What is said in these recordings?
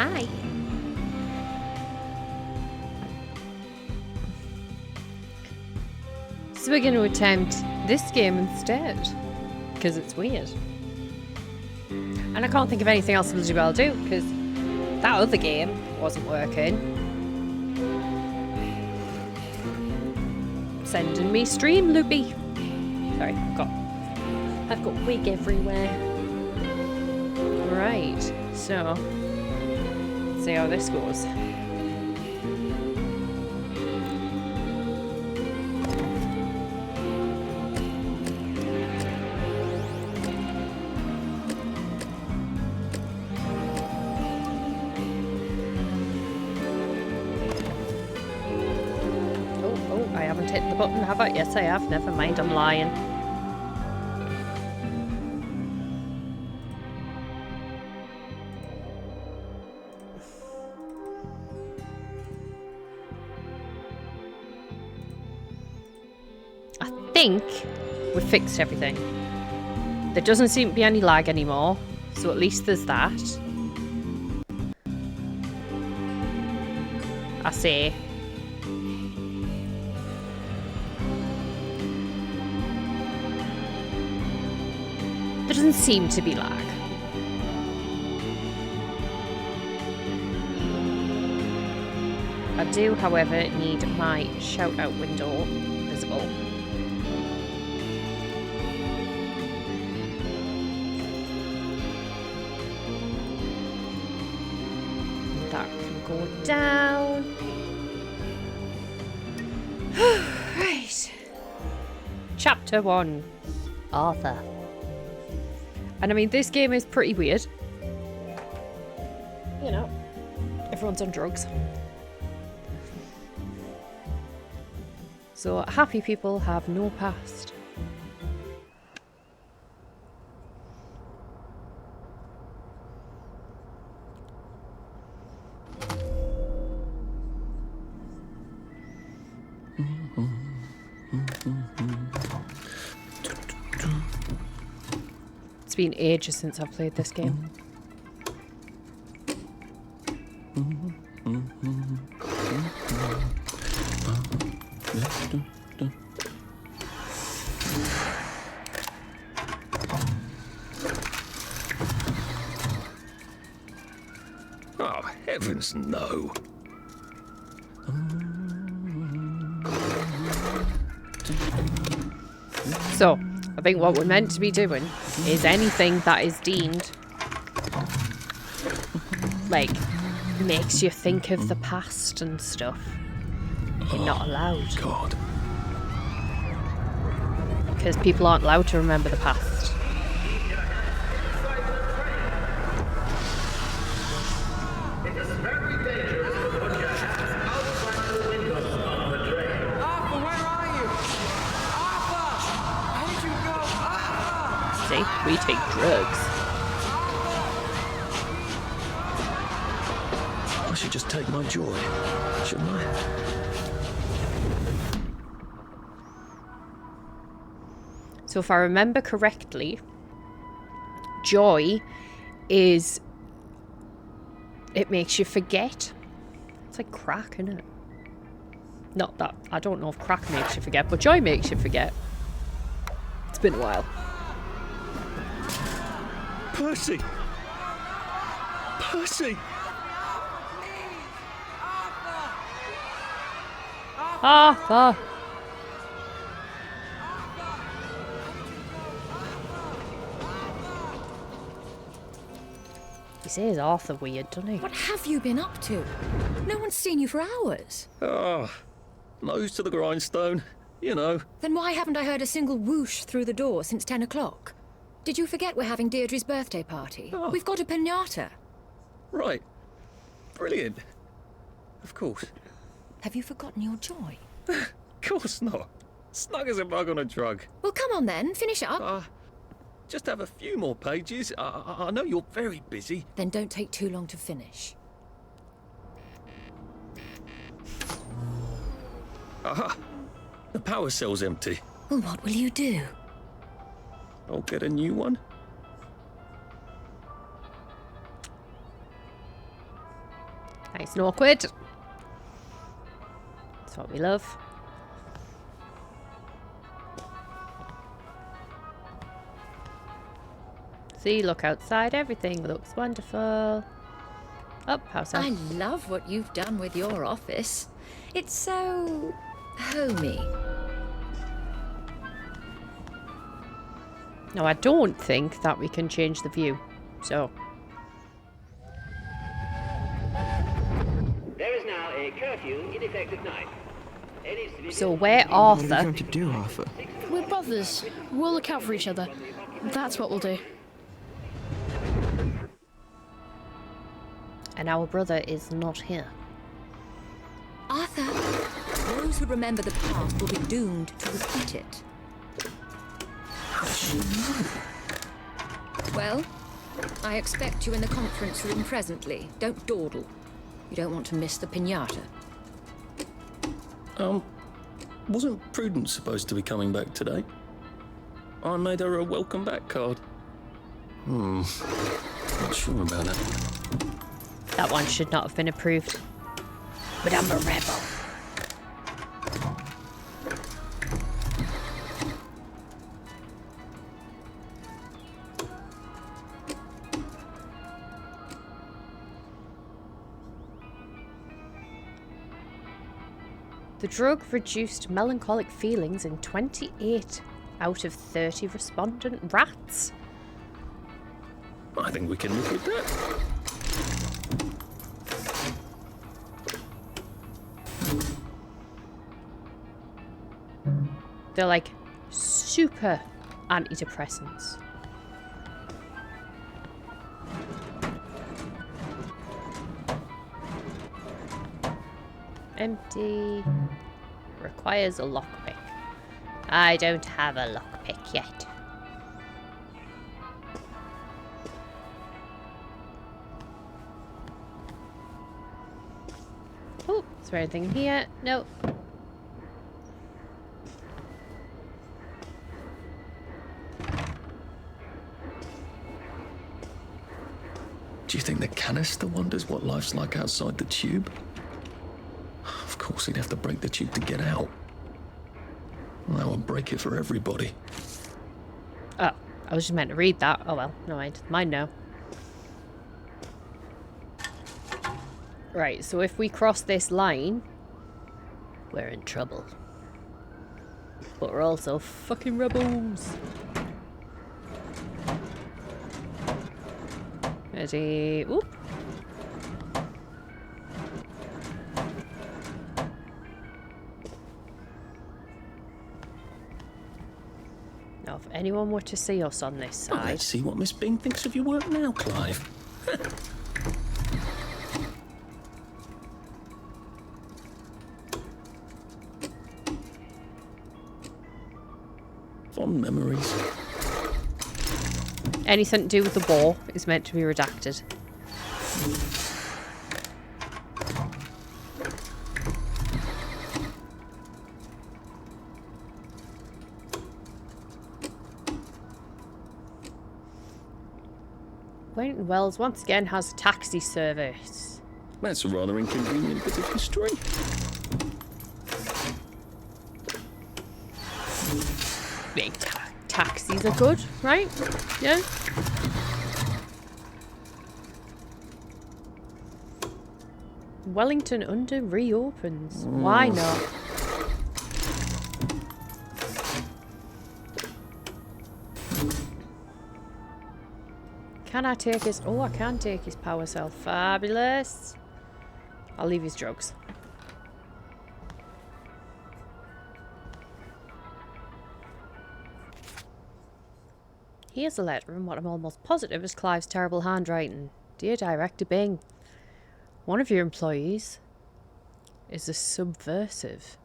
Hi. So we're going to attempt this game instead, because it's weird. And I can't think of anything else bloody well to do, because that other game wasn't working. Sending me stream loopy. Sorry, I've got wig everywhere. Right, so let's see how this goes. Oh, I haven't hit the button, have I? Yes, I have. Never mind, I'm lying. I think we've fixed everything. There doesn't seem to be any lag anymore, so at least there's that. I say. There doesn't seem to be lag. I do, however, need my shout out window visible. That can go down. Right. Chapter 1. Arthur. And I mean, this game is pretty weird. You know, everyone's on drugs. So happy people have no past. It's been ages since I've played this game. Oh, heavens no. So, I think what we're meant to be doing is anything that is deemed, like, makes you think of the past and stuff. You're not allowed. God. Because people aren't allowed to remember the past. See, we take drugs. I should just take my joy, shouldn't I? So if I remember correctly, joy is... it makes you forget. It's like crack, isn't it? Not that... I don't know if crack makes you forget, but joy makes you forget. It's been a while. Percy! Percy! Arthur! He says Arthur weird, doesn't he? What have you been up to? No one's seen you for hours. Ah, nose to the grindstone, you know. Then why haven't I heard a single whoosh through the door since 10 o'clock? Did you forget we're having Deirdre's birthday party? Oh. We've got a piñata. Right. Brilliant. Of course. Have you forgotten your joy? Of course not. Snug as a bug on a drug. Well, come on then, finish up. Just have a few more pages. I know you're very busy. Then don't take too long to finish. Aha! The power cell's empty. Well, what will you do? I'll get a new one. Nice and awkward. That's what we love. See, look outside. Everything looks wonderful. Up, house up. I love what you've done with your office. It's so homey. No, I don't think that we can change the view. So. There is now a curfew in effect at night. So where What are you Arthur? going to do, Arthur? We're brothers. We'll look out for each other. That's what we'll do. And our brother is not here. Arthur, those who remember the past will be doomed to repeat it. Well, I expect you in the conference room presently. Don't dawdle. You don't want to miss the piñata. Wasn't Prudence supposed to be coming back today? I made her a welcome back card. Not sure about that. That one should not have been approved. But I'm a rebel. The drug reduced melancholic feelings in 28 out of 30 respondent rats. I think we can live with that. They're like super antidepressants. Empty. Requires a lockpick. I don't have a lockpick yet. Oh, is there anything here? No. Do you think the canister wonders what life's like outside the tube? Of course, he'd have to break the tube to get out. Well, that would break it for everybody. Oh, I was just meant to read that. Oh well, no mind. Mine now. Right, so if we cross this line, we're in trouble. But we're also fucking rebels. Ready? Oop. Now, if anyone were to see us on this Oh, side, let's see what Miss Bing thinks of your work now, Clive. Fond memories. anything to do with the war is meant to be redacted. Wellington Wells once again has a taxi service. That's a rather inconvenient bit of history. Big taxis are good, right? Yeah. Wellington under reopens. Why not? Can I take his... Oh, I can take his power cell. Fabulous. I'll leave his drugs. Here's a letter in what I'm almost positive is Clive's terrible handwriting. Dear Director Bing, one of your employees is a subversive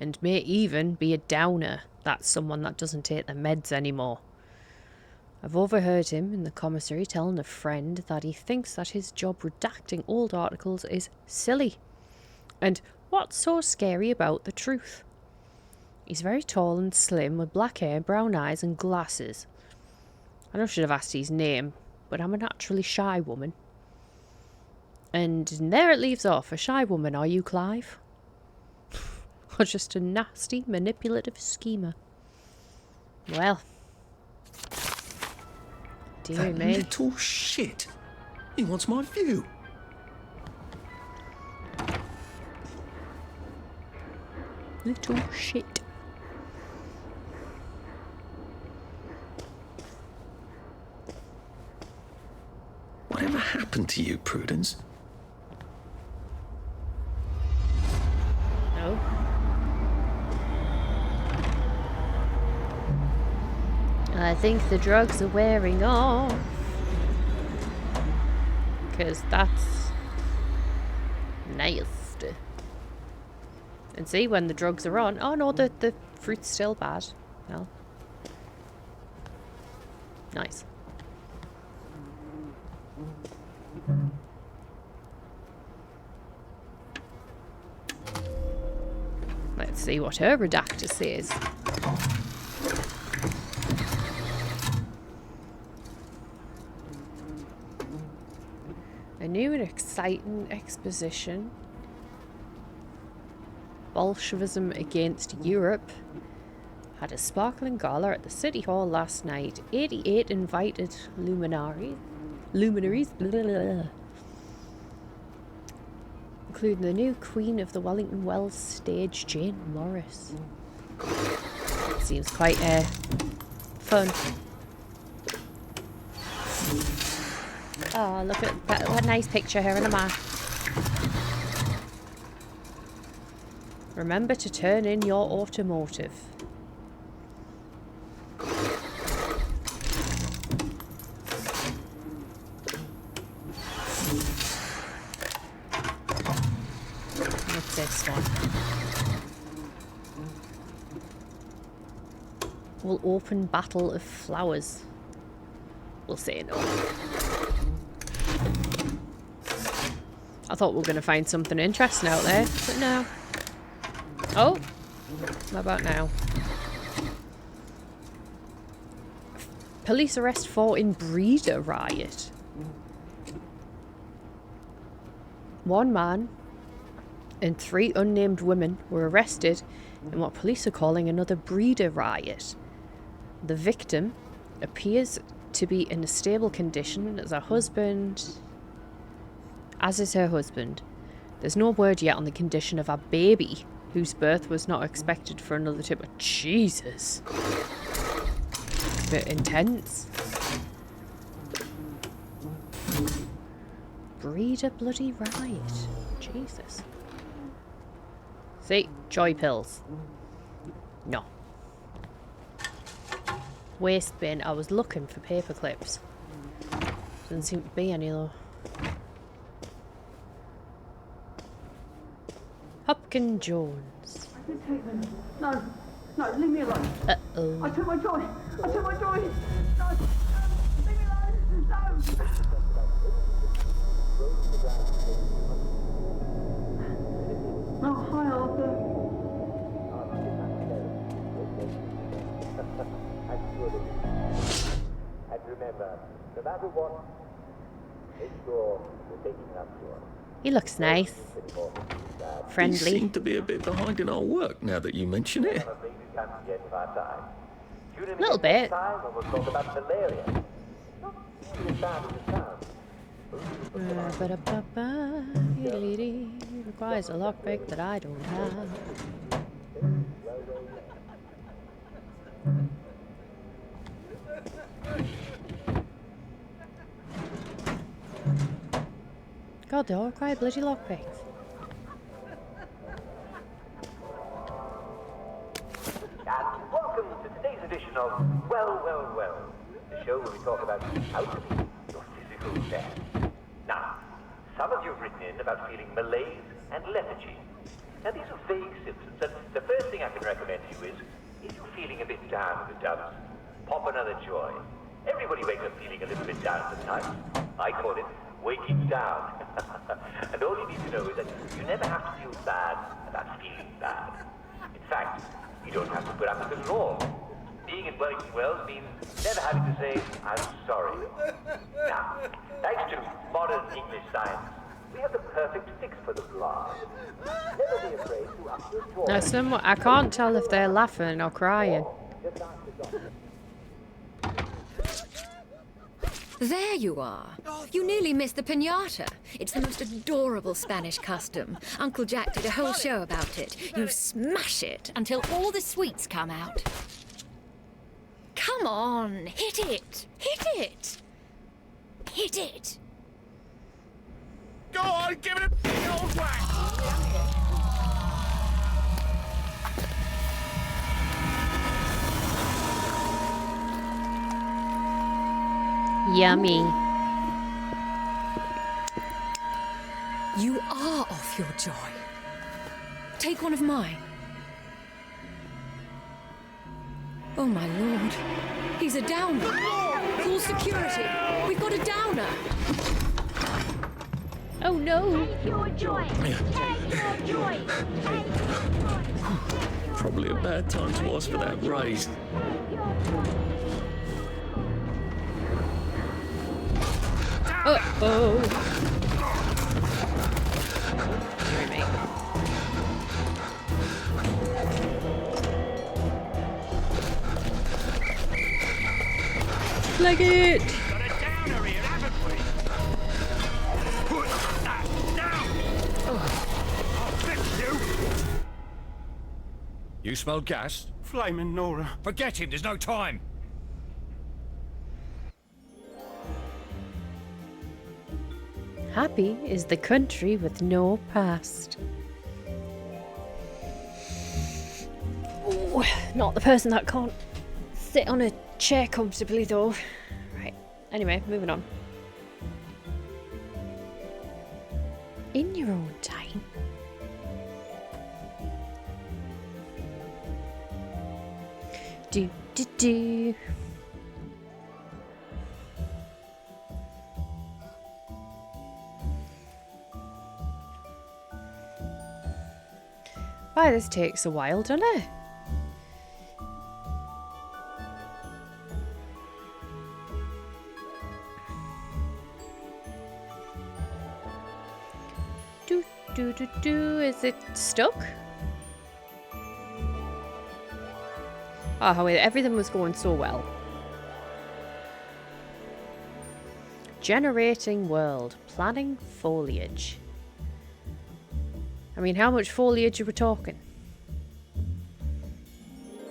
and may even be a downer. That's someone that doesn't take their meds anymore. I've overheard him in the commissary telling a friend that he thinks that his job redacting old articles is silly. And what's so scary about the truth? He's very tall and slim with black hair, brown eyes and glasses. I know I should have asked his name, but I'm a naturally shy woman. And there it leaves off. A shy woman, are you, Clive? Or just a nasty, manipulative schemer? Well. Dear That me. little shit. He wants my view. Little shit. Whatever happened to you, Prudence? No. I think the drugs are wearing off. Because that's nasty. And see, when the drugs are on... Oh no, the fruit's still bad. Well. Nice. Let's see what her redactor says. A new and exciting exposition. Bolshevism against Europe had a sparkling gala at the City Hall last night. 88 invited luminaries, blah, blah, blah, including the new Queen of the Wellington Wells stage, Jane Morris. Seems quite fun. Oh, look at that! What a nice picture here in a map. Remember to turn in your automotive. What's this one? We'll open Battle of Flowers. We'll say no. I thought we were going to find something interesting out there, but no. Oh, what about now? Police arrest 4 in breeder riot. 1 man and 3 unnamed women were arrested in what police are calling another breeder riot. The victim appears to be in a stable condition as is her husband. There's no word yet on the condition of a baby, whose birth was not expected for another 2. But Jesus. Bit intense. Breeder bloody riot. Jesus. See? Joy pills. No. Waste bin. I was looking for paper clips. Doesn't seem to be any though. Hopkins Jones. No, leave me alone. Uh-oh. I took my joy. No, leave me alone. No. Oh, hi, Arthur. And remember, no matter what, make sure you're taking up yours. He looks nice. You Friendly. seem to be a bit behind in our work now that you mention it. A little bit. Requires a lockpick that I don't have. God, they all require bloody lockpicks. And welcome to today's edition of Well, the show where we talk about how to be your physical self. Now, some of you have written in about feeling malaise and lethargy. Now, these are vague symptoms, and the first thing I can recommend to you is, if you're feeling a bit down in the dumps, pop another joy. Everybody wakes up feeling a little bit down sometimes. I call it waking down. And all you need to know is that you never have to feel bad about feeling bad. In fact, you don't have to put up with it at all. Being in Wellington Wells means never having to say, I'm sorry. Now, thanks to modern English science, we have the perfect fix for the blast. Never be afraid to up your jaw. Now, I can't tell if they're laughing or crying. Just ask the doctor. There you are. You nearly missed the piñata. It's the most adorable Spanish custom. Uncle Jack did a whole show about it. You smash it until all the sweets come out. Come on, hit it! Hit it! Hit it! Go on, give it a big old whack! Yummy. You are off your joy. Take one of mine. Oh my lord. He's a downer. Call security. We've got a downer. Oh no. Take your joy. Take your joy. Take your joy. Probably a bad time to ask for that raise. Uh-oh. Sorry, mate. Like it! Got a downer here, haven't we? Put that down! I'll fix you! You smell gas? Flaming Nora. Forget him, there's no time. Happy is the country with no past. Ooh, not the person that can't sit on a chair comfortably though. Right, anyway, moving on. In your own time. Do do do. Why, this takes a while, doesn't it? Do. Is it stuck? Oh, wait, everything was going so well. Generating world. Planning foliage. I mean, how much foliage are we talking?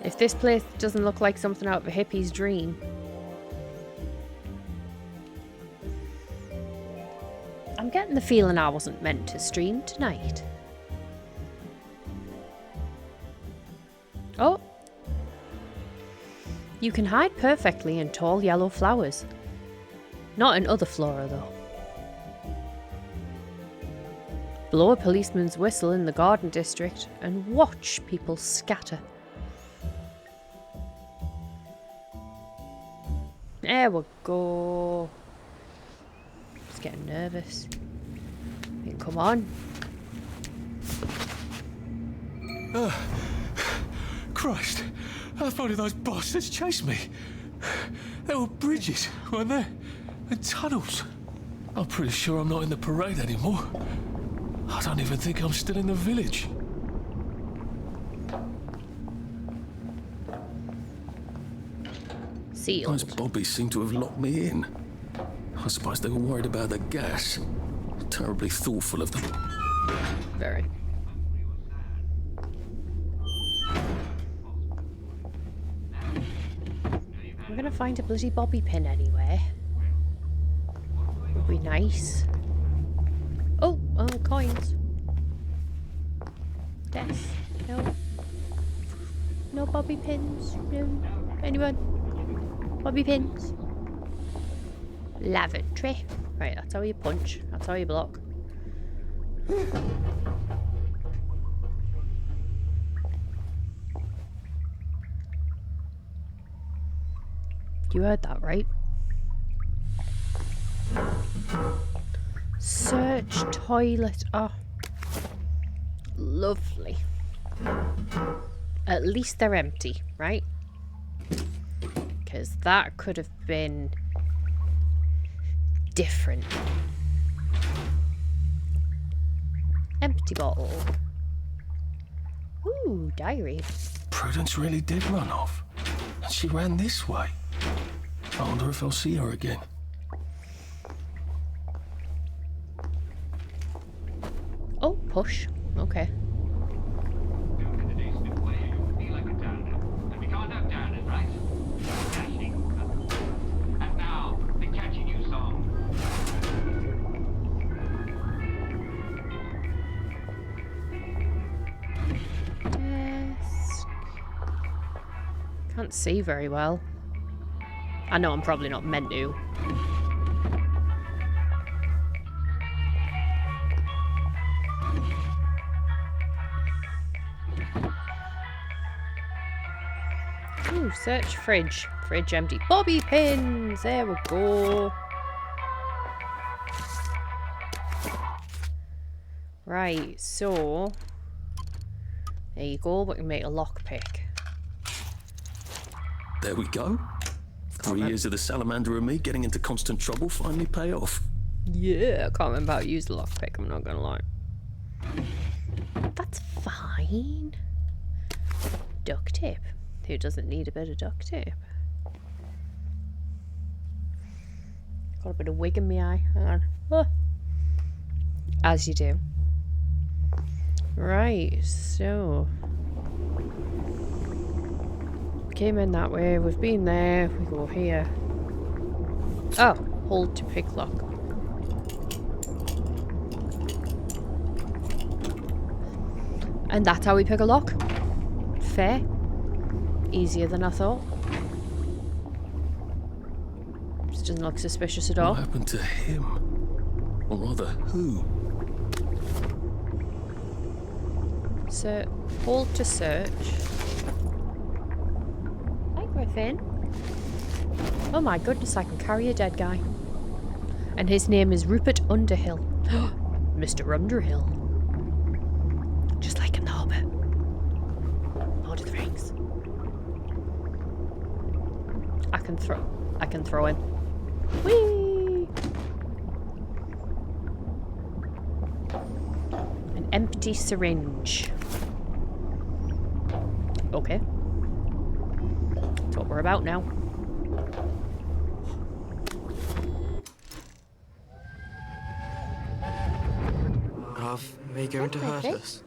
If this place doesn't look like something out of a hippie's dream. I'm getting the feeling I wasn't meant to stream tonight. Oh! You can hide perfectly in tall yellow flowers. Not in other flora, though. Blow a policeman's whistle in the garden district and watch people scatter. There we go. Just getting nervous. Come on. Christ, I thought those bastards chased me. There were bridges, weren't there? And tunnels. I'm pretty sure I'm not in the parade anymore. I don't even think I'm still in the village. Sealed. Those bobbies seem to have locked me in. I suppose they were worried about the gas. Terribly thoughtful of them. Very. I'm gonna find a bloody bobby pin anywhere. Would be nice. Oh, coins. Yes. No. No bobby pins. No. Anyone? Bobby pins. Lavatory. Right, that's how you punch. That's how you block. You heard that, right? Search toilet. Oh. Lovely. At least they're empty, right? Because that could have been different. Empty bottle. Ooh, diary. Prudence really did run off. And she ran this way. I wonder if I'll see her again. Oh, push. Okay. And now, the catchy new song. Desk. Can't see very well. I know I'm probably not meant to. Ooh, search fridge. Fridge empty. Bobby pins! There we go. Right, so... there you go, we can make a lockpick. There we go. 3 years of the salamander and me getting into constant trouble finally pay off. Yeah, I can't remember how to use the lockpick, I'm not gonna lie. That's fine. Duct tape. Who doesn't need a bit of duct tape? Got a bit of wig in my eye. Hang on. Ah. As you do. Right, so... came in that way, we've been there, we go here. Oh, hold to pick lock. And that's how we pick a lock. Fair. Easier than I thought. This doesn't look suspicious at all. What happened to him? Or rather, who? So, hold to search. Hi, Griffin. Oh my goodness, I can carry a dead guy. And his name is Rupert Underhill. Mr. Underhill. Just like in The Hobbit. Lord of the Rings. I can throw him. Whee! An empty syringe. Okay. That's what we're about now. Are they going to hurt Okay. us?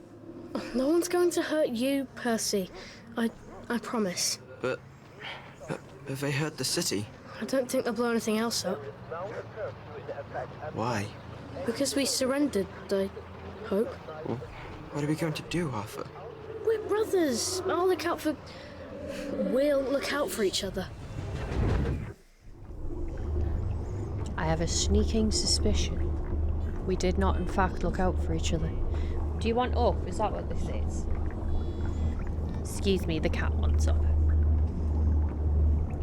No one's going to hurt you, Percy. I promise. But have they hurt the city? I don't think they'll blow anything else up. Why? Because we surrendered, I hope. Well, what are we going to do, Arthur? We're brothers. We'll look out for each other. I have a sneaking suspicion. We did not, in fact, look out for each other. Do you want up? Is that what this is? Excuse me, the cat wants up.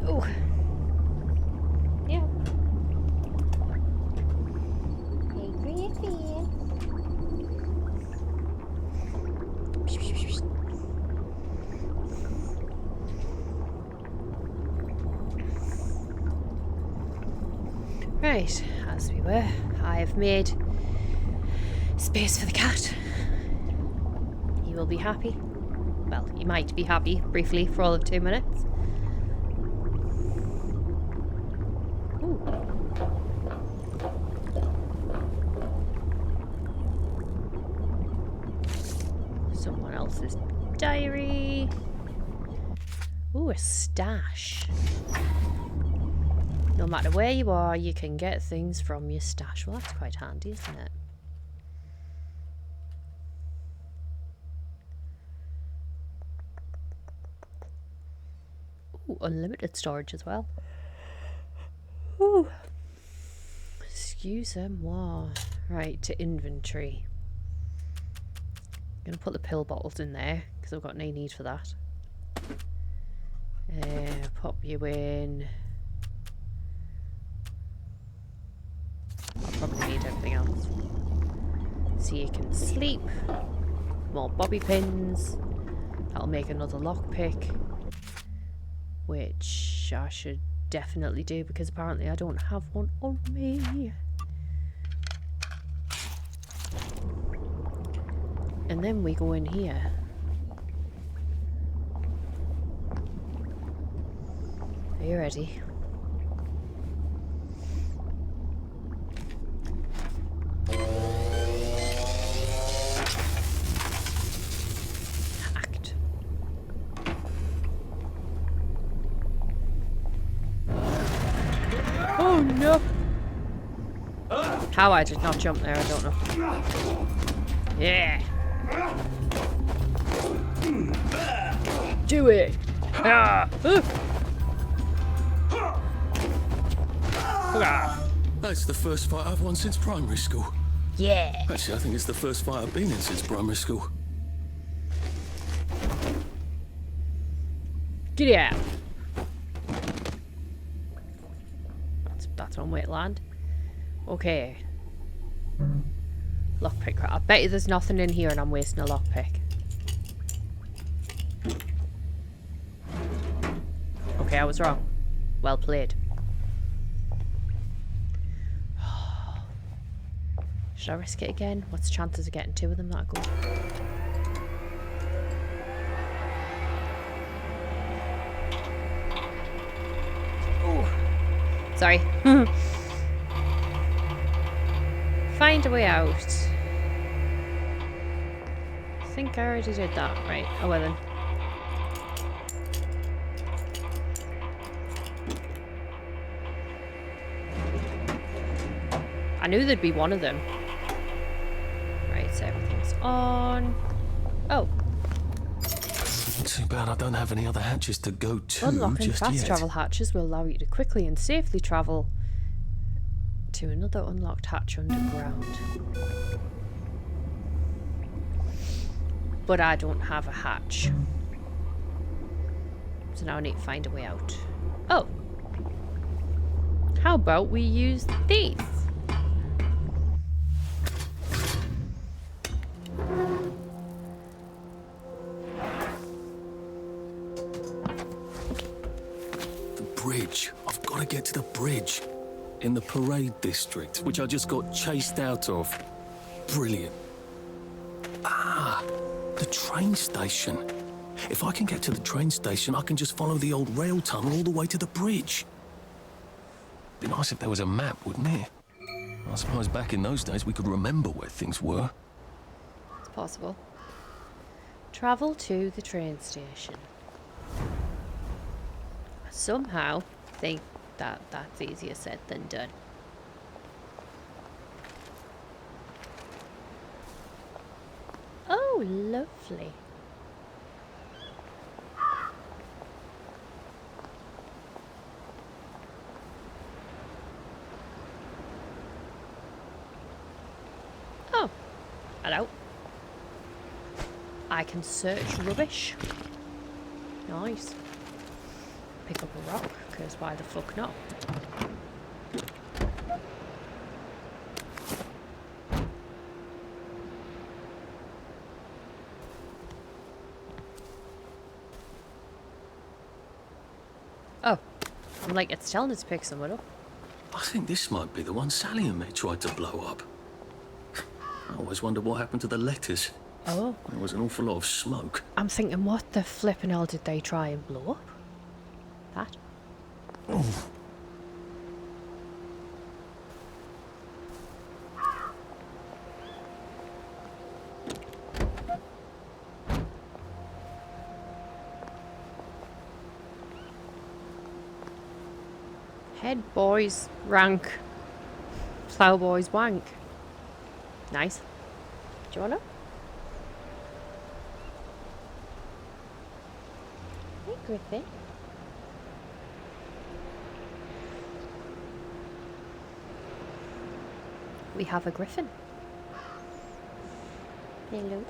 Oh. Yeah. Hey, Griffin. Right, as we were, I have made space for the cat. He will be happy. Well, he might be happy briefly for all of 2 minutes. Ooh. Someone else's diary. Ooh, a stash. No matter where you are, you can get things from your stash. Well, that's quite handy, isn't it? Ooh, unlimited storage as well. Ooh. Excusez-moi. Right, to inventory. I'm going to put the pill bottles in there, because I've got no need for that. Pop you in... I'll probably need everything else. So you can sleep. More bobby pins. That'll make another lockpick. Which I should definitely do because apparently I don't have one on me. And then we go in here. Are you ready? Hacked. Oh no! How I did not jump there, I don't know. Yeah! Do it! Ah! That's the first fight I've won since primary school. Yeah! Actually, I think it's the first fight I've been in since primary school. Get out! That's one way to land. Okay. Lockpick. I bet you there's nothing in here and I'm wasting a lockpick. Okay, I was wrong. Well played. Should I risk it again? What's the chances of getting two of them that good? Oh, sorry. Find a way out. I think I already did that, right? Oh well then. I knew there'd be one of them. Right, so everything's on. Oh. Too bad I don't have any other hatches to go to Unlocking just fast yet. travel hatches will allow you to quickly and safely travel to another unlocked hatch underground. But I don't have a hatch. So now I need to find a way out. Oh. How about we use these? Bridge. I've got to get to the bridge. In the parade district, which I just got chased out of. Brilliant. Ah, the train station. If I can get to the train station, I can just follow the old rail tunnel all the way to the bridge. Be nice if there was a map, wouldn't it? I suppose back in those days we could remember where things were. It's possible. Travel to the train station. Somehow think that that's easier said than done. Oh, lovely. Oh, hello. I can search rubbish. Nice. Pick up a rock, because why the fuck not? Oh, I'm like, it's telling us to pick someone up. I think this might be the one Sally and me tried to blow up. I always wondered what happened to the letters. Oh. There was an awful lot of smoke. I'm thinking, what the flippin' hell did they try and blow up? That? Oh. Head boys rank. Plough boys wank. Nice. Do you wanna? Hey, Griffin. We have a griffin. Hello.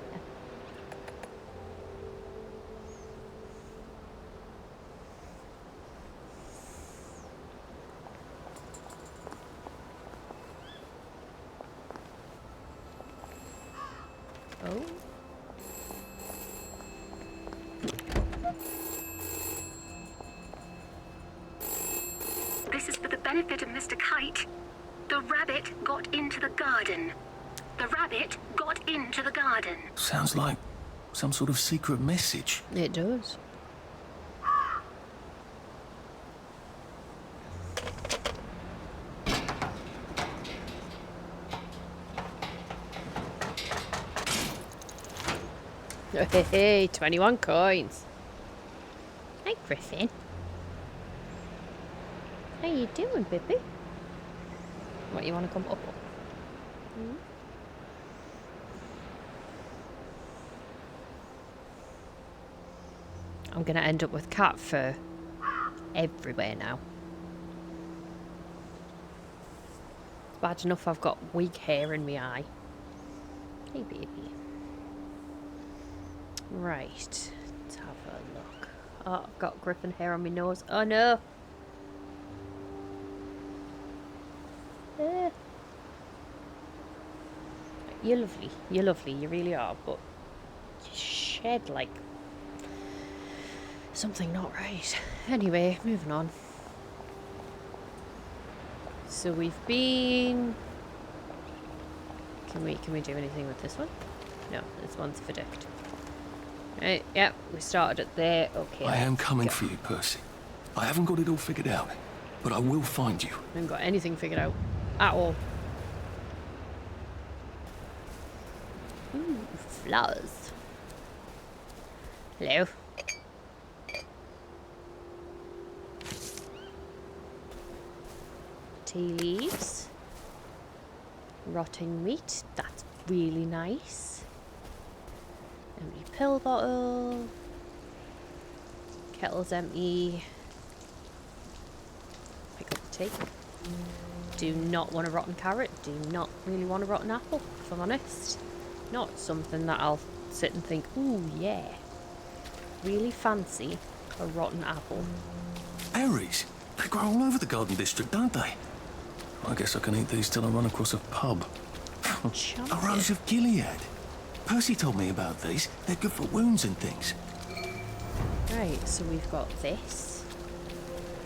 Oh. This is for the benefit of Mr. Kite. The rabbit got into the garden. The rabbit got into the garden. Sounds like some sort of secret message. It does. Hey, 21 coins. Hi, Griffin. How you doing, baby? What, you want to come up? Hmm? I'm going to end up with cat fur everywhere now. It's bad enough I've got weak hair in my eye. Hey, baby. Right, let's have a look. Oh, I've got griffin hair on my nose. Oh no! You're lovely. You're lovely. You really are. But you shed like something not right. Anyway, moving on. So we've been. Can we do anything with this one? No, this one's verdicted. Right, yeah, we started it there. Okay. I am coming for you, Percy. I haven't got it all figured out, but I will find you. I haven't got anything figured out at all. Ooh, flowers. Hello. Tea leaves. Rotting meat. That's really nice. Empty pill bottle. Kettle's empty. Pick up the tea. Do not want a rotten carrot. Do not really want a rotten apple, if I'm honest. Not something that I'll sit and think, ooh, yeah. Really fancy a rotten apple. Berries? They grow all over the Garden District, don't they? I guess I can eat these till I run across a pub. A Rose of Gilead. Percy told me about these. They're good for wounds and things. Right, so we've got this.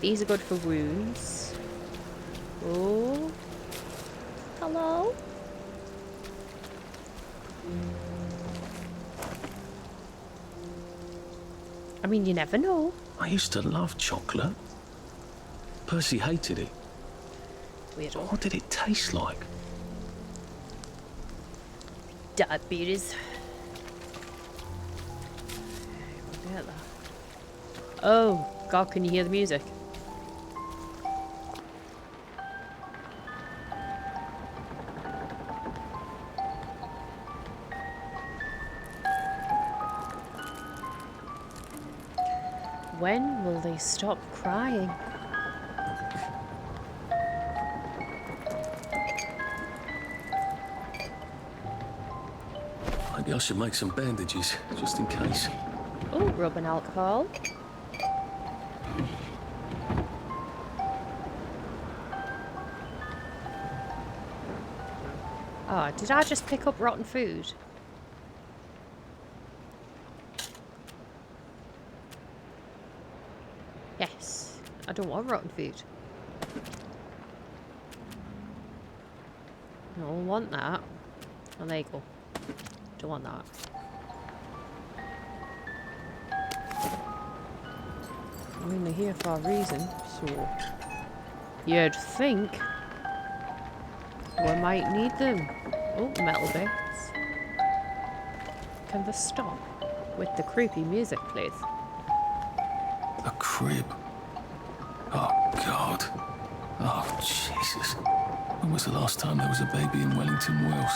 These are good for wounds. Oh. Hello? I mean, you never know. I used to love chocolate. Percy hated it. Weirdo. What did it taste like? Diabetes. Look at that. Oh, God, can you hear the music? When will they stop crying? Maybe I should make some bandages, just in case. Oh, rubbing alcohol. Oh, did I just pick up rotten food? Yes. I don't want rotten food. I don't want that. Oh, there you go. Don't want that. I mean, they're here for a reason, so you'd think we might need them. Oh, metal bits. Can they stop with the creepy music, please? A crib. Oh, God. Oh, Jesus. When was the last time there was a baby in Wellington, Wales?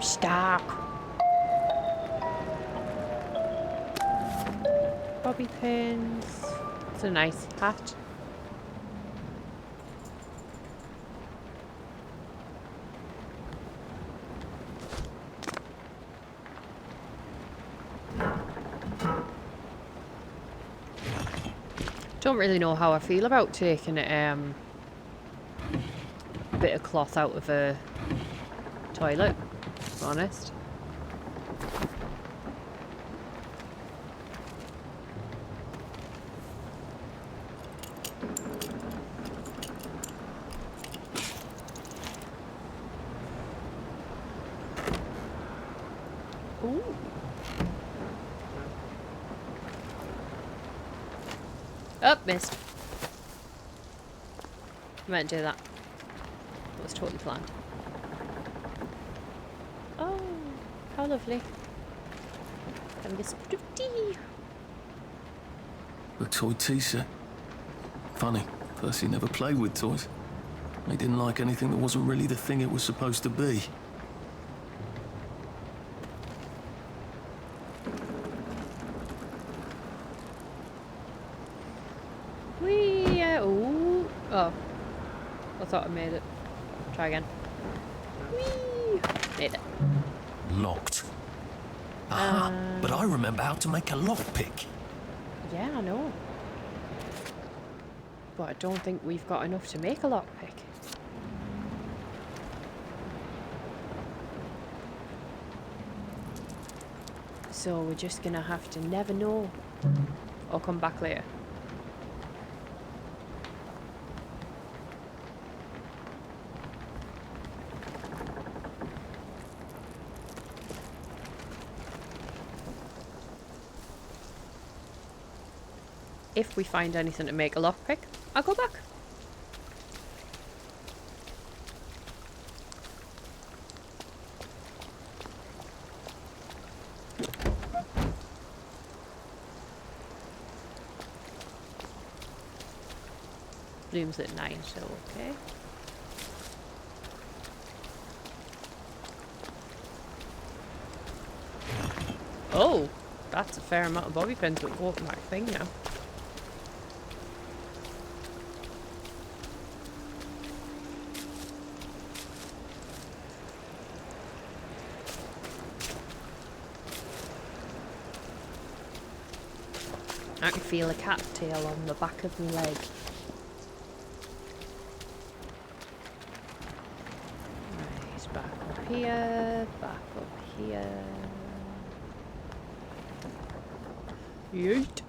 Stop. Bobby pins. It's a nice hat. Don't really know how I feel about taking a bit of cloth out of a toilet, to be honest. Ooh. Oh, missed. I meant to do that. It was totally planned. Oh, how lovely. Having a spit of tea. A toy tea set. Funny, Percy never played with toys. He didn't like anything that wasn't really the thing it was supposed to be. Ooh. Oh. I thought I made it. Try again. Whee! Made it. Locked. Aha, but I remember how to make a lockpick. Yeah, I know. But I don't think we've got enough to make a lockpick. So we're just gonna have to never know. Or come back later. If we find anything to make a lockpick, I'll go back. Bloom's at 9, so okay. Oh, that's a fair amount of bobby pins that go up my thing now. I can feel a cat tail on the back of my leg. Right, back up here, back up here. Yeet.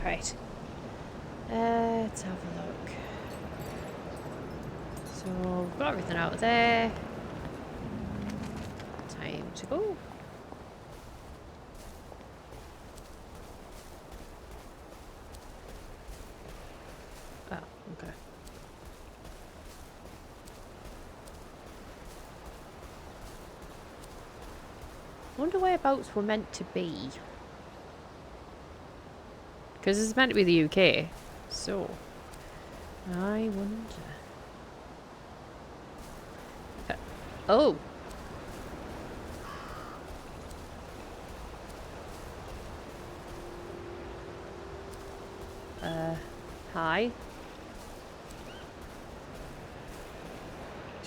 Right. Let's have a look. So, we've got everything out there. Time to go. Oh, okay. Wonder whereabouts we're meant to be. Because it's meant to be the UK, so I wonder. Oh! Hi?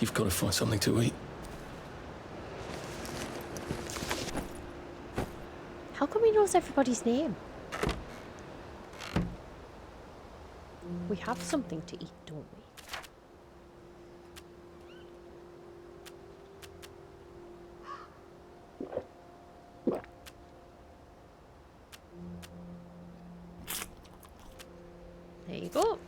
You've got to find something to eat. How come he knows everybody's name? We have something to eat, don't we? There you go.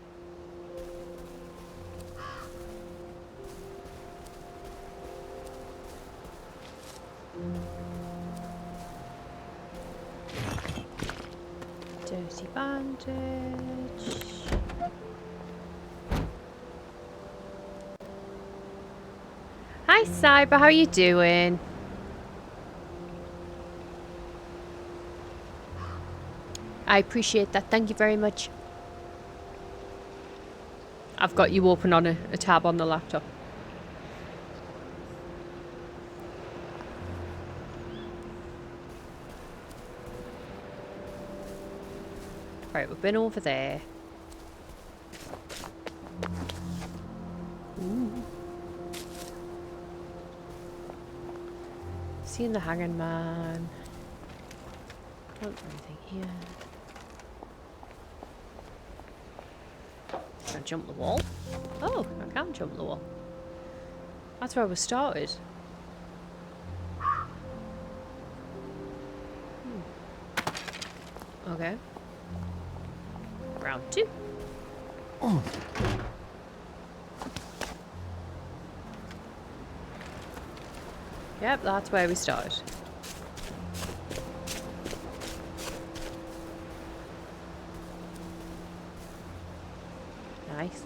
Dirty bandage. Hi Cyber, how are you doing? I appreciate that, thank you very much. I've got you open on a tab on the laptop. Right, we've been over there. Ooh. Seen the Hanging Man. Don't do anything here. Can I jump the wall? Oh, I can jump the wall. That's where we started. Okay. Round 2. Oh. Yep, that's where we started. Nice.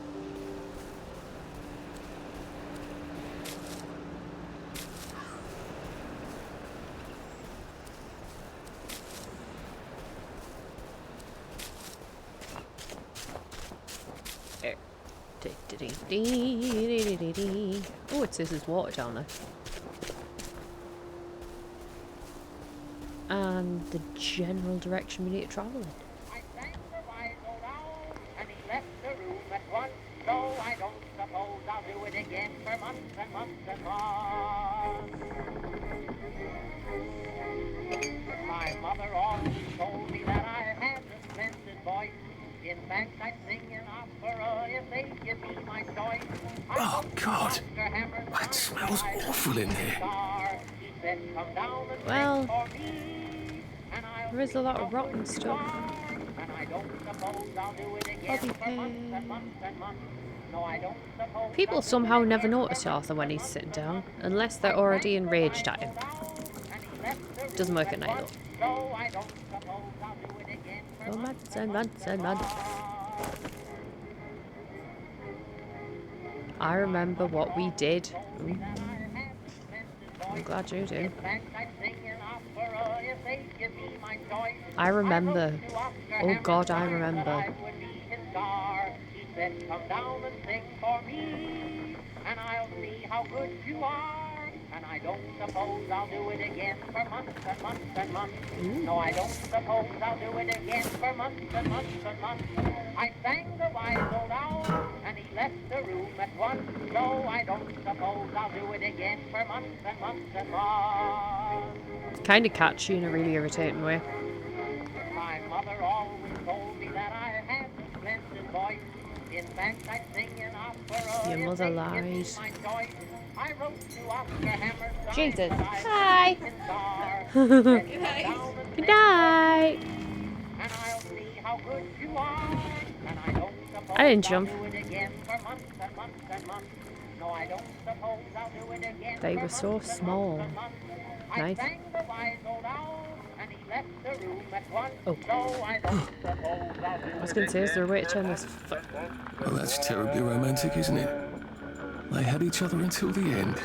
There. Oh, it says there's water down there. And the general direction we need to travel in. I sang the wise old owl, and he left the room at once. So I don't suppose I'll do it again for months and months and months. My mother always told me that I had a splendid voice. In fact, I'd sing an opera if they give me my choice. Oh, God. That smells awful in here. Well, there is a lot of rotten stuff. Bobby pin. People somehow never notice Arthur when he's sitting down, unless they're already enraged at him. Doesn't work at night though. For months and months and months. I remember what we did. Ooh. I'm glad you do. I remember. Oh God, I remember. Come down and sing for me, and I'll see how good you are. And I don't suppose I'll do it again for months and months and months. No, I don't suppose I'll do it again for months and months and months. I sang the wise old owl, and he left the room at once. No, I don't suppose I'll do it again for months and months and months. It's kind of catchy in a really irritating way. My mother always told me that I had a splendid voice. In fact, I sing an opera. Your mother lies. I wrote to Oscar Hammerstein. Jesus. Hi. Good Good night. And I'll see how good you are. And I don't suppose I didn't jump. I'll do it again for months and months and months. No, I don't suppose I'll do it again. They were so small. Nice. I sang the wise old owl, and he left the room at once. Oh. So I don't suppose I'll do I was going to say, is there a way to turn this? Well, that's terribly romantic, isn't it? They had each other until the end.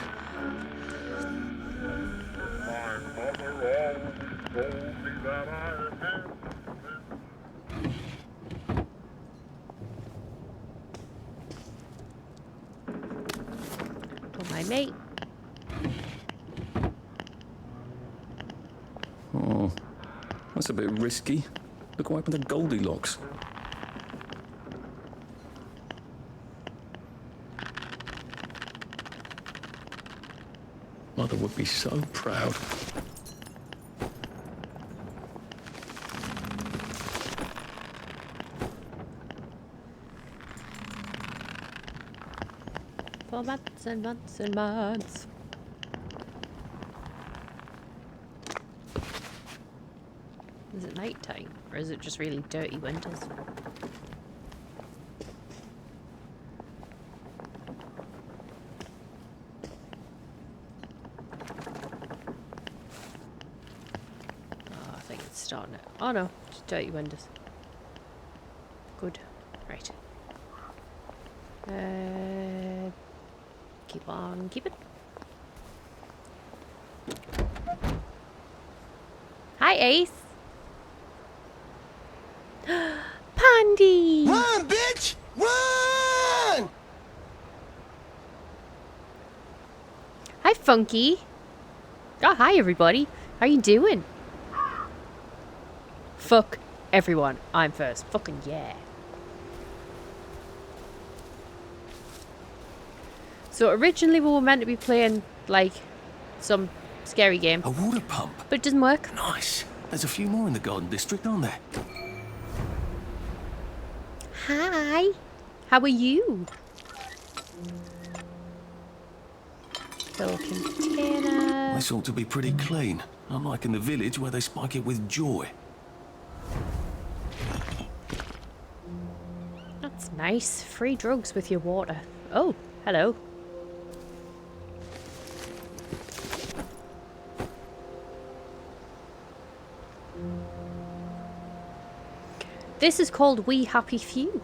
Don't mind me. Oh, that's a bit risky. Look what happened to Goldilocks. Mother would be so proud. For months and months and months. Is it night time? Or is it just really dirty winters? Starting it. Oh no, just dirty windows. Good. Right. Keep on keeping. Hi, Ace. Pandy. Run, bitch! Run! Funky. Oh, hi, everybody. How you doing? Fuck everyone. I'm first. Fucking yeah. So originally we were meant to be playing, like, some scary game. A water pump. But it doesn't work. Nice. There's a few more in the Garden District, aren't there? Hi. How are you? Fill container. This ought to be pretty clean. Unlike in the village where they spike it with joy. That's nice. Free drugs with your water. Oh, hello. This is called We Happy Few.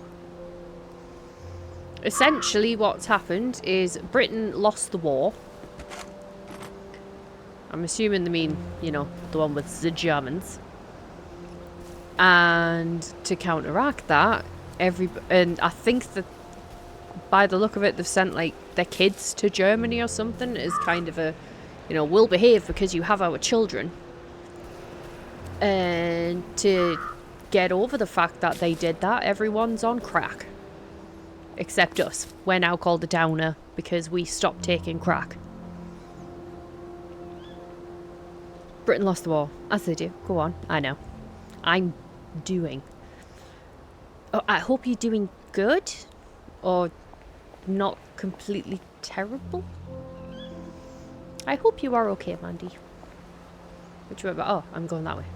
Essentially what's happened is Britain lost the war. I'm assuming they mean, you know, the one with the Germans. And to counteract that, and I think that by the look of it, they've sent like their kids to Germany or something as kind of a, you know, we'll behave because you have our children. And to get over the fact that they did that, everyone's on crack. Except us. We're now called the Downer because we stopped taking crack. Britain lost the war. As they do. Go on. I know. I'm doing. Oh, I hope you're doing good. Or not completely terrible. I hope you are okay, Mandy. Which way about? Oh, I'm going that way.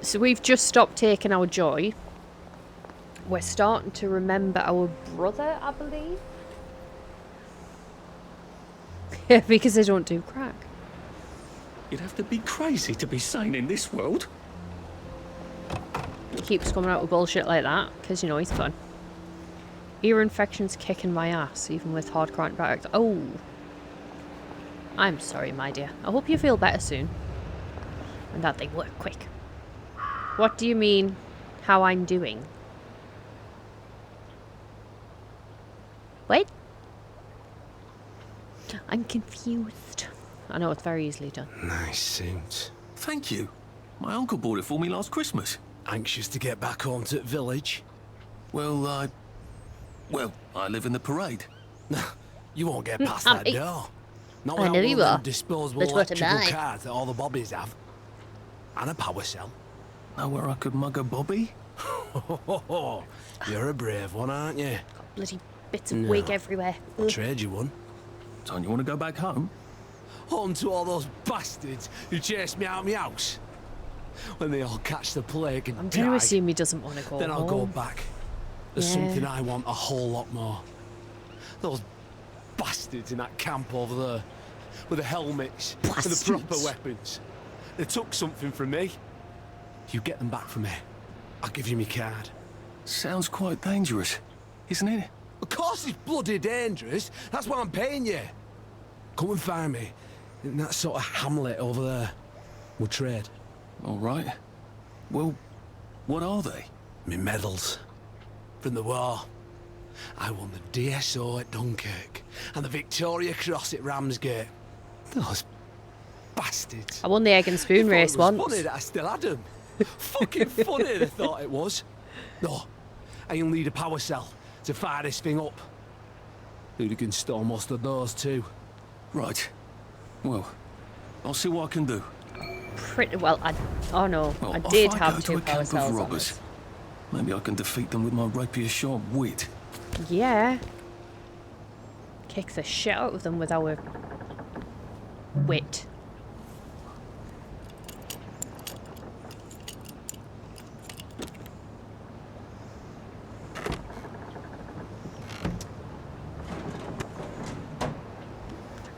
So we've just stopped taking our joy. We're starting to remember our brother, I believe. Yeah, because they don't do crack. You'd have to be crazy to be sane in this world. He keeps coming out with bullshit like that, because, you know, he's fun. Ear infection's kicking my ass, even with hardcore antibiotics. Oh. I'm sorry, my dear. I hope you feel better soon. And that they work quick. What do you mean, how I'm doing? What? I'm confused. I know, it's very easily done. Nice suit. Thank you. My uncle bought it for me last Christmas. Anxious to get back home to the village? Well, I live in the parade. You won't get past that door. Not I without know one you of them are. disposable But what am electrical I? cards that all the bobbies have. And a power cell. Know where I could mug a bobby? You're a brave one, aren't you? Bloody bits of wig everywhere. I'll trade you one. Don't you want to go back home? Home to all those bastards who chased me out of my house. When they all catch the plague and I'm die, going to assume he doesn't want to go then I'll home. go back. There's Yeah. something I want a whole lot more. Those bastards in that camp over there, with the helmets and the proper weapons. They took something from me. You get them back from me. I'll give you my card. Sounds quite dangerous, isn't it? Of course it's bloody dangerous. That's why I'm paying you. Come and find me in that sort of hamlet over there. We'll trade. All right. Well, what are they? Me medals. From the war. I won the DSO at Dunkirk and the Victoria Cross at Ramsgate. Those bastards. I won the egg and spoon race It was once. funny that I still had them. Fucking funny they thought it was. No, I'll need a power cell to fire this thing up. Hooligan stole most of those too. Right. Well, I'll see what I can do. Pretty well. Oh no, Well, I if did I have go to two a power camp cells of on robbers, it. maybe I can defeat them with my rapier-sharp wit. Yeah. Kick the shit out of them with our wit.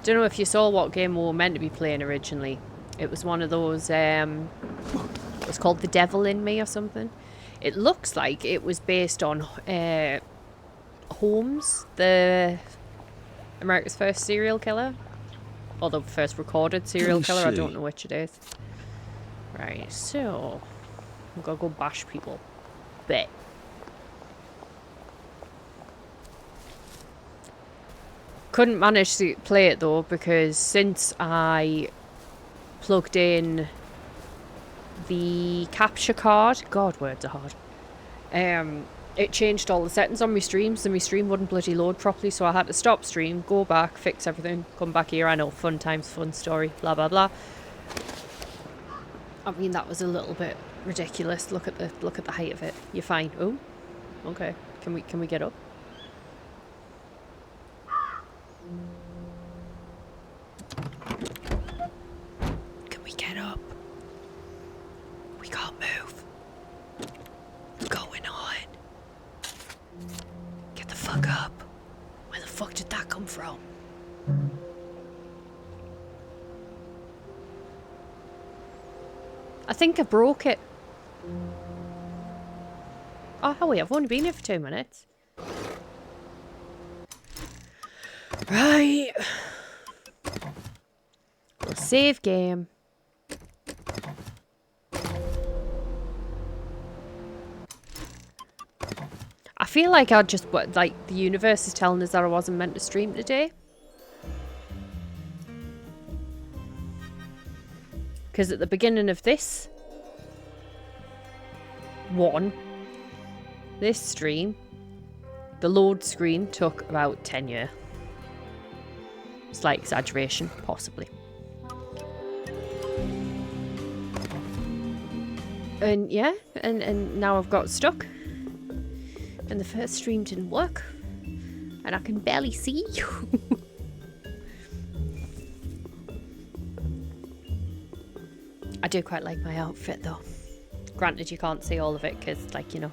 Don't know if you saw what game we were meant to be playing originally. It was one of those, it was called The Devil in Me or something. It looks like it was based on Holmes, the America's first serial killer. Or the first recorded serial killer, I don't know which it is. Right, so I'm gonna go bash people. Bet. couldn't manage to play it though because since I plugged in the capture card, God, words are hard. It changed all the settings on my streams and my stream wouldn't bloody load properly, so I had to stop stream, go back, fix everything, come back here. I know, fun times, fun story, blah blah blah. I mean, that was a little bit ridiculous. Look at the height of it. You're fine. Oh, okay. Can we get up? Can we get up? We can't move. What's going on? Get the fuck up. Where the fuck did that come from? I think I broke it. Oh, wait, I've only been here for 2 minutes. Right. We'll save game. I feel like I just, like, the universe is telling us that I wasn't meant to stream today. Because at the beginning of this stream, the load screen took about 10 years. Slight exaggeration, possibly. And yeah, and now I've got stuck. And the first stream didn't work. And I can barely see you. I do quite like my outfit though. Granted, you can't see all of it because, like, you know,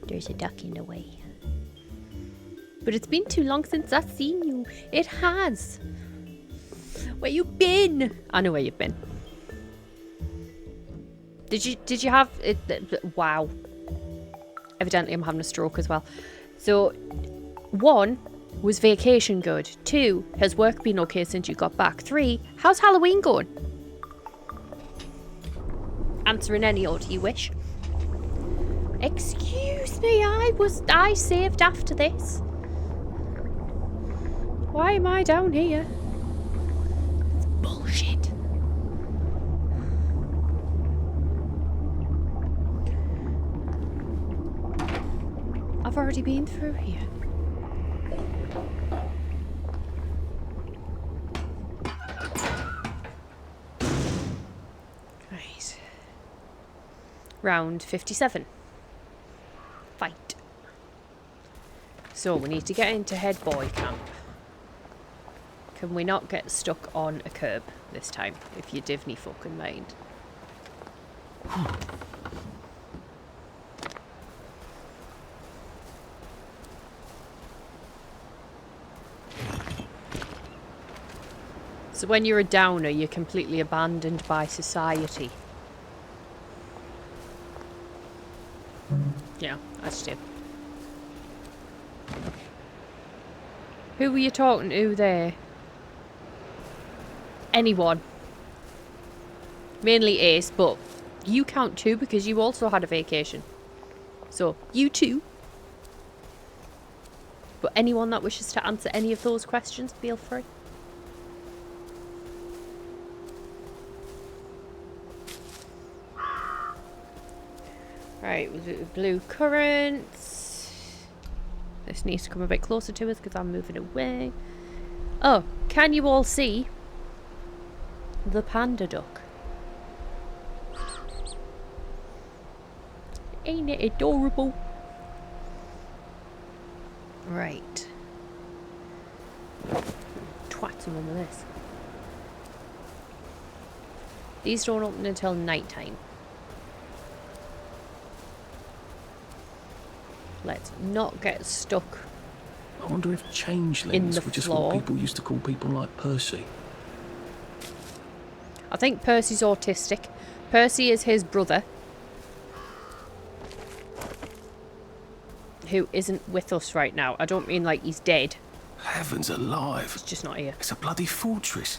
there's a duck in the way. But it's been too long since I've seen you. It has. Where you been? I know where you've been. Did you have it? Wow. Evidently, I'm having a stroke as well. So, 1, was vacation good? 2, has work been okay since you got back? 3, how's Halloween going? Answer in any order you wish. Excuse me, I saved after this. Why am I down here? It's bullshit. I've already been through here. Right. Round 57. Fight. So we need to get into head boy camp. Can we not get stuck on a curb this time, if you divney fucking mind? So when you're a downer, you're completely abandoned by society. Yeah, that's true. Who were you talking to there? Anyone. Mainly Ace, but you count too because you also had a vacation. So, you too. But anyone that wishes to answer any of those questions, feel free. Right, blue currants. This needs to come a bit closer to us because I'm moving away. Oh, can you all see the panda duck? Ain't it adorable? Right. Twat some of this. These don't open until night time. Let's not get stuck. I wonder if changelings were just what people used to call people like Percy. I think Percy's autistic. Percy is his brother, who isn't with us right now. I don't mean like he's dead. Heavens alive. He's just not here. It's a bloody fortress.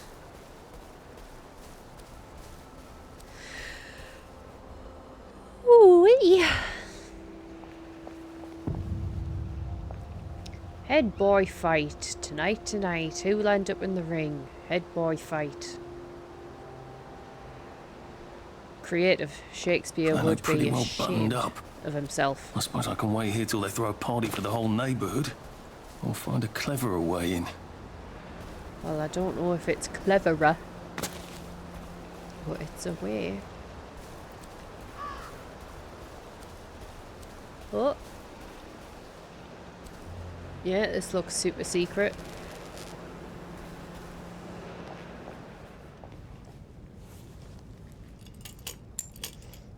Ooh-wee. Head boy fight. Tonight. Who will end up in the ring? Head boy fight. Creative. Shakespeare They would look pretty be well ashamed buttoned up. of himself. I suppose I can wait here till they throw a party for the whole neighbourhood. Or find a cleverer way in. Well, I don't know if it's cleverer. But it's a way. Oh. Yeah, this looks super secret.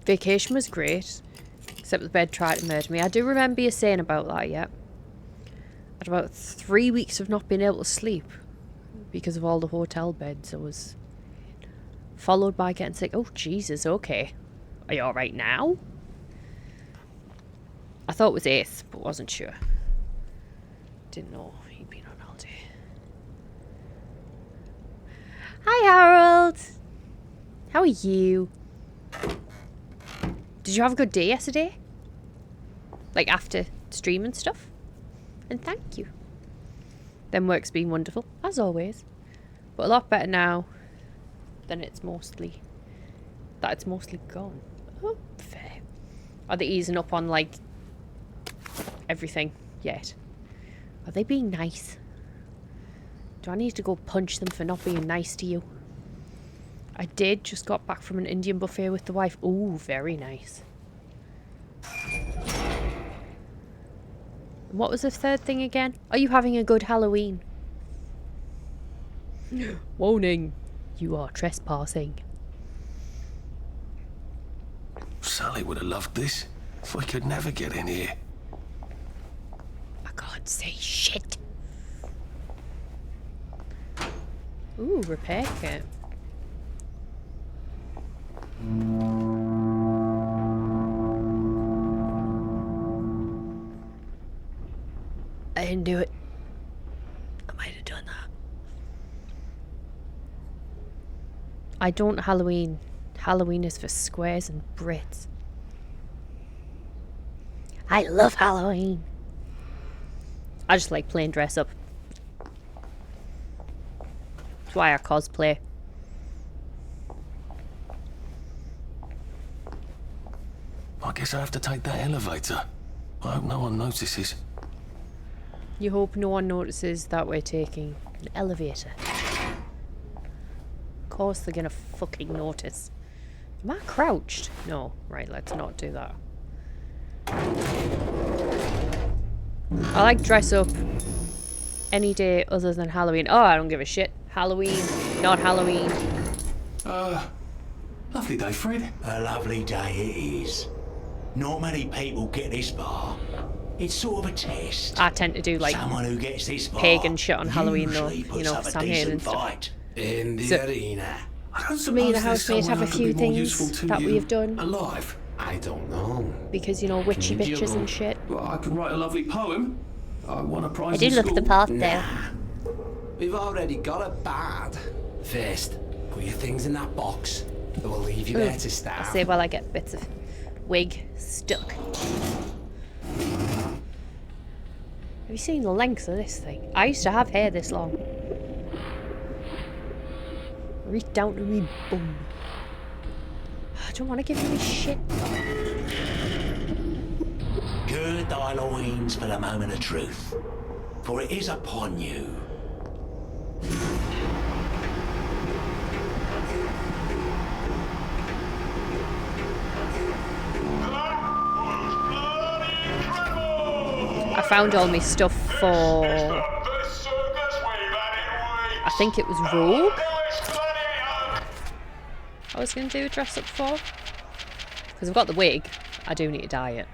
Vacation was great. Except the bed tried to murder me. I do remember you saying about that, yeah. At about 3 weeks of not being able to sleep. Because of all the hotel beds. I was followed by getting sick. Oh, Jesus, okay. Are you alright now? I thought it was Ace, but wasn't sure. Didn't know he'd been on holiday. Hi, Harold. How are you? Did you have a good day yesterday? Like after stream and stuff? And thank you. Them work's been wonderful, as always. But a lot better now than it's mostly gone. Oh, fair. Are they easing up on like everything yet? Are they being nice? Do I need to go punch them for not being nice to you? I did just got back from an Indian buffet with the wife. Ooh, very nice. What was the third thing again? Are you having a good Halloween? Warning, you are trespassing. Sally would have loved this. We could never get in here. I can't say shit. Ooh, repair kit. I didn't do it. I might have done that. I don't Halloween. Halloween is for squares and Brits. I love Halloween. I just like playing dress up. That's why I cosplay. I guess I have to take that elevator. I hope no one notices. You hope no one notices that we're taking an elevator. Of course they're gonna fucking notice. Am I crouched? No. Right, let's not do that. I like dress up any day other than Halloween. Oh, I don't give a shit. Halloween, not Halloween. Lovely day, Fred. A lovely day it is. Not many people get this far. It's sort of a test. I tend to do like someone who gets this far pagan shit on Halloween though, usually you know, puts up a Sam Hain and decent stuff. fight in the So- arena. I don't Me and the suppose there's housemates have someone a who could few be more useful things to that you we have done. alive. I don't know. Because, you know, witchy Can you bitches juggle? and shit. Well, I can write a lovely poem. I won a prize I did in look school. the part though. Nah. We've already got a bad. First, put your things in that box. We'll leave you there to I start. say while I get bits of wig stuck. Have you seen the length of this thing? I used to have hair this long. Reach down to me bum. I don't want to give you this shit. Good Halloweens for the moment of truth, for it is upon you. I found all my stuff for... I think it was Rogue. I was going to do a dress up for. Because I've got the wig. I do need to dye it.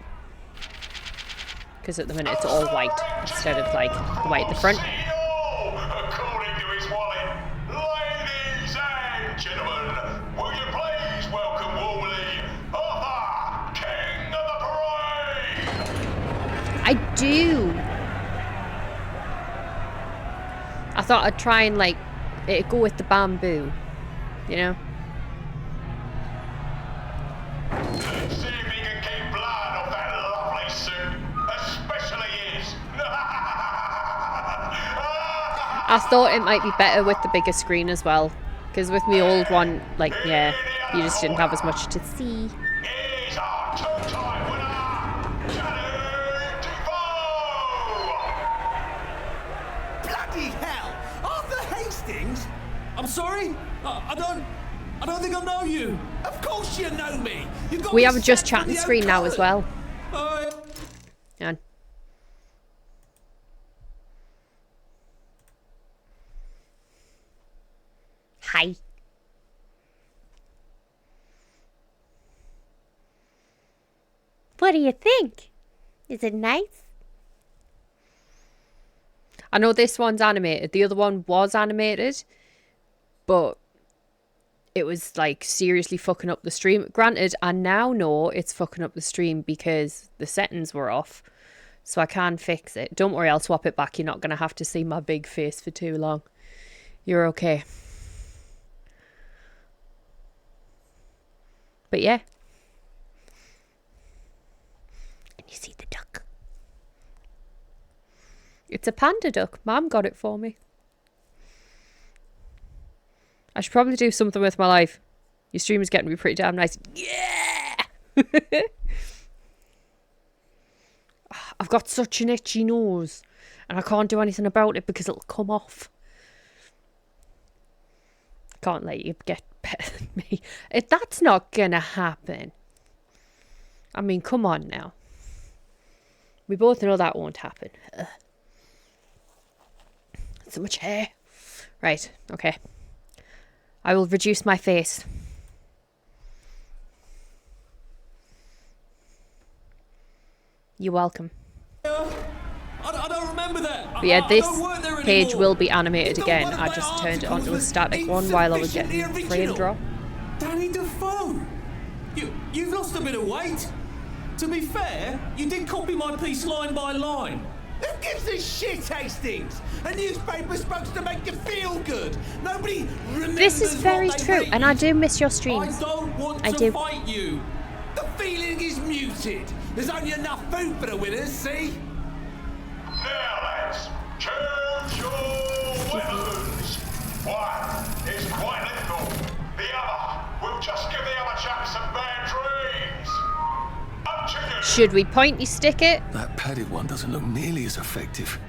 Because at the minute it's all white instead of like white at the front. According to his wallet, ladies and gentlemen, will you please welcome warmly Arthur, King of the Parade? I do. I thought I'd try and like it'd go with the bamboo, you know. Let's see if he can keep blood off that lovely suit, especially his. I thought it might be better with the bigger screen as well. Because with my old one, like, yeah, you just didn't have as much to see. Here's our two-time winner, Danny Defoe! Bloody hell! Arthur Hastings? I'm sorry? I don't think I know you. Of course you know me. You got We me have a just stabbed chatting with the screen oak now as colour. well. And hi. What do you think? Is it nice? I know this one's animated. The other one was animated, but it was like seriously fucking up the stream. Granted, I now know it's fucking up the stream because the settings were off. So I can fix it. Don't worry, I'll swap it back. You're not going to have to see my big face for too long. You're okay. But yeah. And you see the duck. It's a panda duck. Mom got it for me. I should probably do something with my life. Your stream is getting to be pretty damn nice. Yeah! I've got such an itchy nose. And I can't do anything about it because it'll come off. Can't let you get better than me. That's not gonna happen. I mean, come on now. We both know that won't happen. Ugh. So much hair. Right, okay. I will reduce my face. You're welcome. I don't remember that. But yeah, this I don't work there page anymore. will be animated It's the again. one I about just turned it onto a articles static with one while I was getting insufficiently frame original. drop. Danny Defoe. You've lost a bit of weight. To be fair, you did copy my piece line by line. Who gives a shit, Hastings? A newspaper's supposed to make you feel good. Nobody remembers This is very what they true, read. and I do miss your streams. I don't want I to do. fight you. The feeling is muted. There's only enough food for the winners, see? Now, lads, choose your weapons. One is quite lethal. The other will just give the other chap some bad dreams. Up to you. Should we pointy stick it? That padded one doesn't look nearly as effective.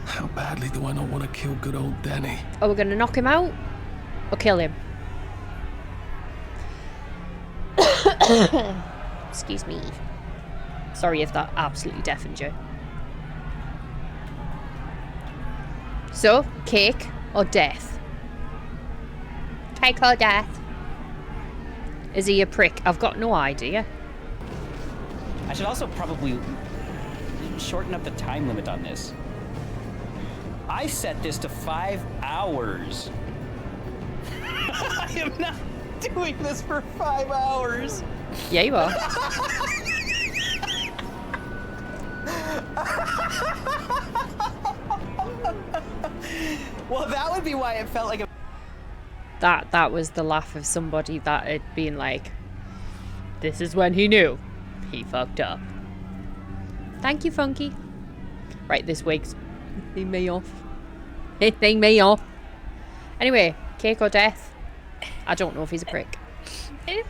How badly do I not want to kill good old Danny? Are we going to knock him out? Or kill him? Excuse me. Sorry if that absolutely deafened you. So, cake or death? Cake or death? Is he a prick? I've got no idea. I should also probably shorten up the time limit on this. I set this to 5 hours. I am not doing this for 5 hours. Yeah, you are. Well, that would be why it felt like a... That was the laugh of somebody that had been like, this is when he knew he fucked up. Thank you, Funky. Right, this wig's hitting me off. Hitting me off. Anyway, cake or death? I don't know if he's a prick.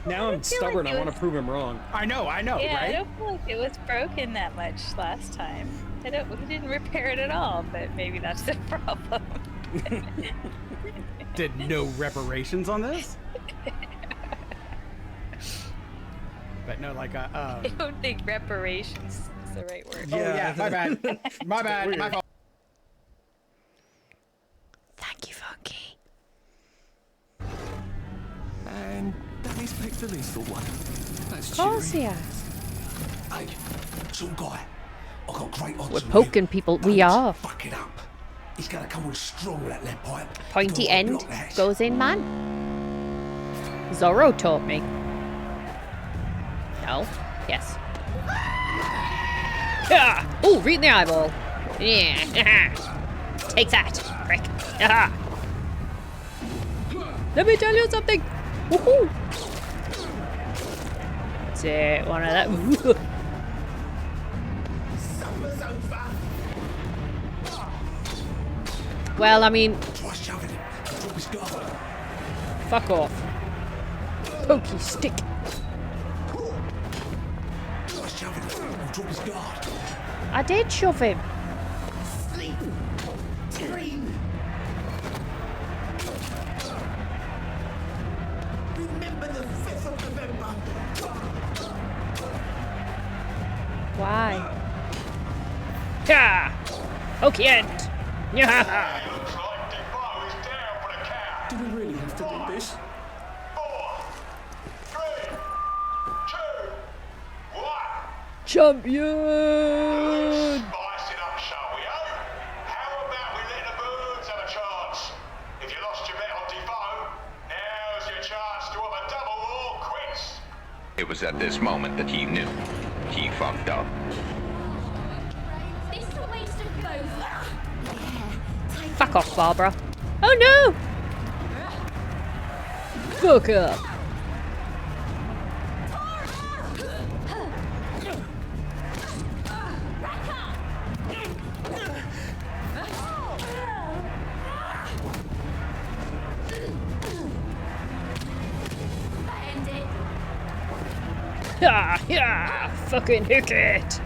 Now I'm stubborn. I want to prove him wrong. I know, right? I don't feel like it was broken that much last time. We didn't repair it at all, but maybe that's the problem. Did no reparations on this? But no, like I don't think reparations is the right word. yeah, Oh, my bad. My bad. Weird. My fault. Thank you, Funky. And Danny's picked the lethal one. That's Of course cheery. he has. Hey, some guy. I got great odds. We're on you. poking people. We Don't are. Fuck it up. He's gonna come on strong with that lead pipe. Pointy Gotta end block that. goes in, man. Zorro taught me. No? Yes. Oh, right in the eyeball. Yeah. Take that, prick. Let me tell you something. Woohoo. That's it. One of that. Well, I mean... Fuck off. Pokey stick. I did shove him. Remember the 5th of November. Why? Yeah. Pokey end. Yeah. Do we really have to do this? 4, 3, 2, 1. Champion. Spice it up, shall we, eh? How about we let the birds have a chance? If you lost your bet on Defoe, now's your chance to have a double or quits. It was at this moment that he knew. He fucked up. This is a waste of both. Fuck off, Barbara. Oh no! Fuck up. Yeah, yeah, fucking hook it.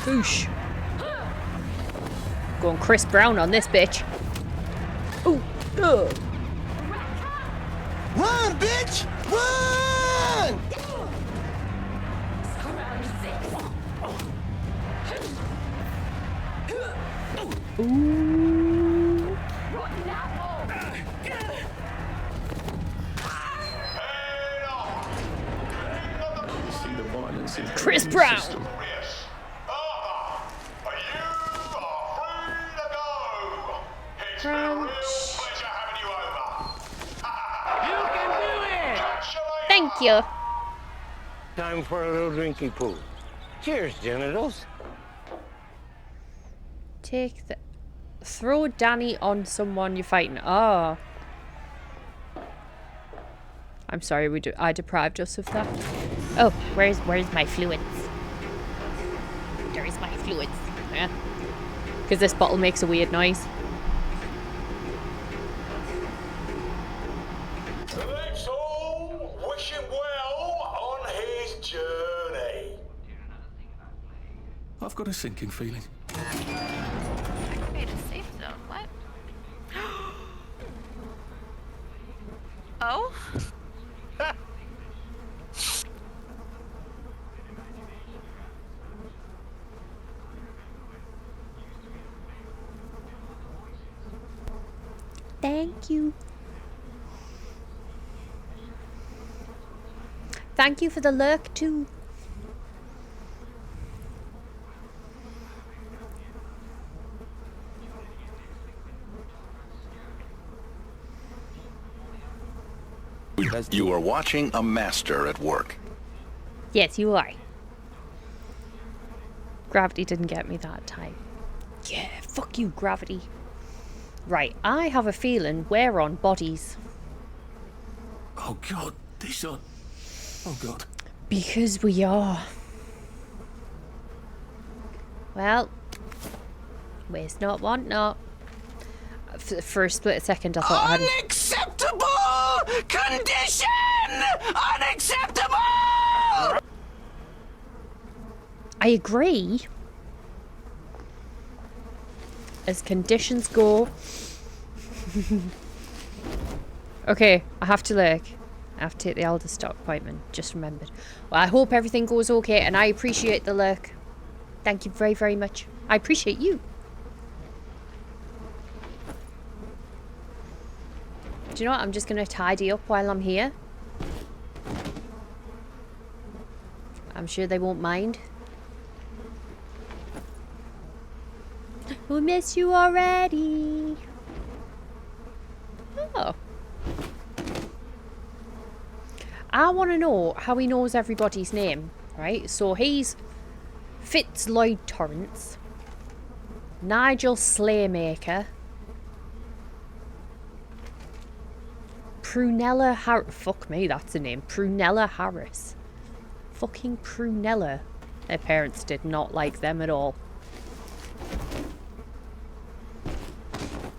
Boosh. Going Chris Brown on this bitch. Ooh, ugh. Run, bitch! Run! Ooh. See the violence in Chris the Brown. system. Crunch. You can do it! Thank you. Time for a little drinky poo. Cheers, genitals. Take the... Throw Danny on someone you're fighting. Oh. I'm sorry, I deprived us of that. Oh, where's my fluids? There's my fluids. Yeah. Because this bottle makes a weird noise. Let's all wish him well on his journey. I've got a sinking feeling. Activate a safe zone. What? Oh? Thank you. Thank you for the lurk too. You are watching a master at work. Yes, you are. Gravity didn't get me that time. Yeah, fuck you, Gravity. Right, I have a feeling we're on bodies. Oh God, this are... Oh God. Because we are. Well, waste not, want not. For a split second, I thought I hadn't... Unacceptable condition! Unacceptable! I agree. As conditions go. Okay, I have to look. I have to take the elder stock appointment. Just remembered. Well, I hope everything goes okay, and I appreciate the lurk. Thank you very, very much. I appreciate you. Do you know what? I'm just going to tidy up while I'm here. I'm sure they won't mind. We'll miss you already. Oh. I want to know how he knows everybody's name, right? So he's Fitz Lloyd Torrance, Nigel Slaymaker, Prunella Harris. Fuck me, that's a name. Prunella Harris. Fucking Prunella. Their parents did not like them at all.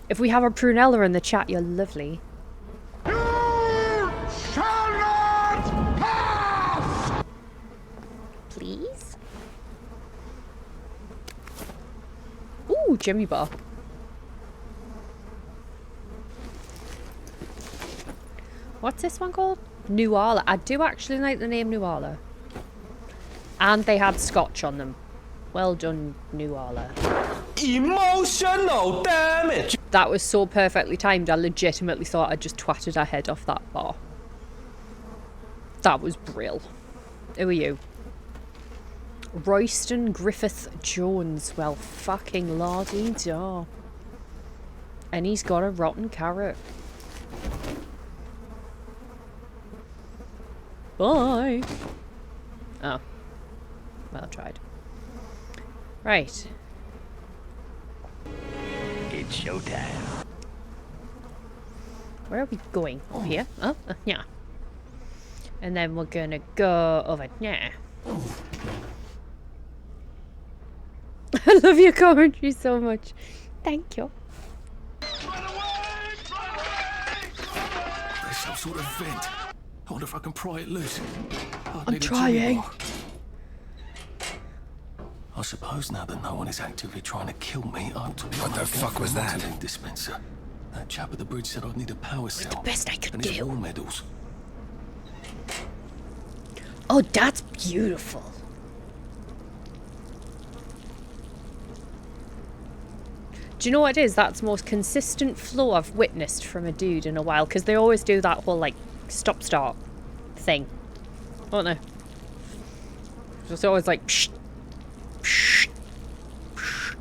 If we have a Prunella in the chat, you're lovely. Shall not pass! Please? Ooh, Jimmy Bar. What's this one called? Nuala. I do actually like the name Nuala. And they had scotch on them. Well done, Nuala. Emotional damage! That was so perfectly timed, I legitimately thought I just twatted her head off that bar. That was brill. Who are you? Royston Griffith Jones. Well, fucking la-dee-da. And he's got a rotten carrot. Bye. Oh. Well tried. Right. It's showtime. Where are we going? Over here? Oh, yeah. And then we're gonna go over there. I love your commentary so much. Thank you. There's some sort of vent. I wonder if I can pry it loose. I'm trying. I suppose now that no one is actively trying to kill me, I ought to be What the fuck was that? Dispenser. That chap at the bridge said I'd need a power cell. The best I could and his do. war medals. Oh, that's beautiful. Do you know what it is? That's the most consistent flow I've witnessed from a dude in a while, because they always do that whole, like, stop-start thing. Don't they? It's always like, psh, psh, psh.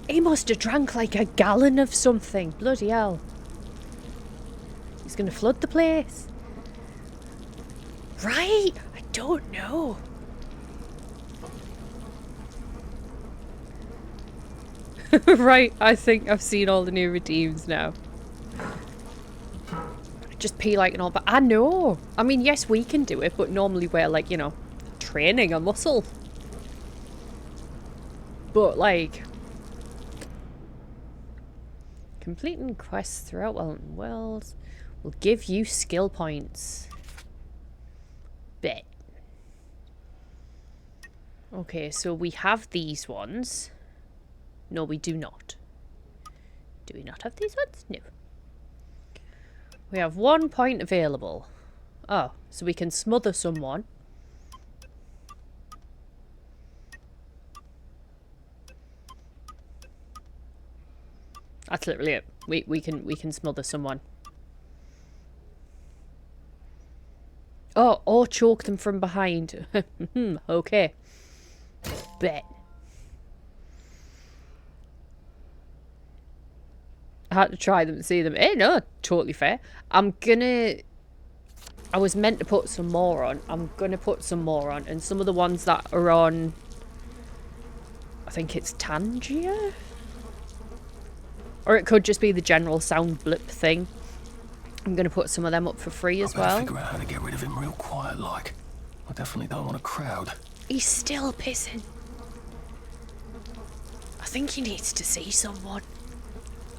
He must have drank like a gallon of something. Bloody hell. He's gonna flood the place. Right? I don't know. Right, I think I've seen all the new redeems now. Just pee like an old, but I know. I mean, yes, we can do it, but normally we're like, you know, training a muscle. But like, completing quests throughout Wellington Wells will give you skill points. Bet. Okay, so we have these ones. No, we do not. Do we not have these ones? No. We have 1 point available. Oh, so we can smother someone. That's literally it. We can smother someone. Oh, or choke them from behind. Okay. Bet. I had to try them and see them. Eh, no, totally fair. I was meant to put some more on. I'm gonna put some more on. And some of the ones that are on, I think it's Tangier? Or it could just be the general sound blip thing. I'm gonna put some of them up for free as well. Figure out how to get rid of him real quiet like. I definitely don't want a crowd. He's still pissing. I think he needs to see someone.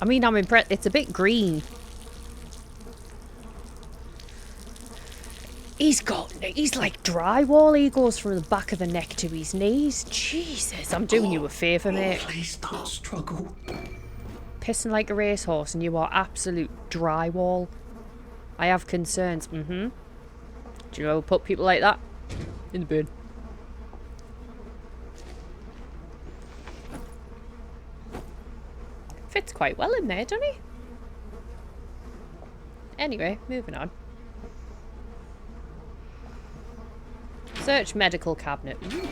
I mean, I'm impressed. It's a bit green. He's like drywall. He goes from the back of the neck to his knees. Jesus, I'm doing you a favour, mate. Please don't struggle. Pissing like a racehorse and you are absolute drywall. I have concerns. Do you know put people like that in the bin? Fits quite well in there, doesn't he? Anyway, moving on. Search medical cabinet. Ooh.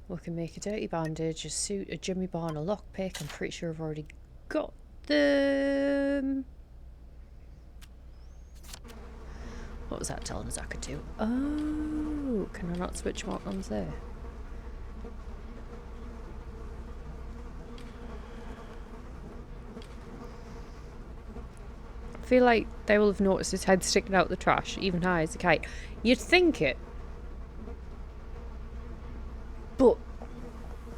We can make a dirty bandage, a suit, a Jimmy bar, and a lockpick. I'm pretty sure I've already got them. What was that telling us I could do? Oh, can I not switch more ones there? I feel like they will have noticed his head sticking out the trash, even high as a kite. You'd think it. But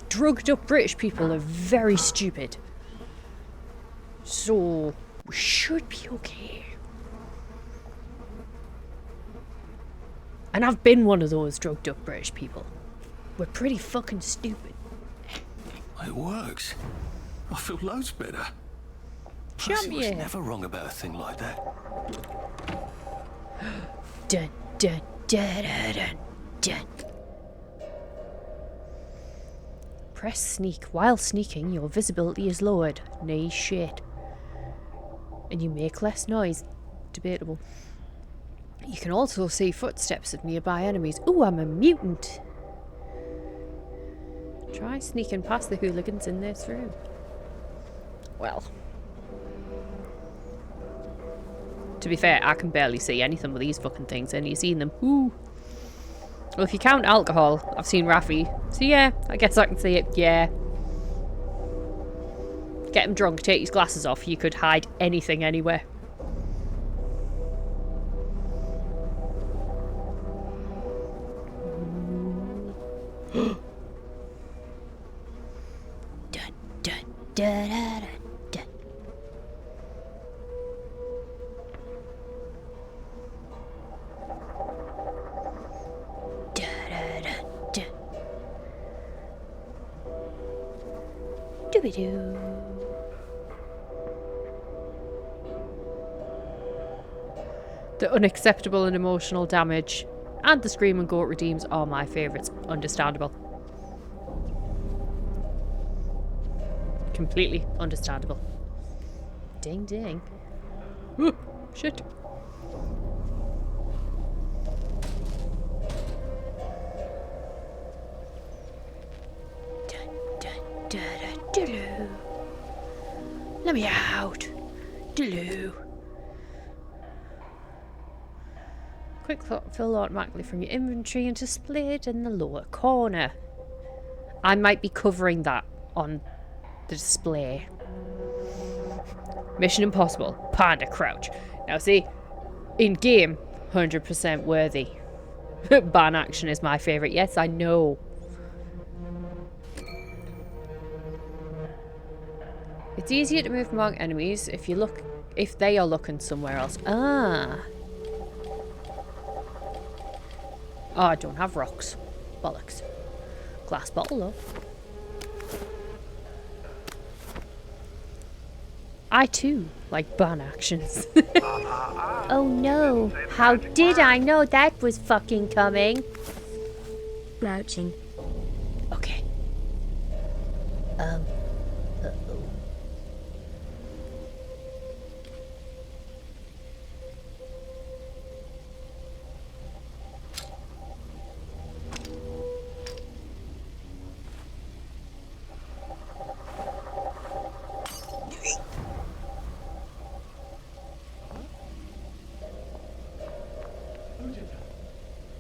drugged up British people are very stupid. So we should be okay. And I've been one of those drugged up British people. We're pretty fucking stupid. It works. I feel loads better. Jump, Percy was yeah. never wrong about a thing like that. Dun, dun, dun, dun, dun, dun. Press sneak. While sneaking, your visibility is lowered. Nay shit. And you make less noise. Debatable. You can also see footsteps of nearby enemies. Ooh, I'm a mutant. Try sneaking past the hooligans in this room. Well. To be fair, I can barely see anything with these fucking things, and you've seen them. Ooh. Well, if you count alcohol, I've seen Raffi. So yeah, I guess I can see it. Yeah. Get him drunk, take his glasses off. You could hide anything anywhere. Dun, dun, dun, dun, dun. Dooby-doo. The unacceptable and emotional damage and the scream and goat redeems are my favourites. Understandable. Completely understandable. Ding ding. Ooh, shit. Doo-doo. Let me out. Doo-doo. Quick fill automatically from your inventory and displayed in the lower corner. I might be covering that on the display. Mission Impossible. Panda Crouch. Now see, in game, 100% worthy. Ban action is my favourite. Yes, I know. It's easier to move among enemies if they are looking somewhere else. Ah. Oh, I don't have rocks. Bollocks. Glass bottle though. I too like ban actions. Oh no. How did I know that was fucking coming? Crouching. Okay. Uh-oh.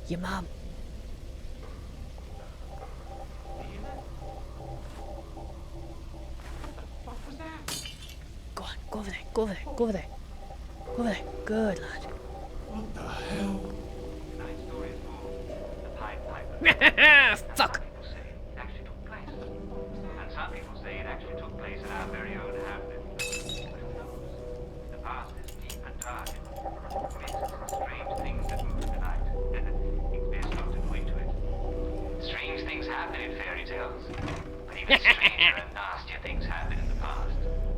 Your mom. Go on, go over there, go over there, go over there. Go over there. Good lad. What the hell? Fuck. And some people say it actually took place in our very own Hamlet. The past is deep and dark. Strange things that move in the night, and it's best not to go into it. Strange things happen in fairy tales, but even stranger and nastier things happen in the past.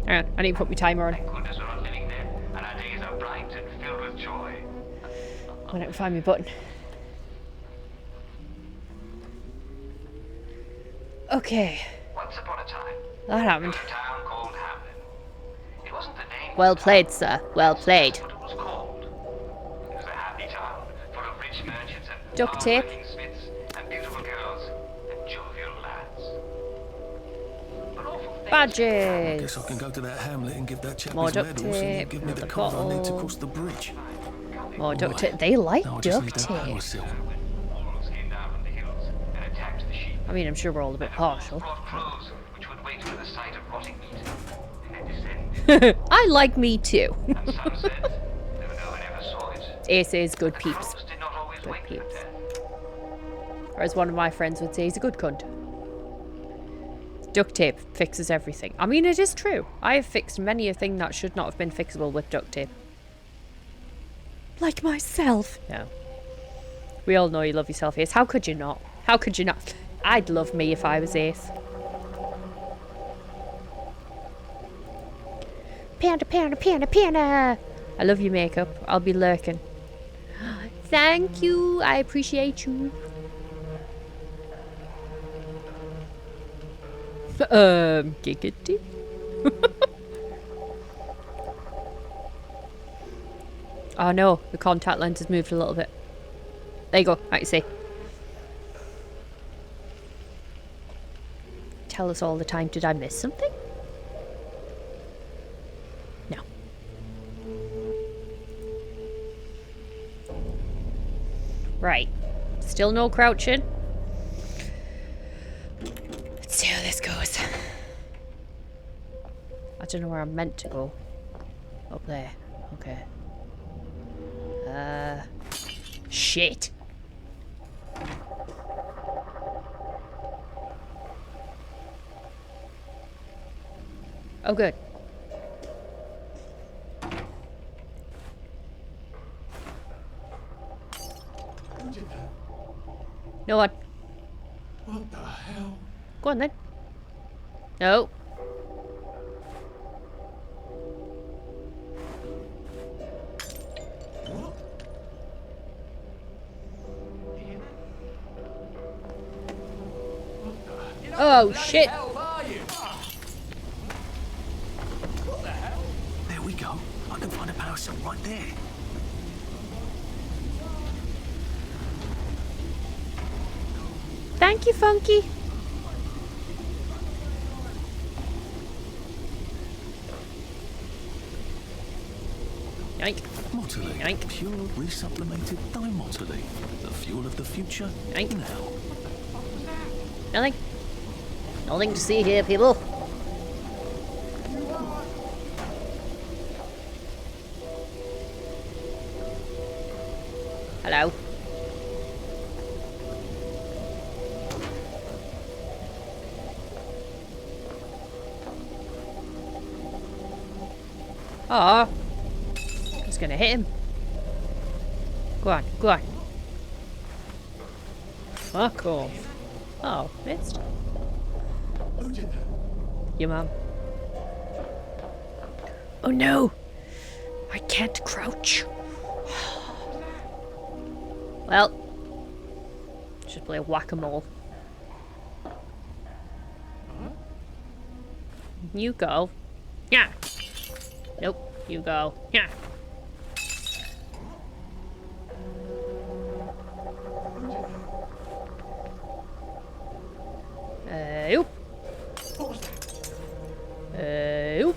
Hang on, I need to put my timer on. Thank goodness we're not living there, and our days are bright and filled with joy. I don't find my button. Okay. Once upon a time, That happened. there was a town called Hamlin. It wasn't the name. Well played, sir. Well played. It was called. It was a happy town, full of rich merchants and Duct tape. hard-working smiths and beautiful girls and jovial lads. But awful things Badges. Guess I can go to that hamlet and give that chap More his duct medals and he'll tape, give me the another card I need to bottle. cross the bridge. More duct Right. tape. They like Now I just need duct that power tape. cell. wolves came down from the hills and attacked the sheep. I mean, I'm sure we're all a bit partial. Brought crows, which would wait for the sight of rotting meat and descend. I like me too. And some said, though no one ever saw it, Ace is good peeps. crows did not always Good wait for peeps. death. Or as one of my friends would say, he's a good cunt. Duct tape fixes everything. I mean, it is true. I have fixed many a thing that should not have been fixable with duct tape. Like myself. No. We all know you love yourself, Ace. How could you not? How could you not? I'd love me if I was Ace. Panda, panda, panda, panda! I love your makeup. I'll be lurking. Thank you. I appreciate you. Giggity. Oh no, the contact lens has moved a little bit. There you go, I can see. Tell us all the time, did I miss something? No. Right. Still no crouching. Let's see how this goes. I don't know where I'm meant to go. Up there. Okay. Shit. Oh, good. No one. What the hell? Go on then. No. Oh shit! There we go. I can find a power cell right there. Thank you, Funky. Yank. Mottolene. Yank. Pure resublimated dimotolene. The fuel of the future. Yank. Now. Nothing. Nothing to see here, people. Hello. Oh. I was gonna hit him. Go on, go on. Fuck off. Oh, missed. Your mum. Oh no! I can't crouch. Well, should play whack-a-mole. You go. Yeah. Nope. You go. Yeah. Oop. Oop.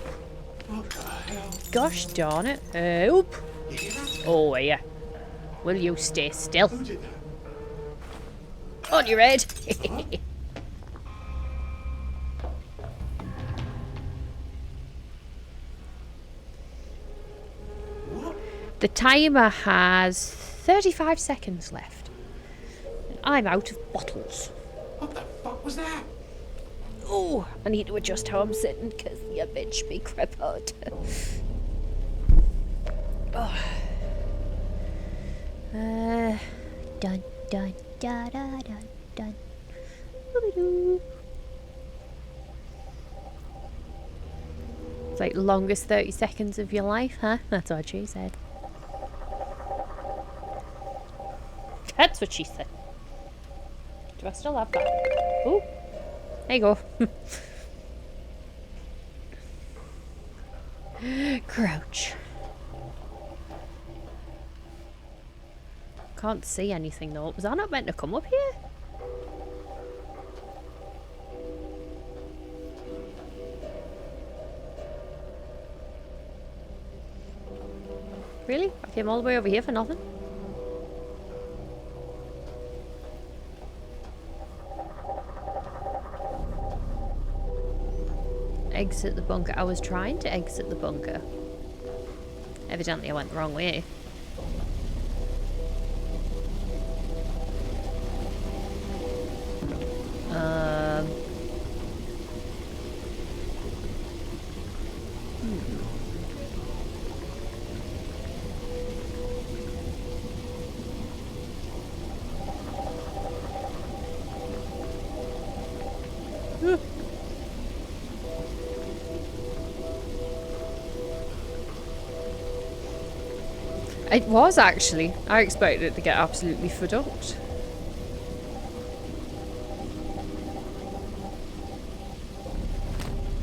Gosh darn it. Oop. Oh yeah. Will you stay still? On your head. The timer has 35 seconds left. And I'm out of bottles. What the fuck was that? Oh, I need to adjust how I'm sitting because the bitch be crippled. Oh. Dun dun da da dun dun. Ooby-doo. It's like the longest 30 seconds of your life, huh? That's what she said. That's what she said. Do I still have that? Oh, there you go. Crouch. Can't see anything though. Was I not meant to come up here? Really? I came all the way over here for nothing? Exit the bunker. I was trying to exit the bunker. Evidently I went the wrong way. It was actually. I expected it to get absolutely fucked.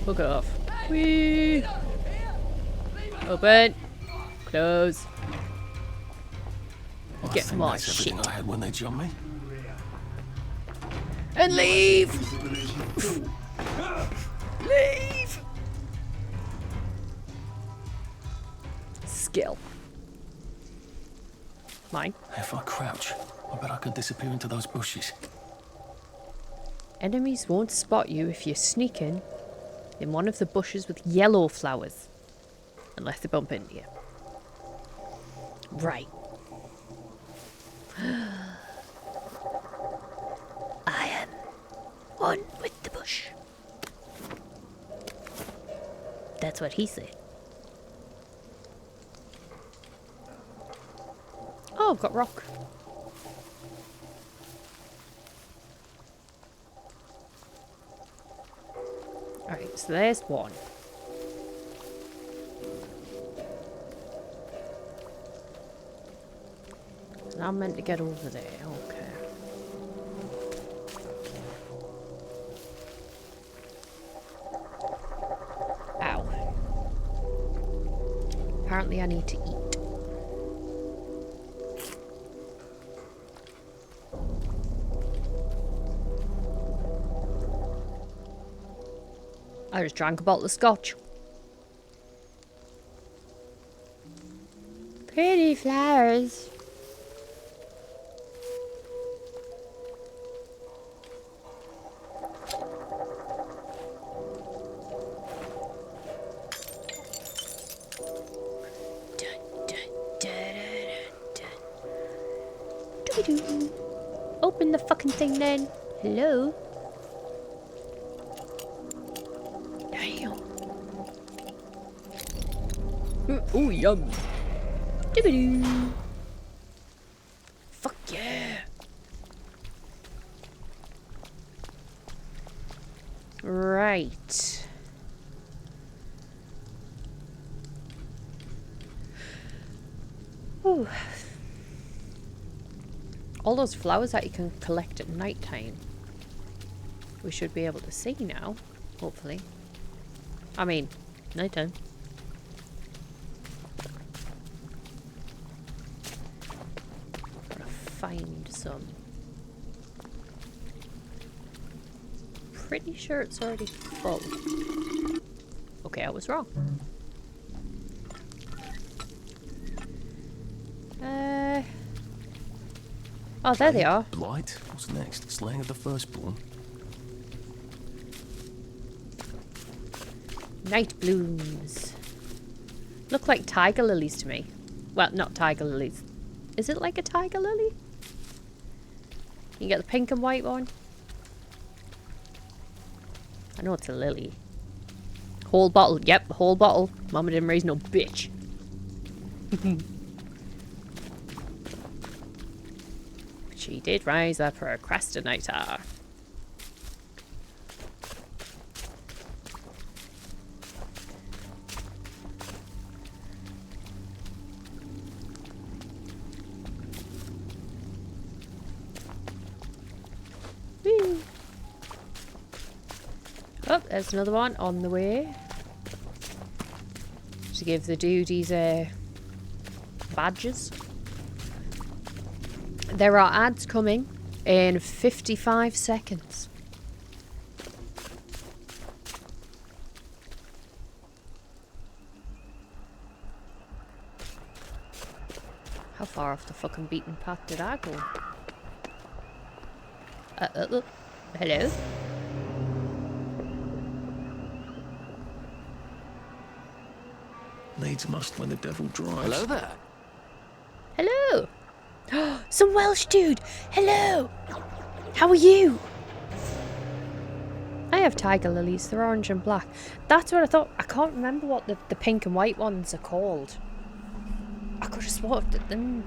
Fuck off. Whee! Open. Close. I Get think more that's shit. everything I had when they jumped me. And leave! Leave! Skill. Mine. If I crouch, I bet I could disappear into those bushes. Enemies won't spot you if you're sneaking in one of the bushes with yellow flowers. Unless they bump into you. Right. I am one with the bush. That's what he said. Oh, I've got rock. Alright, so there's one. And I'm meant to get over there, okay. Ow. Apparently I need to eat. I just drank a bottle of scotch. Pretty flowers. Doo-doo. Open the fucking thing then. Hello? Oh, yum. Doo-doo. Fuck yeah. Right. Ooh. All those flowers that you can collect at night time. We should be able to see now, hopefully. I mean, nighttime. Find some. Pretty sure it's already full. Okay, I was wrong. Oh, there they are. Blight? What's next? Slaying of the Firstborn? Night blooms. Look like tiger lilies to me. Well, not tiger lilies. Is it like a tiger lily? You get the pink and white one. I know it's a lily. Whole bottle. Yep, the whole bottle. Mama didn't raise no bitch. She did rise a procrastinator. Whee. Oh, there's another one on the way. To give the duties badges. There are ads coming in 55 seconds. How far off the fucking beaten path did I go? Hello? Needs must when the devil drives. Hello there. Hello! Some Welsh dude! Hello! How are you? I have tiger lilies. They're orange and black. That's what I thought. I can't remember what the pink and white ones are called. I could have swapped at them.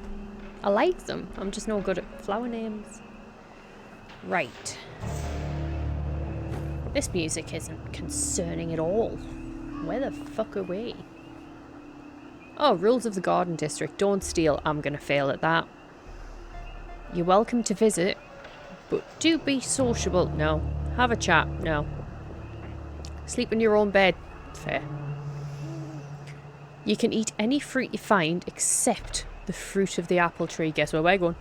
I like them. I'm just no good at flower names. Right. This music isn't concerning at all. Where the fuck are we? Oh, rules of the Garden District. Don't steal. I'm gonna fail at that. You're welcome to visit, but do be sociable. No. Have a chat. No. Sleep in your own bed. Fair. You can eat any fruit you find except the fruit of the apple tree. Guess where we're going?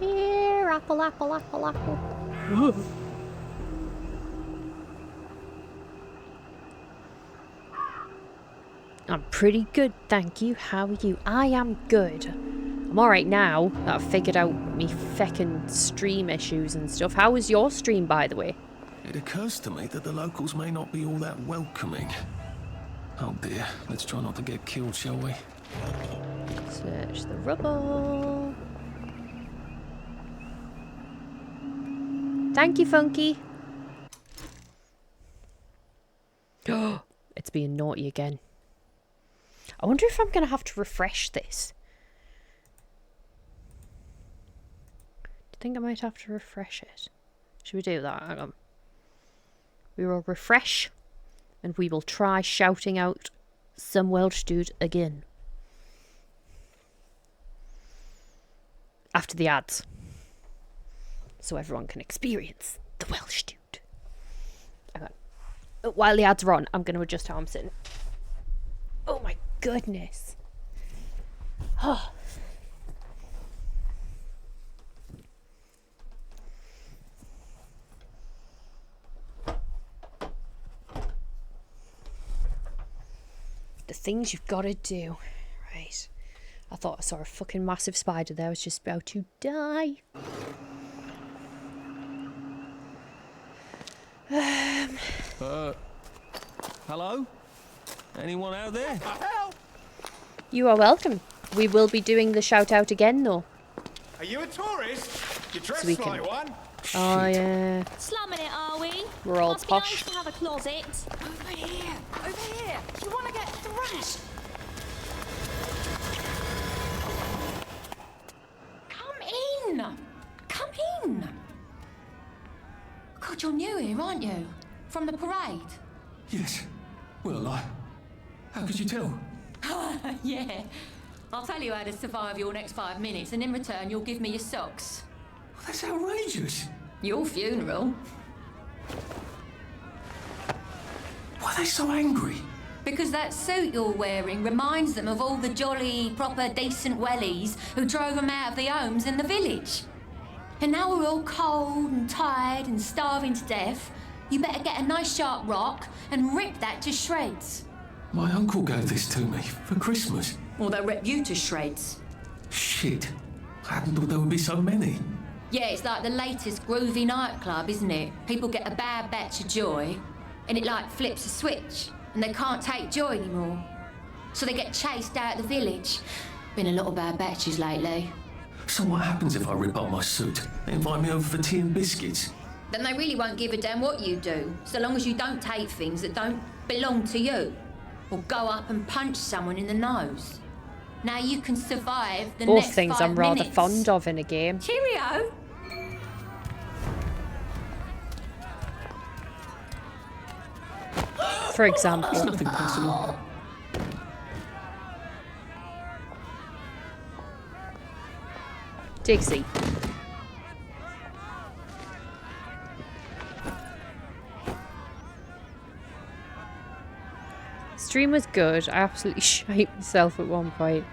Here, apple, apple, apple, apple. I'm pretty good, thank you. How are you? I am good. I'm alright now that I've figured out me feckin' stream issues and stuff. How was your stream, by the way? It occurs to me that the locals may not be all that welcoming. Oh dear, let's try not to get killed, shall we? Search the rubble. Thank you, Funky. Oh, it's being naughty again. I wonder if I'm going to have to refresh this. Do you think I might have to refresh it? Should we do that? Hang on. We will refresh and we will try shouting out some Welsh dude again. After the ads. So everyone can experience the Welsh dude. Hang on. While the ads are on, I'm going to adjust how I'm sitting. Oh my goodness. Oh. The things you've got to do. Right. I thought I saw a fucking massive spider there. I was just about to die. Hello? Anyone out there? You are welcome. We will be doing the shout out again though. Are you a tourist? You dress So we can- like one. Oh yeah. Slumming it, are we? We're all Must be posh. nice to have a closet. Over here! Over here! Do you want to get thrashed? Come in! Come in! God, you're new here, aren't you? From the parade? Yes. Well, how could you tell? Yeah. I'll tell you how to survive your next 5 minutes, and in return, you'll give me your socks. That's outrageous. Your funeral. Why are they so angry? Because that suit you're wearing reminds them of all the jolly, proper, decent wellies who drove them out of their homes in the village. And now we're all cold and tired and starving to death. You better get a nice sharp rock and rip that to shreds. My uncle gave this to me for Christmas. Or they'll rip you to shreds. Shit. I hadn't thought there would be so many. Yeah, it's like the latest groovy nightclub, isn't it? People get a bad batch of joy, and it like flips a switch, and they can't take joy anymore. So they get chased out of the village. Been a lot of bad batches lately. So what happens if I rip up my suit? They invite me over for tea and biscuits. Then they really won't give a damn what you do, so long as you don't take things that don't belong to you. Or go up and punch someone in the nose. Now you can survive the Both next things 5 I'm rather minutes. fond of in a game. Cheerio! For example. It's nothing personal. Dixie. Stream was good. I absolutely shite myself at one point.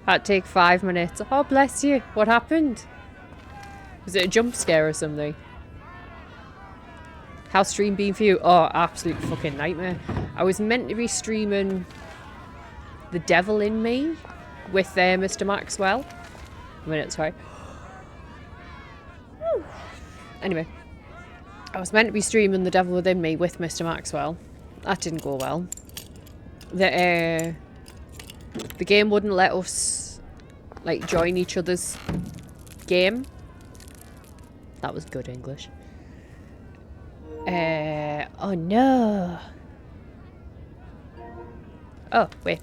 Had to take 5 minutes. Oh, bless you. What happened? Was it a jump scare or something? How's stream been for you? Oh, absolute fucking nightmare. I was meant to be streaming The Devil in Me with Mr. Maxwell. A minute, sorry. Anyway. I was meant to be streaming The Devil Within Me with Mr. Maxwell. That didn't go well. The game wouldn't let us like join each other's game. That was good English. Oh no. Oh, wait.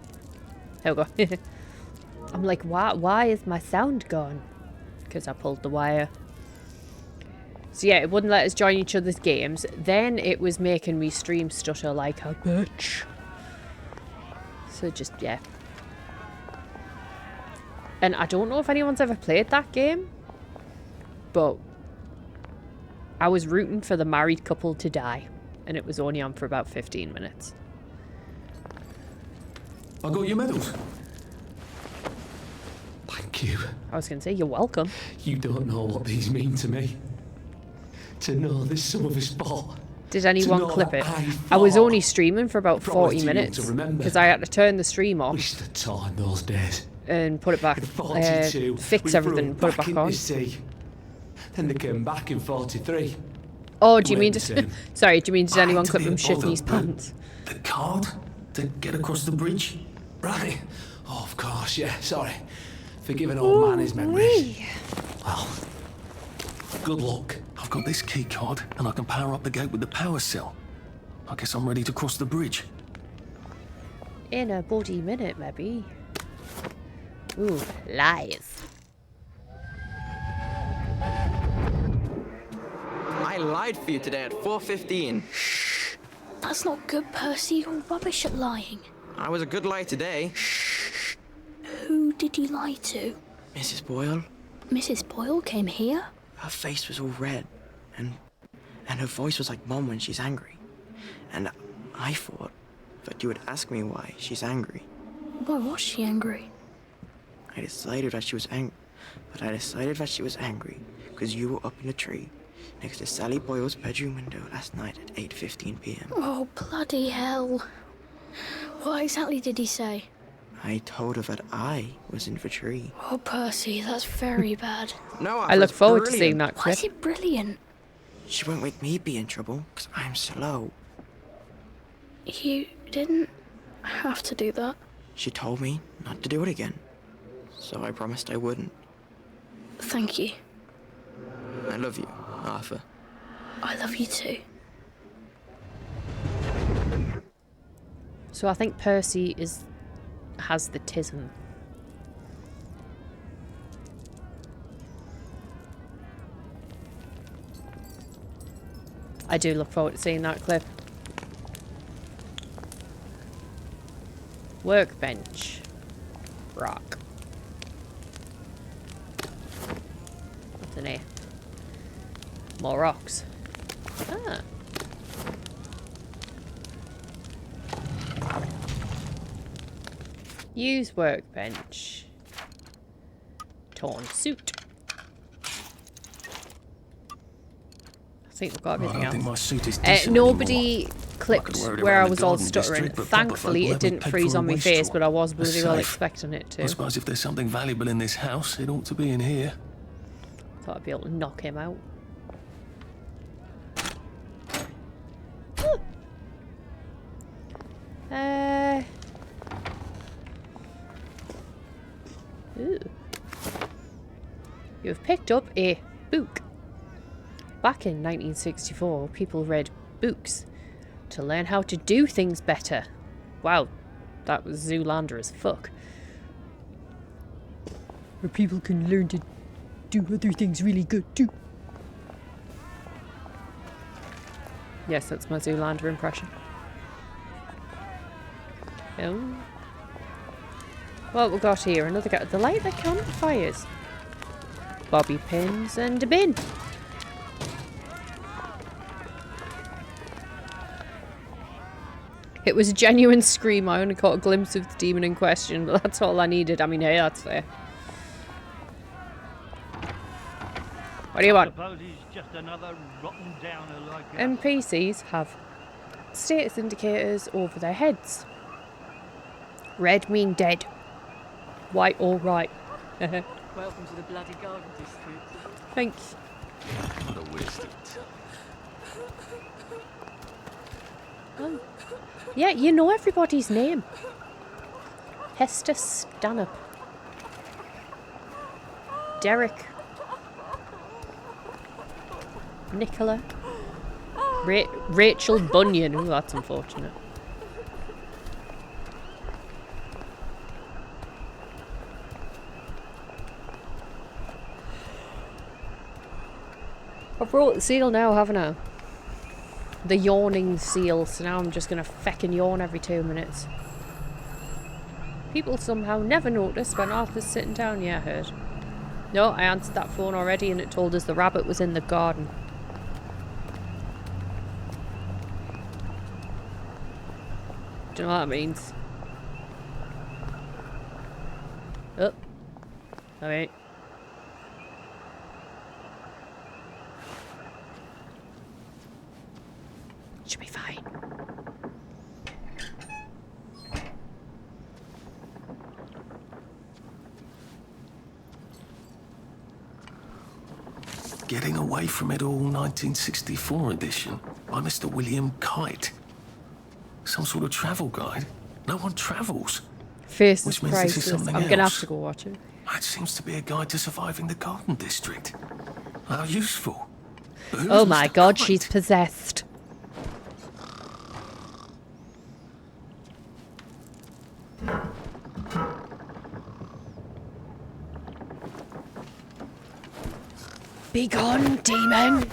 There we go. I'm like, why is my sound gone? Because I pulled the wire. So yeah, it wouldn't let us join each other's games. Then it was making me stream stutter like a bitch. So just, yeah. And I don't know if anyone's ever played that game, but I was rooting for the married couple to die, and it was only on for about 15 minutes. I got your medals. Thank you. I was going to say, you're welcome. You don't know what these mean to me. To know there's some of us fought. Did anyone clip it? I was only streaming for about 40 minutes because I had to turn the stream off. Wish the time those days. And put it back. Fix everything, put it back on. Then they came back in 43. Oh, do you mean to... Sorry, do you mean did anyone clip him shitting his pants? The card to get across the bridge? Right. Oh, of course, yeah, sorry. Forgive an old man his memories. Well, good luck. I've got this key card, and I can power up the gate with the power cell. I guess I'm ready to cross the bridge. In a bloody minute, maybe. Ooh, lies. I lied for you today at 4:15. That's not good, Percy. You're rubbish at lying. I was a good lie today. Who did you lie to? Mrs. Boyle. Mrs. Boyle came here? Her face was all red, and her voice was like Mom when she's angry. And I thought that you would ask me why she's angry. Why was she angry? I decided that she was angry because you were up in a tree next to Sally Boyle's bedroom window last night at 8:15 p.m. Oh, bloody hell. What exactly did he say? I told her that I was in the tree. Oh, Percy, that's very bad. No, I look forward to seeing that Why clip. is it brilliant? She won't make me be in trouble because I'm slow. You didn't have to do that. She told me not to do it again, so I promised I wouldn't. Thank you. I love you, Arthur. I love you too. So I think Percy has the tism. I do look forward to seeing that clip. Workbench. Rock. What's in here? More rocks. Ah. Use workbench. Torn suit. I think we've got everything I think my else. suit is decent Nobody anymore. clipped wear it where I around was the all garden stuttering. district, but proper Thankfully, folk it will didn't peg freeze for a on my waste face, drawer. but I was A bloody well safe. expecting it I to. suppose if there's something valuable in this house, it ought to be in here. Thought I'd be able to knock him out. Ooh. You have picked up a book. Back in 1964, people read books to learn how to do things better. Wow, that was Zoolander as fuck. Where people can learn to do other things really good too. Yes, that's my Zoolander impression. Oh. What we got here? Another guy. The light that campfires. Bobby pins and a bin. It was a genuine scream. I only caught a glimpse of the demon in question, but that's all I needed. I mean, hey, that's fair. What do you want? Just another rotten downer like us. NPCs have status indicators over their heads. Red mean dead. White all right. Welcome to the bloody garden district. Thanks. What a waste of time. Oh. Yeah, you know everybody's name. Hester Stanhope. Nicola. Rachel Bunyan. Ooh, that's unfortunate. I've brought the seal now, haven't I? The yawning seal, so now I'm just gonna feckin' yawn every 2 minutes. People somehow never notice when Arthur's sitting down. Yeah, I heard. No, I answered that phone already and it told us the rabbit was in the garden. Do you know what that means? Oh. Alright. Should be fine. Getting Away from It All 1964 edition by Mr. William Kite. Some sort of travel guide. No one travels. Faces Which means this is priceless. something I'm gonna have else. to go watch it. It seems to be a guide to surviving the Garden District. How useful. But who's Oh my Mr. god, Kite? she's possessed. Be gone, demon!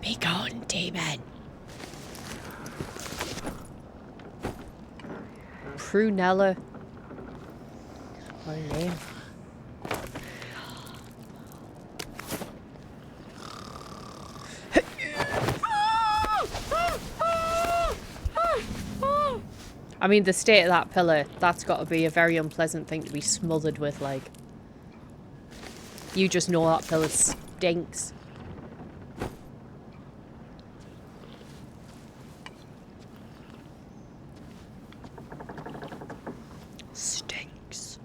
Be gone, demon! Prunella. Olé. I mean, the state of that pillar, that's got to be a very unpleasant thing to be smothered with, like. You just know that pillar stinks. Stinks.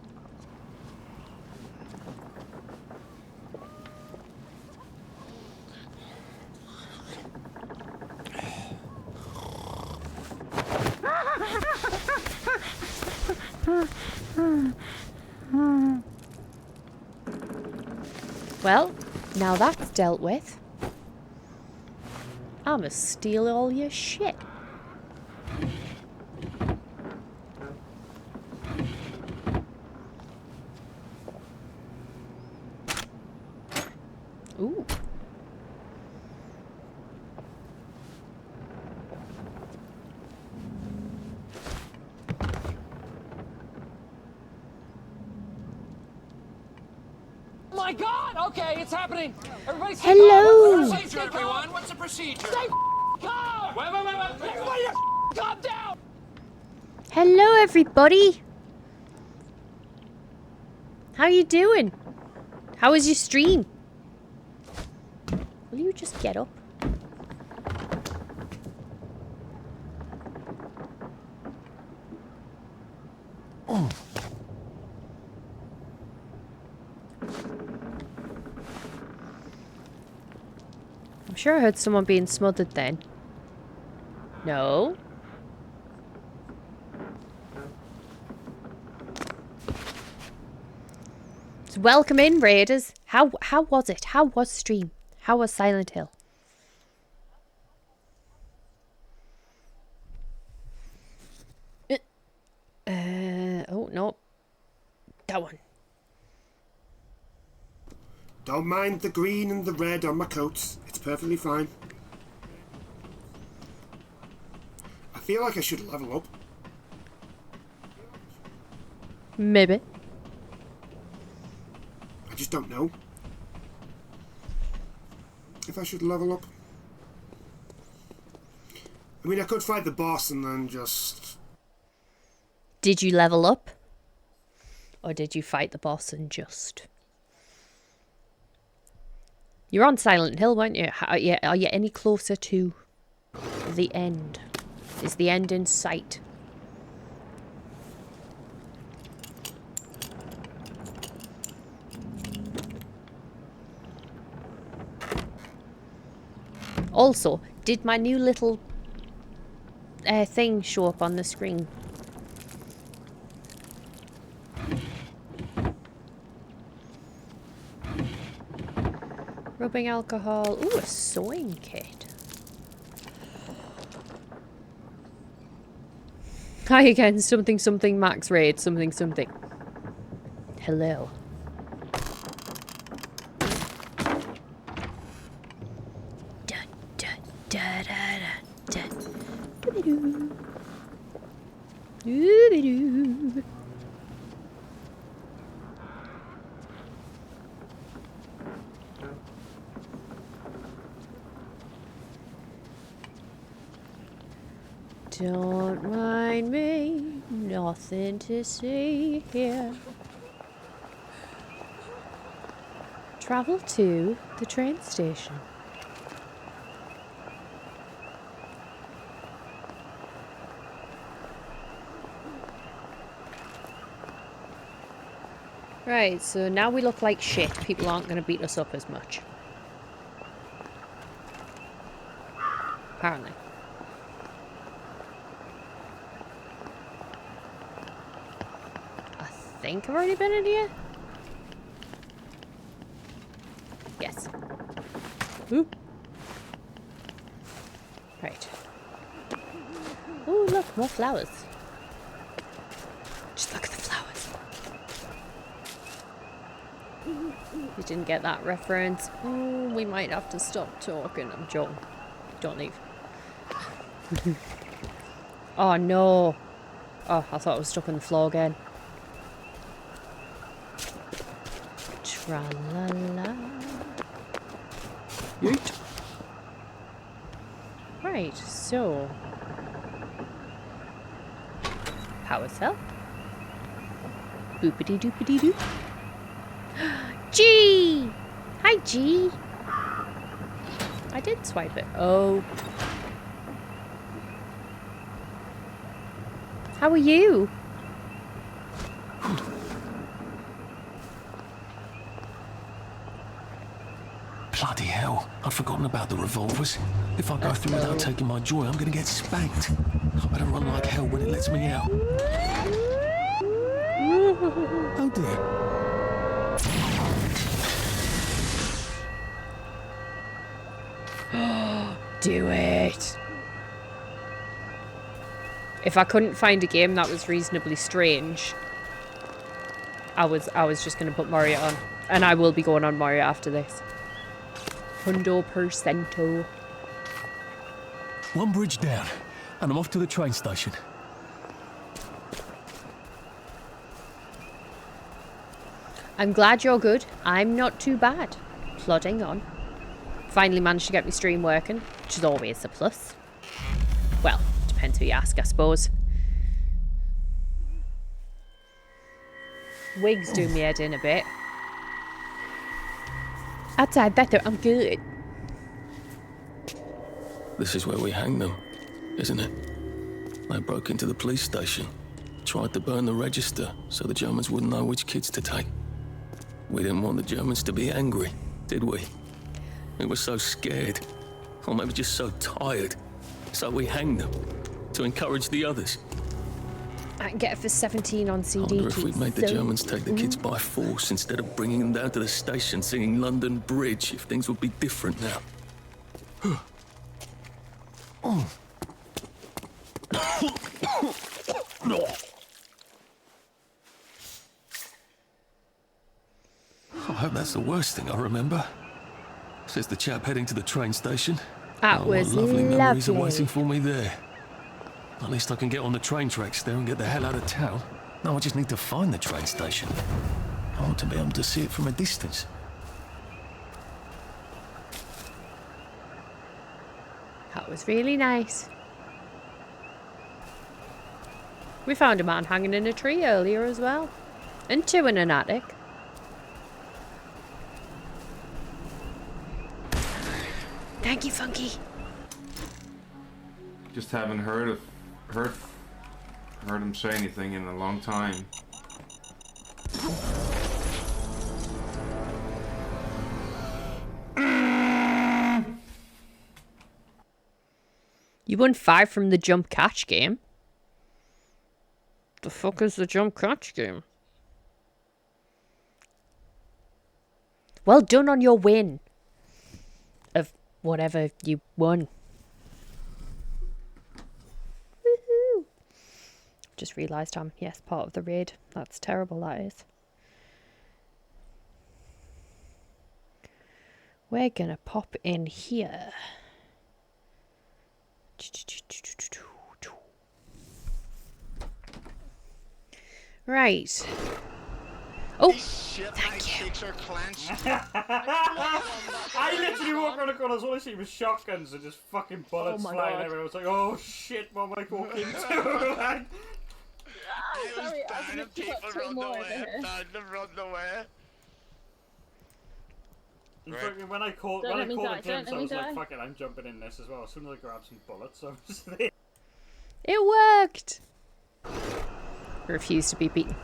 Well, now that's dealt with, I'ma steal all your shit. Ooh. My God! Okay, it's happening. Everybody, stay Hello. calm. What's the procedure, everyone? What's the procedure? Stay calm. Wait. Everybody, calm down. Hello, everybody. How you doing? How was your stream? Will you just get up? Oh. I'm sure I heard someone being smothered then. No. So welcome in, Raiders. How was it? How was stream? How was Silent Hill? Oh no. That one. Don't mind the green and the red on my coats. It's perfectly fine. I feel like I should level up. Maybe. I just don't know if I should level up. I mean, I could fight the boss and then just... Did you level up? Or did you fight the boss and just... You're on Silent Hill, weren't you? Are you any closer to the end? Is the end in sight? Also, did my new little thing show up on the screen? rubbing alcohol. Ooh, a sewing kit. Hi again, something something max raid, something something. Hello. Da da da da da da. Doo-be-doo. Doo-be-doo. Don't mind me, nothing to see here. Travel to the train station. Right, so now we look like shit. People aren't going to beat us up as much. Apparently. I think I've already been in here. Yes. Ooh. Right. Ooh, look, more flowers. Just look at the flowers. You didn't get that reference. Ooh, we might have to stop talking. I'm joking. Don't leave. Oh no. Oh, I thought I was stuck on the floor again. Tra-la-la. Yeet. Right, so power cell. Boopity doopity doop. G! Hi G! I did swipe it. Oh. How are you? Bloody hell, I'd forgotten about the revolvers. If I go through without taking my joy, I'm gonna get spanked. I better run like hell when it lets me out. Oh dear. Do it. If I couldn't find a game that was reasonably strange, I was just gonna put Mario on. And I will be going on Mario after this. 100%. One bridge down, and I'm off to the train station. I'm glad you're good. I'm not too bad. Plodding on. Finally managed to get my stream working, which is always a plus. Well, depends who you ask, I suppose. Wigs do me head in a bit. Outside that though, I'm good. This is where we hang them, isn't it? They broke into the police station, tried to burn the register so the Germans wouldn't know which kids to take. We didn't want the Germans to be angry, did we? We were so scared, or maybe just so tired, so we hanged them to encourage the others. I can get it for 17 on CD. I wonder if we'd made the Germans take the kids by force instead of bringing them down to the station singing London Bridge, if things would be different now. Oh. I hope that's the worst thing I remember. Says the chap heading to the train station. That was what lovely memories are lovely. waiting for me there. At least I can get on the train tracks there and get the hell out of town. Now I just need to find the train station. I want to be able to see it from a distance. That was really nice. We found a man hanging in a tree earlier as well. And two in an attic. Thank you, Funky. Just haven't heard him say anything in a long time. You won 5 from the jump catch game. The fuck is the jump catch game? Well done on your win. whatever you won. Woohoo! Just realised I'm, yes, part of the raid. That's terrible, that is. We're gonna pop in here. Right. Oh, thank you. I literally walked around the corner, all I see was shotguns and just fucking bullets Oh my flying God. everywhere. I was like, oh shit, what am I walking into? Like, Sorry, I was looking up three more over here. and fucking when I called Don't let me the die, glimpse, don't I let was me like, die. fuck it, I'm jumping in this as well. As soon as I grab some bullets, I was there. It worked! I refuse to be beaten.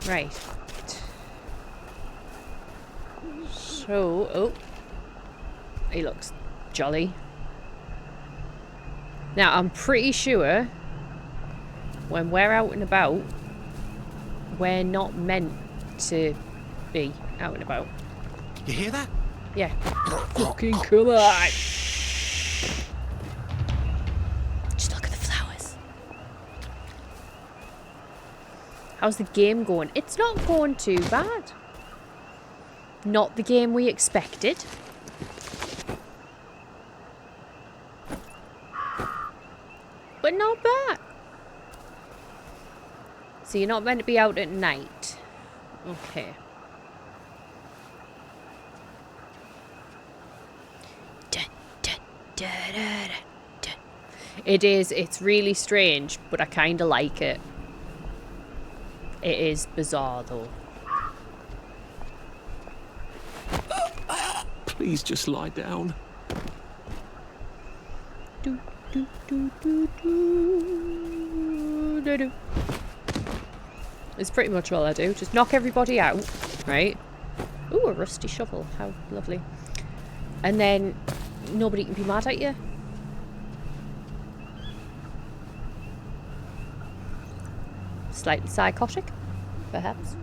Right. So, oh. He looks jolly. Now, I'm pretty sure when we're out and about, we're not meant to be out and about. You hear that? Yeah. Fucking come on! Just look at the flowers. How's the game going? It's not going too bad. Not the game we expected. But not bad. So you're not meant to be out at night. Okay. It is, it's really strange, but I kind of like it. It is bizarre though. Please just lie down. Do, do, do, do, do, do, do. It's pretty much all I do. Just knock everybody out, right? Ooh, a rusty shovel. How lovely. And then nobody can be mad at you. Slightly psychotic, perhaps.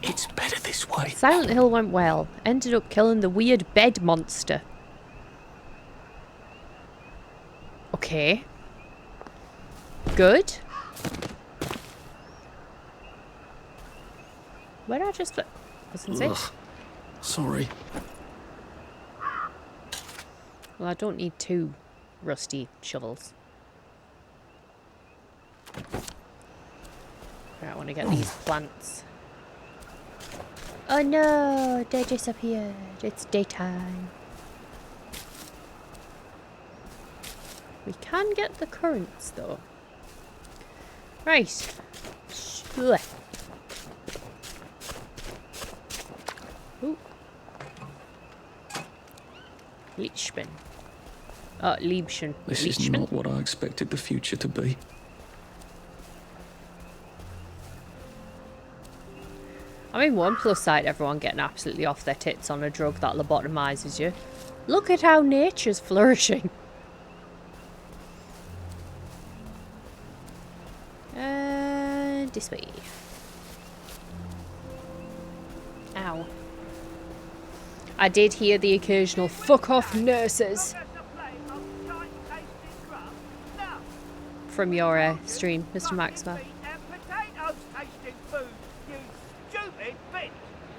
It's better this way. Silent Hill went well. Ended up killing the weird bed monster. Okay. Good. Where did I just look? Wasn't it? Ugh. Sorry. Well, I don't need two rusty shovels. Right, I want to get these plants. Oh no, they disappeared. It's daytime. We can get the currants though. Right. Ooh. Liebchen. Liebchen. This is not what I expected the future to be. I mean, one plus side, everyone getting absolutely off their tits on a drug that lobotomizes you. Look at how nature's flourishing. And this way. Ow. I did hear the occasional fuck off nurses from your stream, Mr. Maxwell.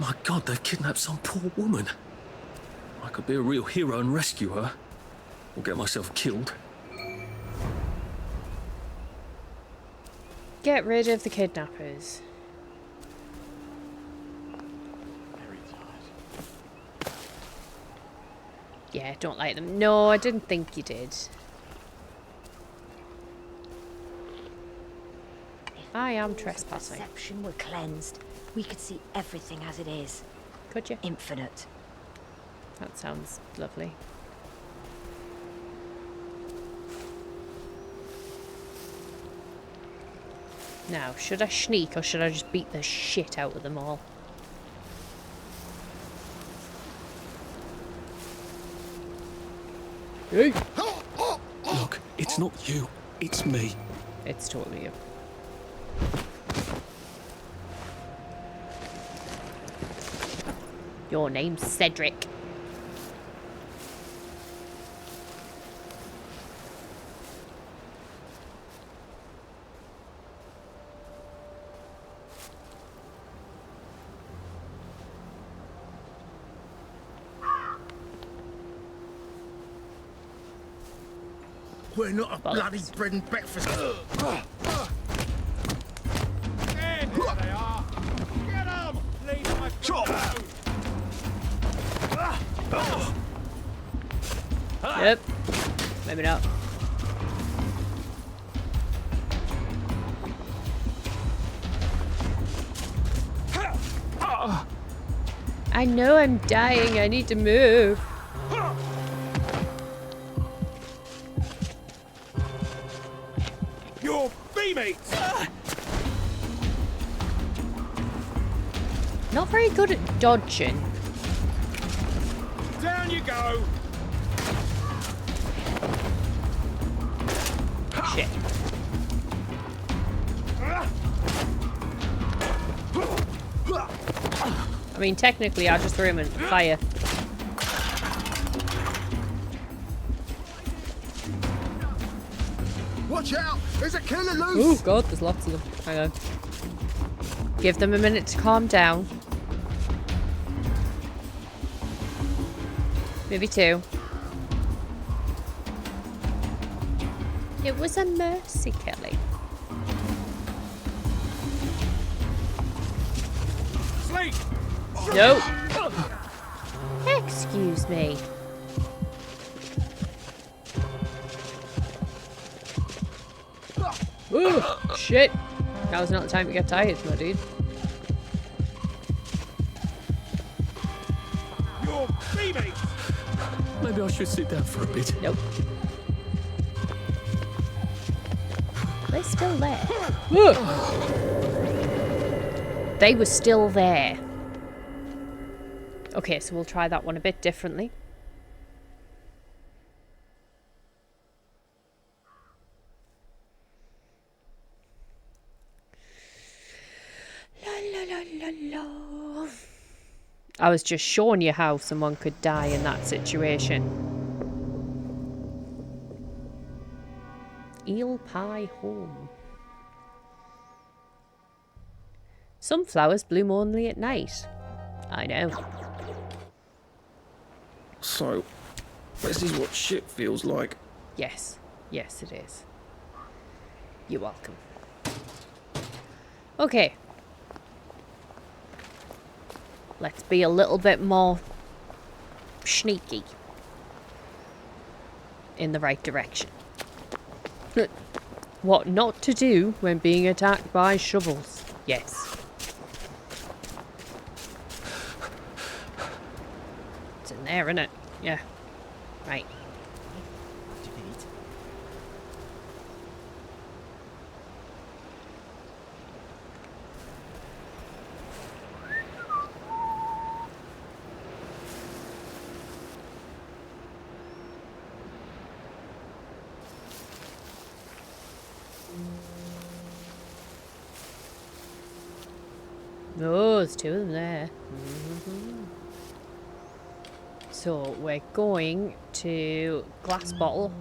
My God, they've kidnapped some poor woman. I could be a real hero and rescue her. Or get myself killed. Get rid of the kidnappers. Yeah, don't like them. No, I didn't think you did. I am trespassing. Perception were cleansed. We could see everything as it is. Could you? Infinite. That sounds lovely. Now, should I sneak or should I just beat the shit out of them all? Hey! It's not you. It's me. It's totally you. Your name's Cedric. We're not a bloody bread and breakfast. There they are. Get 'em! Leave my foot alone. Yep. Maybe not. I know I'm dying. I need to move. Your B-mates! Not very good at dodging. Down you go! Shit. I mean, technically, I just threw him in fire. Watch out! There's a killer loose! Oh god, there's lots of them. Hang on. Give them a minute to calm down. Maybe 2. It was a mercy killing. Sleep! No. Excuse me. Ooh, shit. Now's not the time to get tired, my dude. Your B-mates! Maybe I should sit down for a bit. Nope. They're still there. Ooh. They were still there. Okay, so we'll try that one a bit differently. La. I was just showing you how someone could die in that situation. Eel Pie Home. Sunflowers bloom only at night. I know. So, this is what shit feels like. Yes. Yes, it is. You're welcome. Okay. Let's be a little bit more sneaky. In the right direction. What not to do when being attacked by shovels. Yes. It's in there, isn't it? Yeah. Right. Oh, there's 2 of them there. So we're going to glass bottle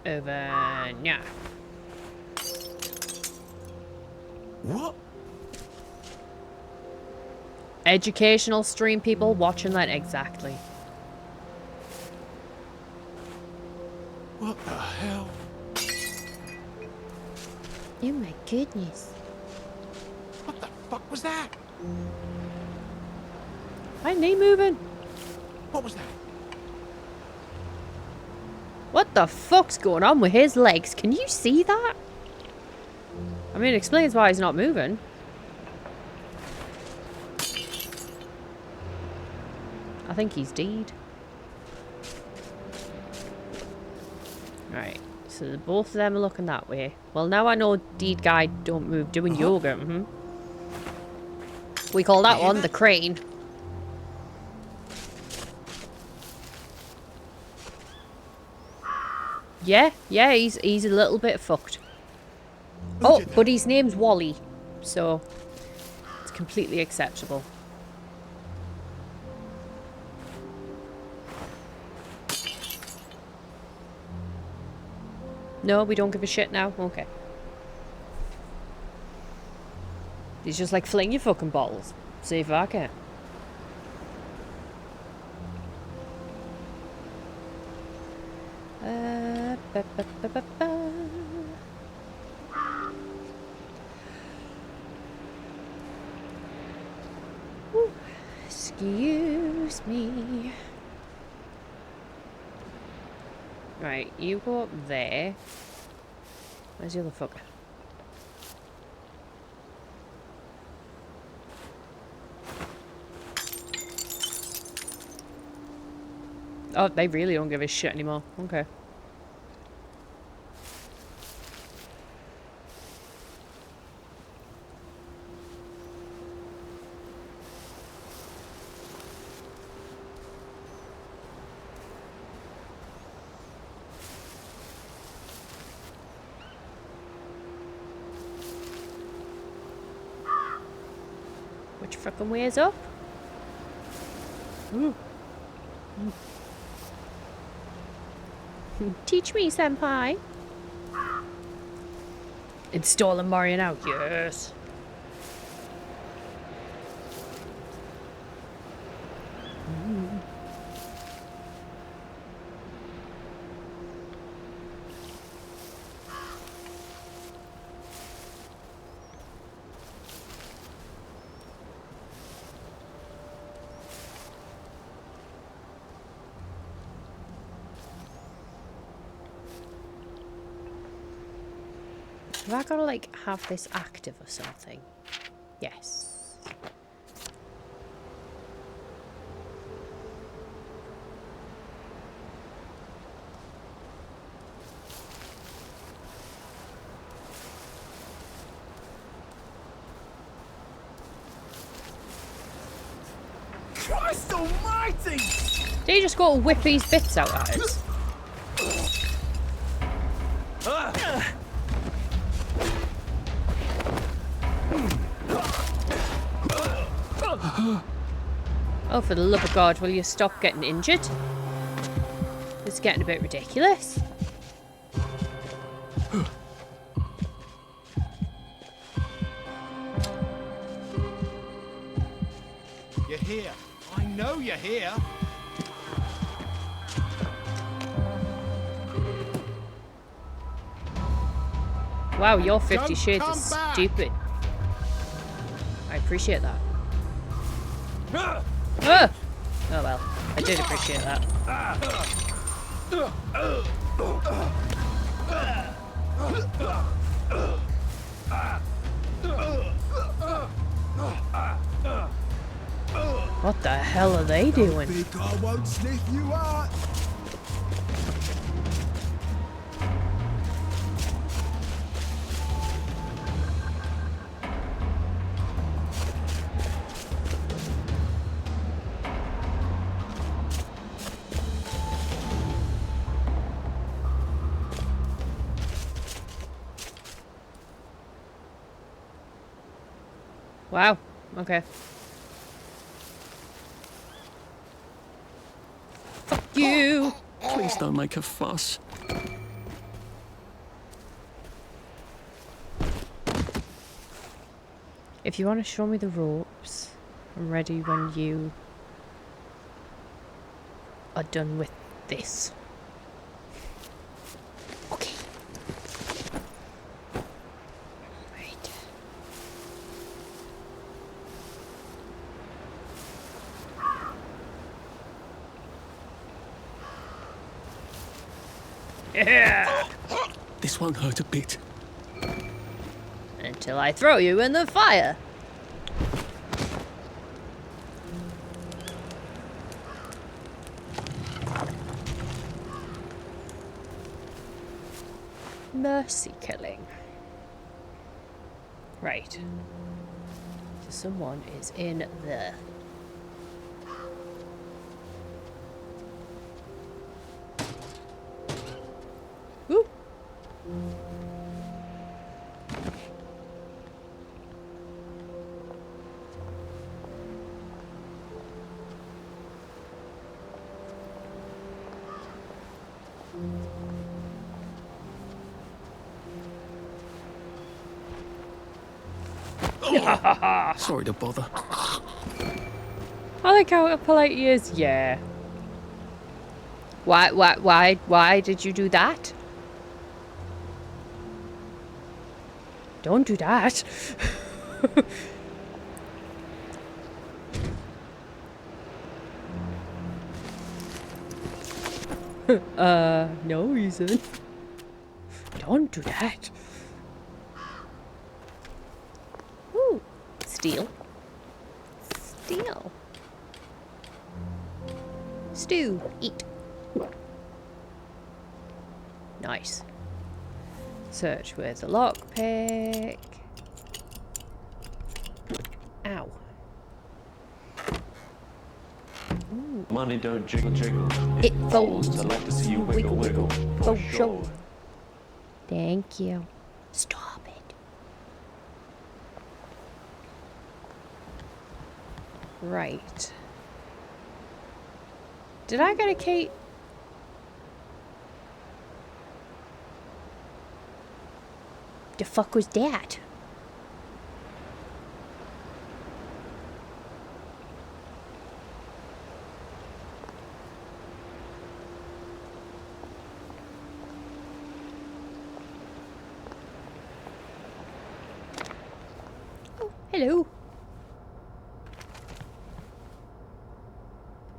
over now. What? Educational stream people watching that exactly. What the hell? Oh my goodness. What the fuck was that? My knee moving. What was that? What the fuck's going on with his legs? Can you see that? I mean, it explains why he's not moving. I think he's dead. Right, so both of them are looking that way. Well, now I know deed guy don't move doing yoga. We call that one the crane. Yeah, he's a little bit fucked. Oh, but his name's Wally, so it's completely acceptable. No, we don't give a shit now? Okay. He's just like, fling your fucking bottles. See if I can. Ba, ba, ba, ba, ba. Ooh, excuse me. Right, you go up there. Where's the other fucker? Oh, they really don't give a shit anymore. Okay. Which fucking way is up? Ooh. Teach me, senpai. Install a Marion out, yes. Have I gotta like have this active or something? Yes. Christ almighty! Did he just go to whip these bits out at us? Oh, for the love of God, will you stop getting injured? It's getting a bit ridiculous. You're here. I know you're here. Wow, your 50 Don't Shades come is back. stupid. I appreciate that. Oh well, I did appreciate that. What the hell are they doing? Think I won't sniff you out. Wow, okay. Fuck you! Please don't make a fuss. If you want to show me the ropes, I'm ready when you are done with this. Okay. Right. Yeah! This won't hurt a bit. Until I throw you in the fire. Mercy killing. Right. So someone is in there. Sorry to bother. I like how polite he is. Yeah. Why did you do that? Don't do that. No reason. Don't do that. Ooh, steel. Steel. Stew, eat. Nice. Search with the lockpick. Ow. Ooh. Money don't jiggle jiggle. It folds. I like to see you wiggle wiggle. For sure. Thank you. Stop it. Right. Did I get a key? The fuck was that? Oh, hello.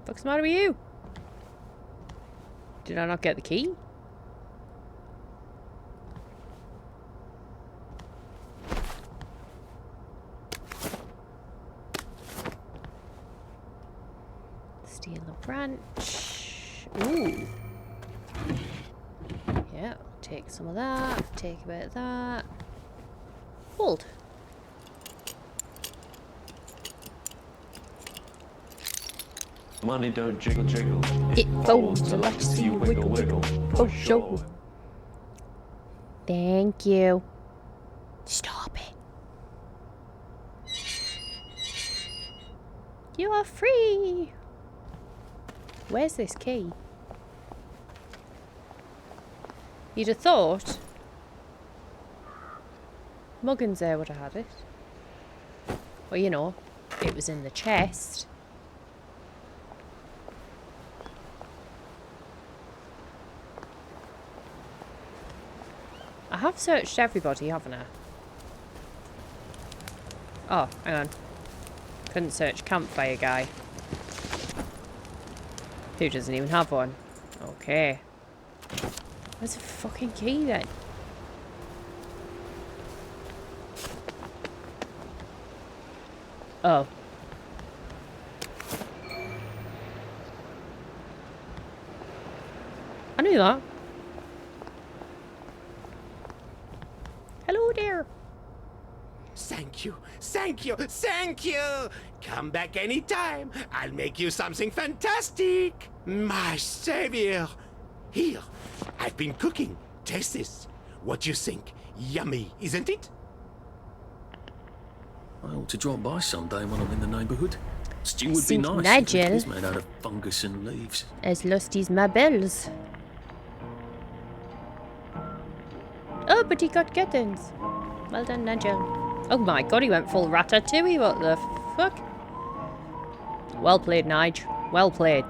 What's the matter with you? Did I not get the key? Steal a branch. Ooh. Yeah, take some of that. Take a bit of that. Hold. Money don't jiggle jiggle. It folds. I like to see you wiggle wiggle. For sure. Thank you. Stop it. You are free. Where's this key? You'd have thought Muggins there would have had it. Well, you know, it was in the chest. I have searched everybody, haven't I? Oh, hang on. Couldn't search campfire guy. Who doesn't even have one? Okay. Where's the fucking key then? Oh. I knew that. Hello there. Thank you, thank you, thank you! Come back anytime. I'll make you something fantastic. My savior. Here, I've been cooking. Taste this. What do you think? Yummy, isn't it? I ought to drop by someday when I'm in the neighbourhood. Stew would be Saint nice. Nigel. It's made out of fungus and leaves. As lost as my bells. Oh, but he got kittens. Well done, Nigel. Oh my god, he went full Ratatouille. What the fuck? Well played, Nige. Well played.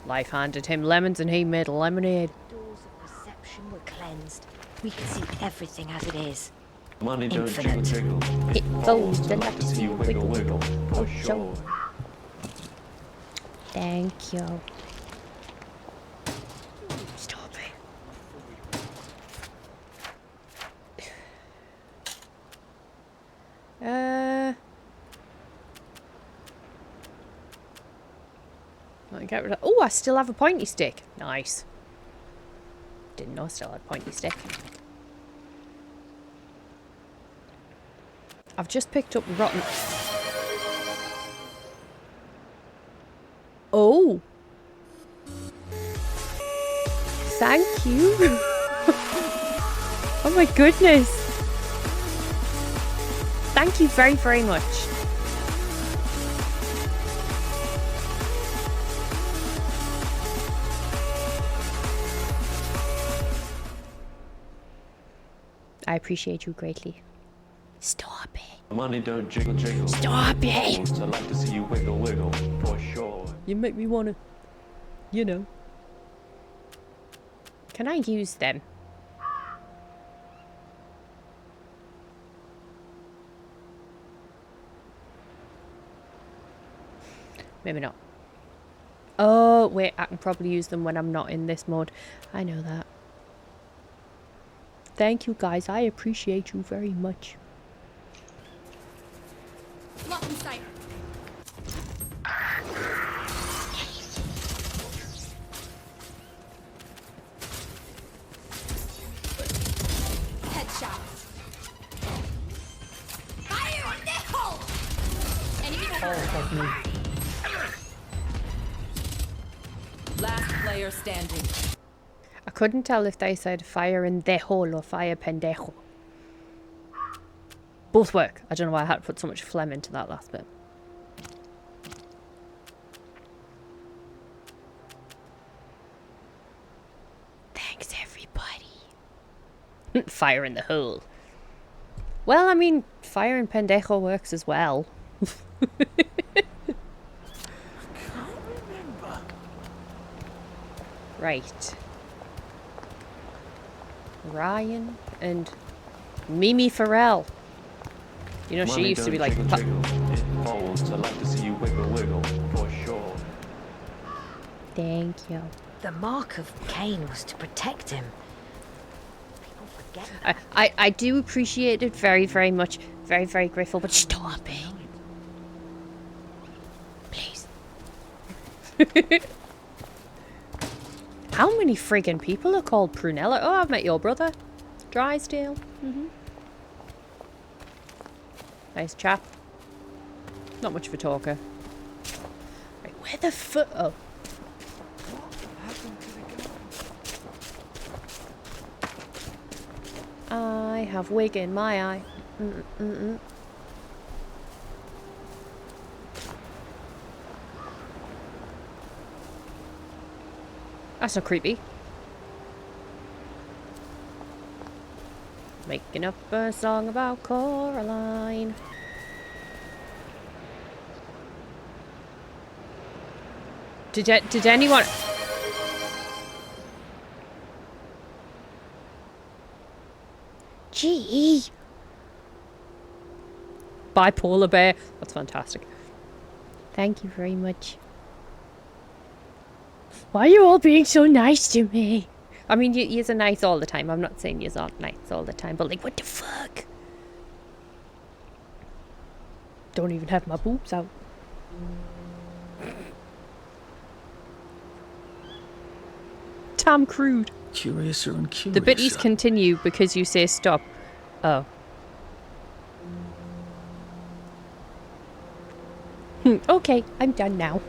Life handed him lemons and he made lemonade. Doors of perception were cleansed. We could see everything as it is. Money don't Infinite. jiggle jiggle. It folds I the like to see you wiggle wiggle. For sure. Thank you. Stop it. I'll get rid of. Oh, I still have a pointy stick. Nice. Didn't know I still had a pointy stick. I've just picked up rotten. Oh. Thank you. Oh my goodness. Thank you very, very much. I appreciate you greatly. Stop it. Money don't jiggle jiggle. Stop it. Balls, I like to see you wiggle wiggle, for sure. You make me wanna, you know. Can I use them? Maybe not. Oh, wait, I can probably use them when I'm not in this mode. I know that. Thank you, guys. I appreciate you very much. Lock in sight. Headshot. Fire in the hole! Enemy Last player standing. I couldn't tell if they said fire in the hole or fire pendejo. Both work. I don't know why I had to put so much phlegm into that last bit. Thanks, everybody. Fire in the hole. Well, I mean, fire in pendejo works as well. Right. Ryan and Mimi Farrell. You know, she Money used to be don't like... jiggle, jiggle. It folds, I like to see you wiggle wiggle, for sure. Thank you. The mark of Cain was to protect him. People forget that. I do appreciate it very, very much. Very, very grateful, but stop it. Please. How many friggin' people are called Prunella? Oh, I've met your brother. Drysdale. Nice chap. Not much of a talker. Right, where the fuck? Oh. I have wig in my eye. That's not creepy. Making up a song about Coraline. Did anyone... Gee. Bipolar bear. That's fantastic. Thank you very much. Why are you all being so nice to me? I mean, yous are nice all the time. I'm not saying yous aren't nice all the time, but like, what the fuck? Don't even have my boobs out. Damn crude. Curiouser and curiouser. The bitties continue because you say stop. Oh. Okay, I'm done now.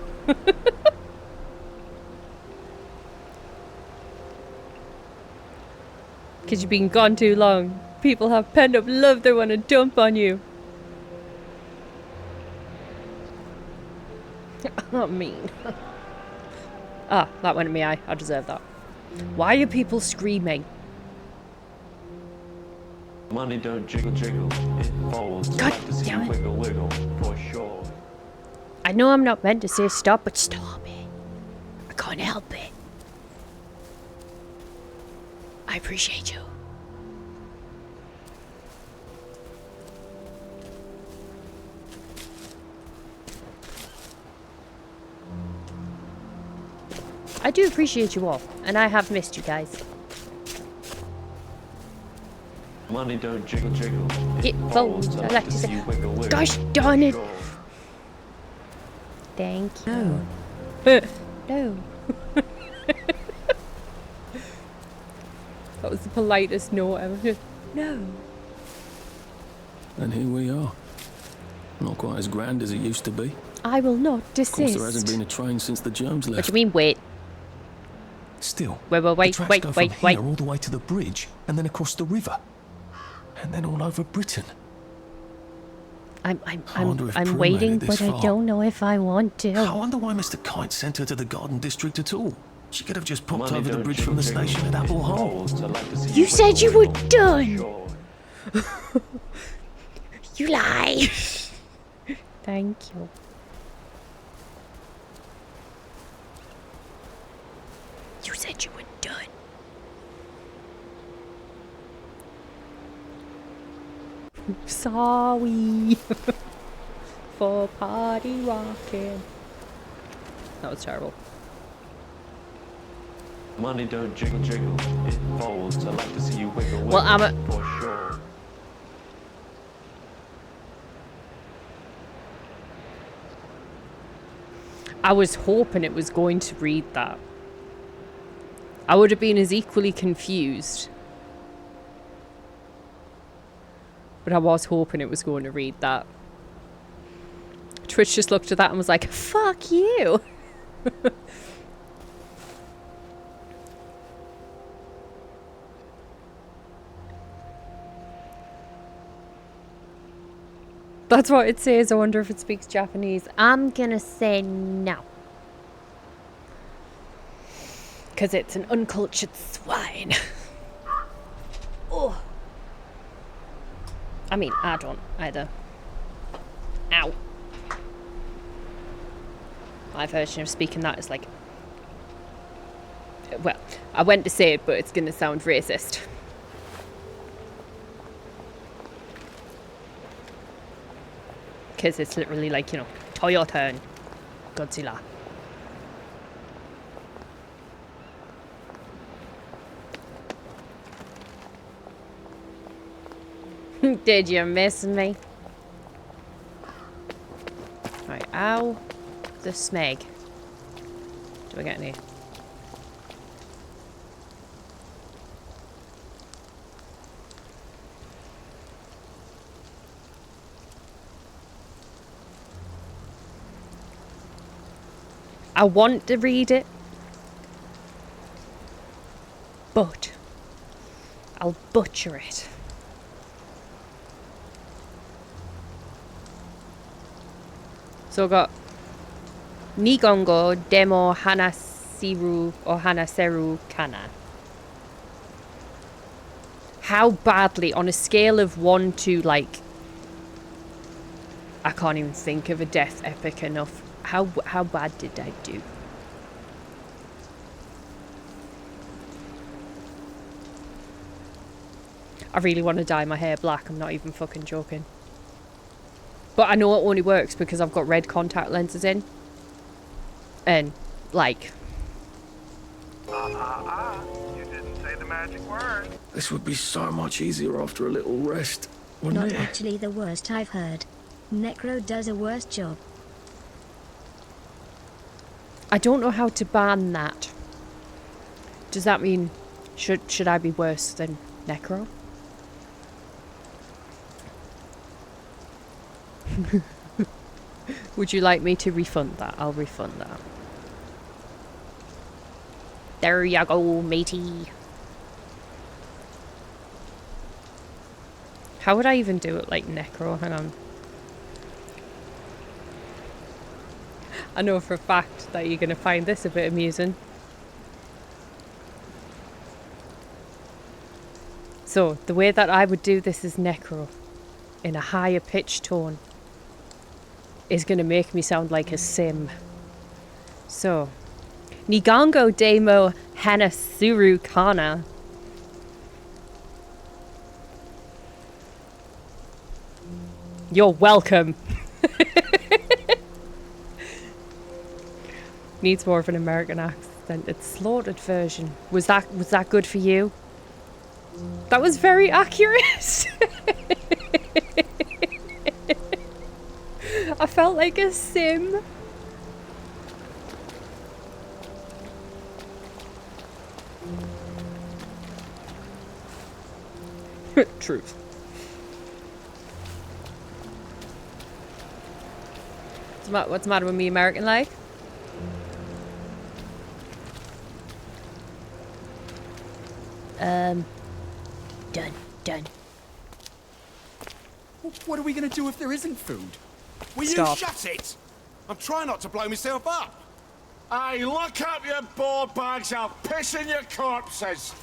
Because you've been gone too long. People have pent up love they want to dump on you. Oh, mean. Ah, that went in my eye. I deserve that. Why are people screaming? Money don't jiggle jiggle, it folds. God like to see damn you it. wiggle wiggle, for sure. I know I'm not meant to say stop, but stop it. I can't help it. I appreciate you. I do appreciate you all, and I have missed you guys. Money don't jiggle jiggle, It folds. I like to see you say, wiggle wiggle. gosh darn it. for sure. Thank you. No. No. That was the politest no ever. No. And here we are. Not quite as grand as it used to be. I will not Of course, desist. there hasn't been a train since the germs left. What do you mean, wait? Still, Wait, the tracks wait, go wait, from wait. here all the way to the bridge, and then across the river, and then all over Britain. I'm wonder if Prue made waiting, it this but I far. don't know if I want to. I wonder why Mr. Kite sent her to the Garden District at all. She could have just popped Money over the don't bridge jiggle from the jiggle, station at it Apple Hole. folds. I like to see You said you were wiggle wiggle, for done. sure. You lie. Thank you. You said you were done. Sorry. For party rocking. That was terrible. Money don't jiggle jiggle, it folds. I like to see you wiggle wiggle. Well, I'm a... for sure. I was hoping it was going to read that. I would have been as equally confused. But I was hoping it was going to read that. Twitch just looked at that and was like, fuck you. That's what it says. I wonder if it speaks Japanese. I'm gonna say no. Because it's an uncultured swine. Oh. I mean, I don't either. Ow. My version of speaking that is like... Well, I went to say it, but it's gonna sound racist. Because it's literally like, you know, Toyota and Godzilla. Did you miss me? Right, ow. The smeg. Do I get any? I want to read it, but I'll butcher it. So I got Nigongo Demo Hanasiru or Hanaseru Kana. How badly, on a scale of 1 to like, I can't even think of a death epic enough. How bad did I do? I really want to dye my hair black. I'm not even fucking joking. But I know it only works because I've got red contact lenses in. And, like... You didn't say the magic word. This would be so much easier after a little rest, wouldn't Not it? actually the worst I've heard. Necro does a worse job. I don't know how to ban that. Does that mean... Should I be worse than Necro? Would you like me to refund that? I'll refund that. There you go, matey. How would I even do it like Necro? Hang on. I know for a fact that you're going to find this a bit amusing. So, the way that I would do this is Necro, in a higher pitched tone, is going to make me sound like a sim. So, Nigongo Demo Hanasuru Kana. You're welcome. Needs more of an American accent. It's slaughtered version. Was that good for you? That was very accurate. I felt like a sim. Truth. What's the matter with me, American like? Done. What are we going to do if there isn't food? Will Stop. you shut it? I'm trying not to blow myself up. Hey, lock up your board bags. I'll piss in your corpses.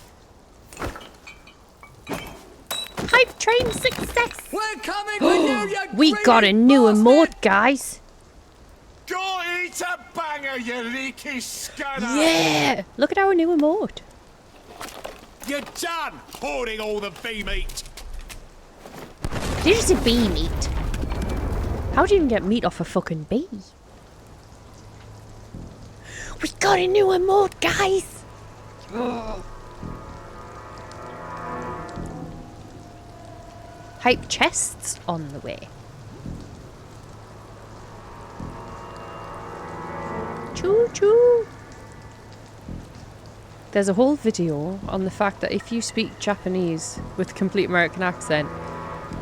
hype train success! We're coming with you, you We got a new emote, guys. Go eat a banger, you leaky scunner! Yeah! Look at our new emote. You're done hoarding all the bee meat. Did you say bee meat? How do you even get meat off a fucking bee? We got a new emote, guys! Ugh. Hype chests on the way. Choo choo! There's a whole video on the fact that if you speak Japanese with complete American accent,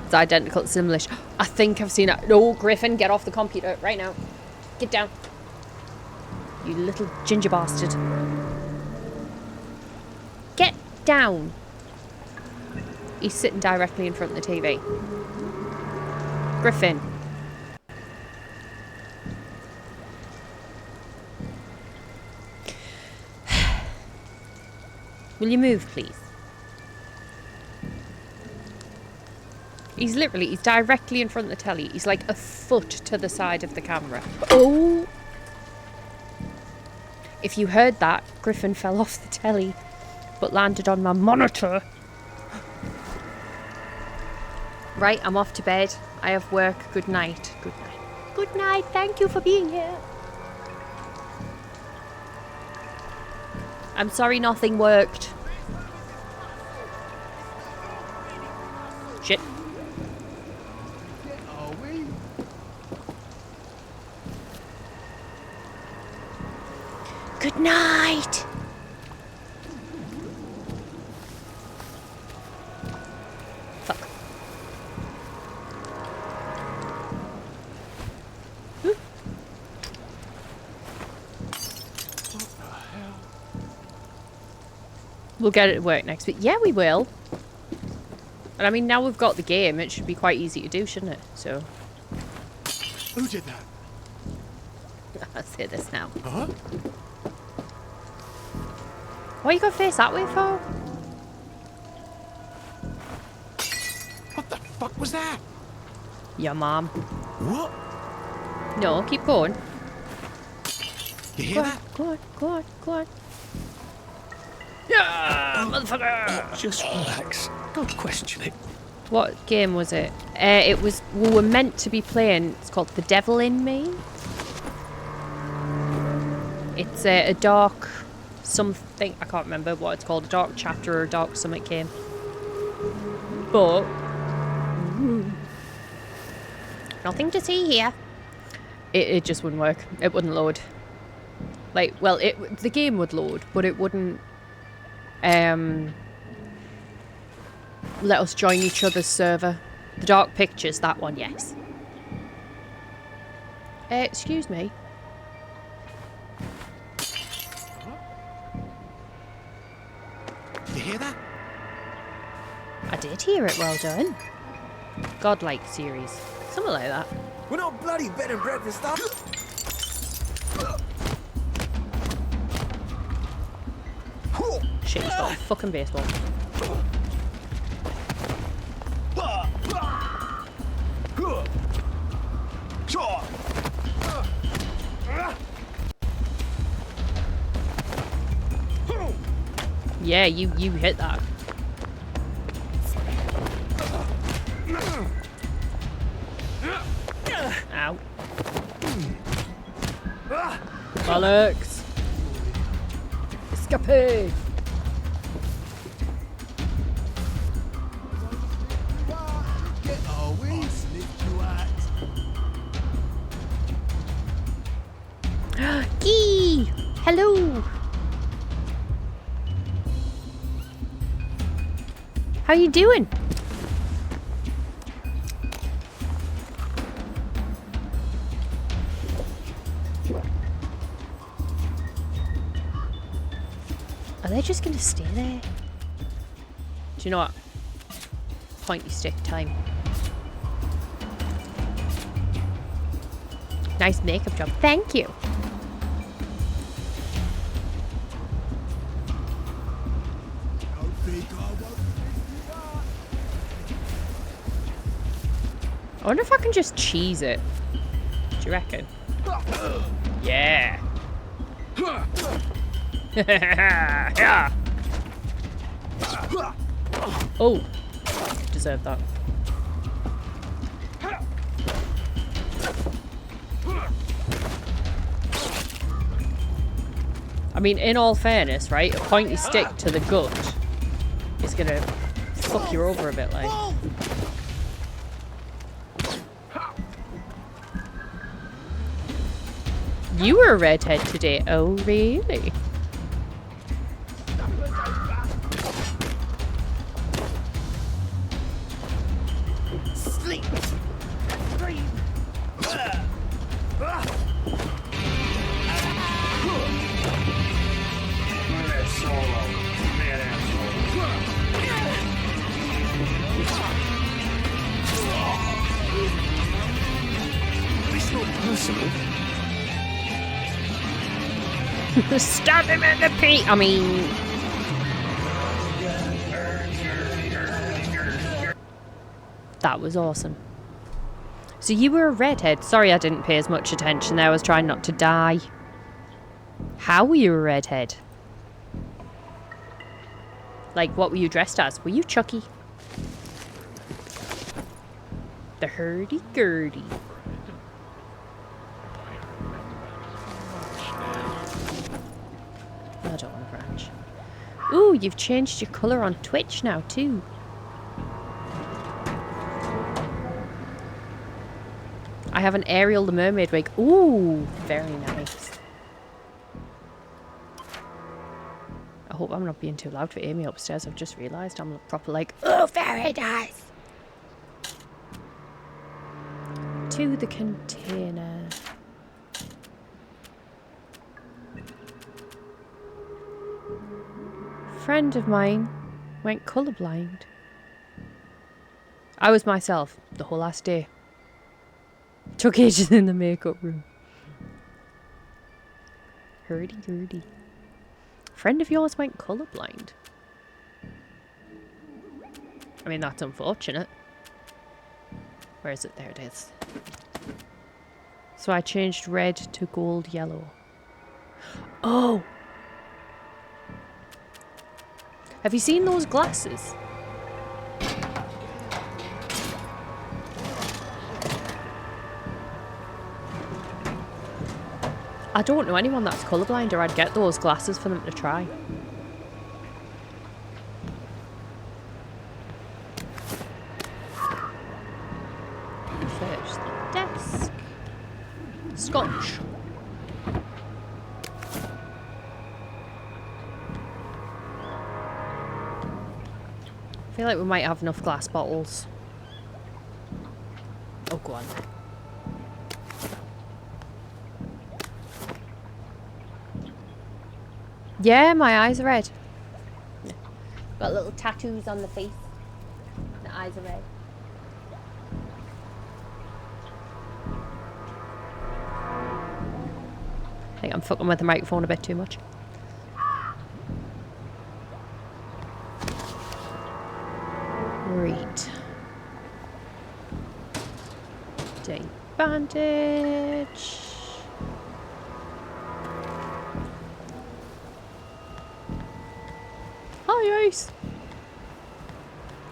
it's identical to Simlish. I think I've seen it. No, Griffin, get off the computer right now. Get down. You little ginger bastard. Get down. He's sitting directly in front of the TV. Griffin. Will you move, please? He's directly in front of the telly. He's like a foot to the side of the camera. Oh! If you heard that, Griffin fell off the telly, but landed on my monitor. Right, I'm off to bed. I have work. Good night. Good night. Good night. Thank you for being here. I'm sorry nothing worked. Shit. Good night. Fuck. Whew. We'll get it to work next week. Yeah, we will. And I mean, now we've got the game, it should be quite easy to do, shouldn't it? So. Who did that? I'll say this now. Huh? What you got to face that way for? What the fuck was that? Your mom. What? No, keep going. You hear Go on, that? go on, go on, go on. Yeah, motherfucker! Just relax. Don't question it. What game was it? It was, we were meant to be playing, it's called The Devil in Me. It's a dark something, I can't remember what it's called, a dark chapter or a dark summit game. But, nothing to see here. It just wouldn't work. It wouldn't load. Like, well, the game would load, but it wouldn't let us join each other's server. The Dark Pictures, that one, yes. Excuse me. You hear that? I did hear it, well done. Godlike series. Something like that. We're not bloody bed and breakfast stuff. Shit, he's got a fucking baseball. Yeah, you hit that. Ow. Bollocks. Escape. Gee! Hello! How you doing? Are they just gonna stay there? Do you know what? Pointy stick time. Nice makeup job. Thank you. I wonder if I can just cheese it. Do you reckon? Yeah. Yeah. Oh, deserve that. I mean, in all fairness, right, a pointy stick to the gut is gonna fuck you over a bit, like. You were a redhead today. Oh, really? Sleep. Breathe. It's not personal. Stab him in the pee. I mean, that was awesome. So you were a redhead. Sorry I didn't pay as much attention there. I was trying not to die. How were you a redhead? Like, what were you dressed as? Were you Chucky? The hurdy-gurdy. I don't want to branch. Ooh, you've changed your colour on Twitch now too. I have an Ariel the Mermaid wig. Ooh, very nice. I hope I'm not being too loud for Amy upstairs. I've just realised I'm proper like, oh, very nice. To the container. Friend of mine went colourblind. I was myself the whole last day. Took ages in the makeup room. Hurdy-gurdy. Friend of yours went colourblind. I mean, that's unfortunate. Where is it? There it is. So I changed red to gold yellow. Oh! Have you seen those glasses? I don't know anyone that's colourblind, or I'd get those glasses for them to try. Search the desk. Scotch. I feel like we might have enough glass bottles. Oh, go on. Yeah, my eyes are red. Got little tattoos on the face. The eyes are red. I think I'm fucking with the microphone a bit too much. Great. Day bandage. Hi, Ace.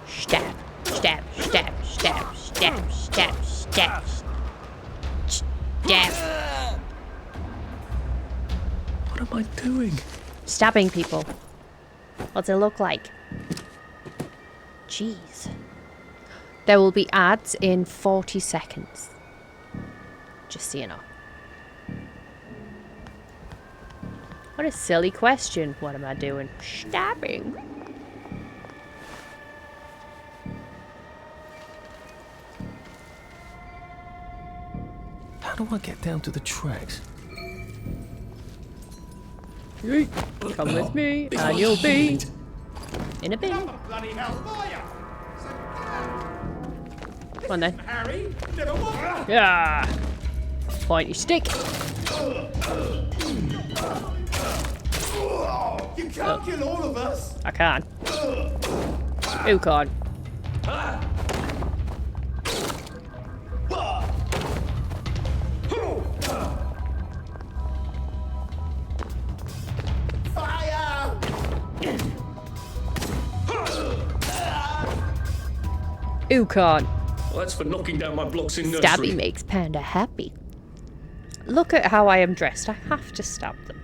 Stab, stab, stab, stab, stab, stab, stab, stab. What am I doing? Stabbing people. What's it look like? Jeez. There will be ads in 40 seconds. Just so you know. What a silly question. What am I doing? Stabbing. How do I get down to the tracks? Come with me and you'll be in a bin. Bloody hell, Come on then. Harry, never mind. Yeah. Pointy stick. You can't kill all of us. I can. Who can? Who can't? Well, that's for knocking down my blocks in nursery. Stabby makes Panda happy. Look at how I am dressed. I have to stab them.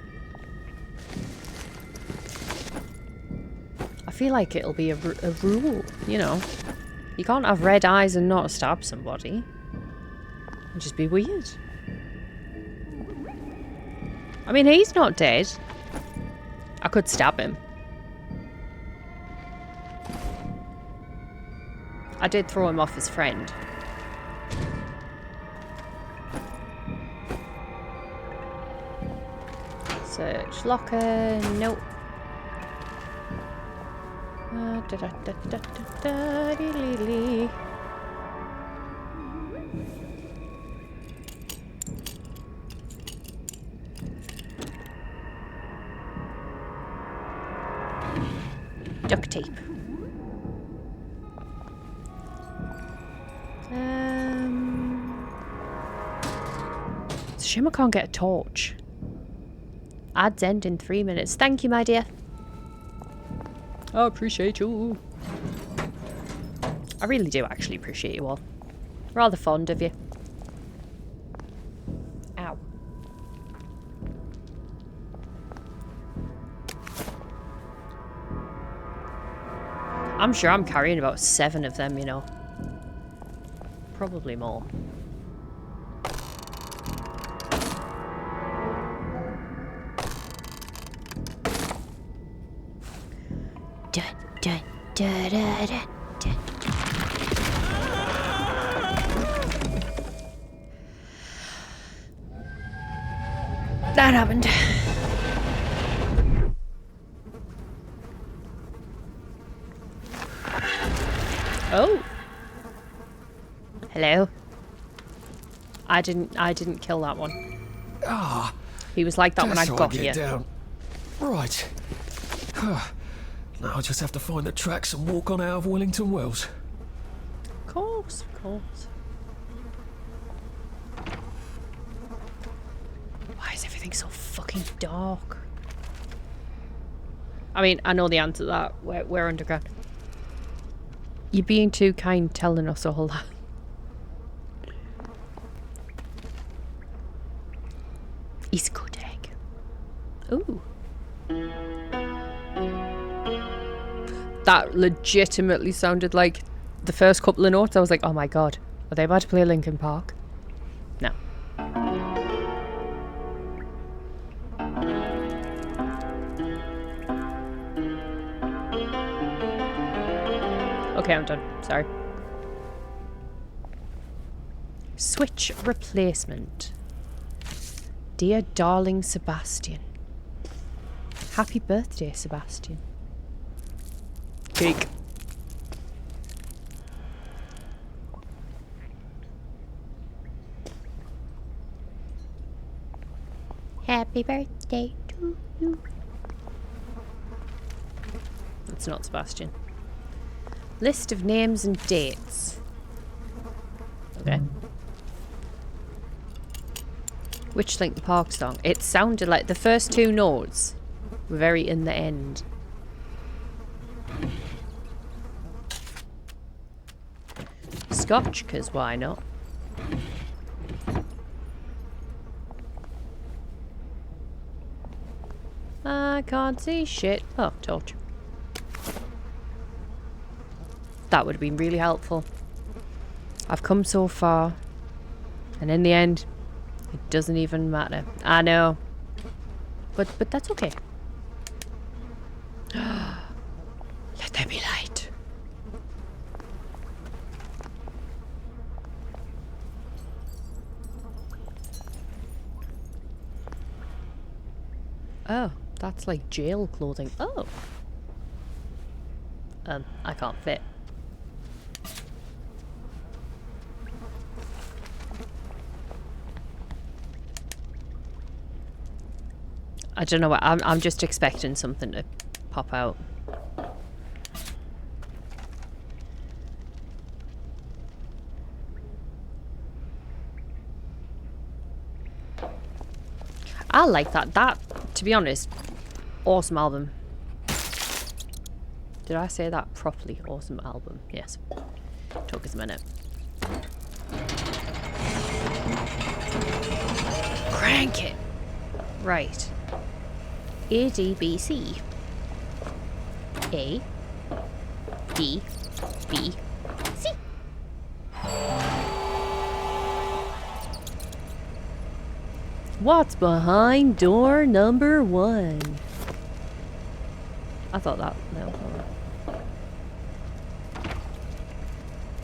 I feel like it'll be a rule, you know. You can't have red eyes and not stab somebody. It'd just be weird. I mean, he's not dead. I could stab him. I did throw him off his friend. Search locker. Nope. Duct tape. It's a shame I can't get a torch. Ads end in 3 minutes. Thank you, my dear. I appreciate you. I really do actually appreciate you all. Rather fond of you. Ow. I'm sure I'm carrying about 7 of them, you know. Probably more. That happened. Oh. Hello. I didn't kill that one. Ah. He was like that when I got here. Down. Right. Now I just have to find the tracks and walk on out of Wellington Wells. Of course, of course. Why is everything so fucking dark? I mean, I know the answer to that. We're underground. You're being too kind telling us all that. He's a good egg. Ooh. That legitimately sounded like the first couple of notes. I was like, oh my god, are they about to play Linkin Park? No. Okay, I'm done. Sorry. Switch replacement. Dear darling Sebastian. Happy birthday, Sebastian. Cake. Happy birthday to you. It's not Sebastian. List of names and dates. Okay. Which Linkin Park song? It sounded like the first 2 notes were very in the end. Scotch, because why not? I can't see shit. Oh, torch. That would have been really helpful. I've come so far, and in the end, it doesn't even matter. I know, but that's okay. Let there be light. Oh, that's like jail clothing. Oh. I can't fit. I don't know what, I'm just expecting something to pop out. I like that. That, to be honest, awesome album. Did I say that properly? Awesome album. Yes. Took us a minute. Crank it! Right. A, D, B, C. A, D, B, C. What's behind door number 1? I thought that. No.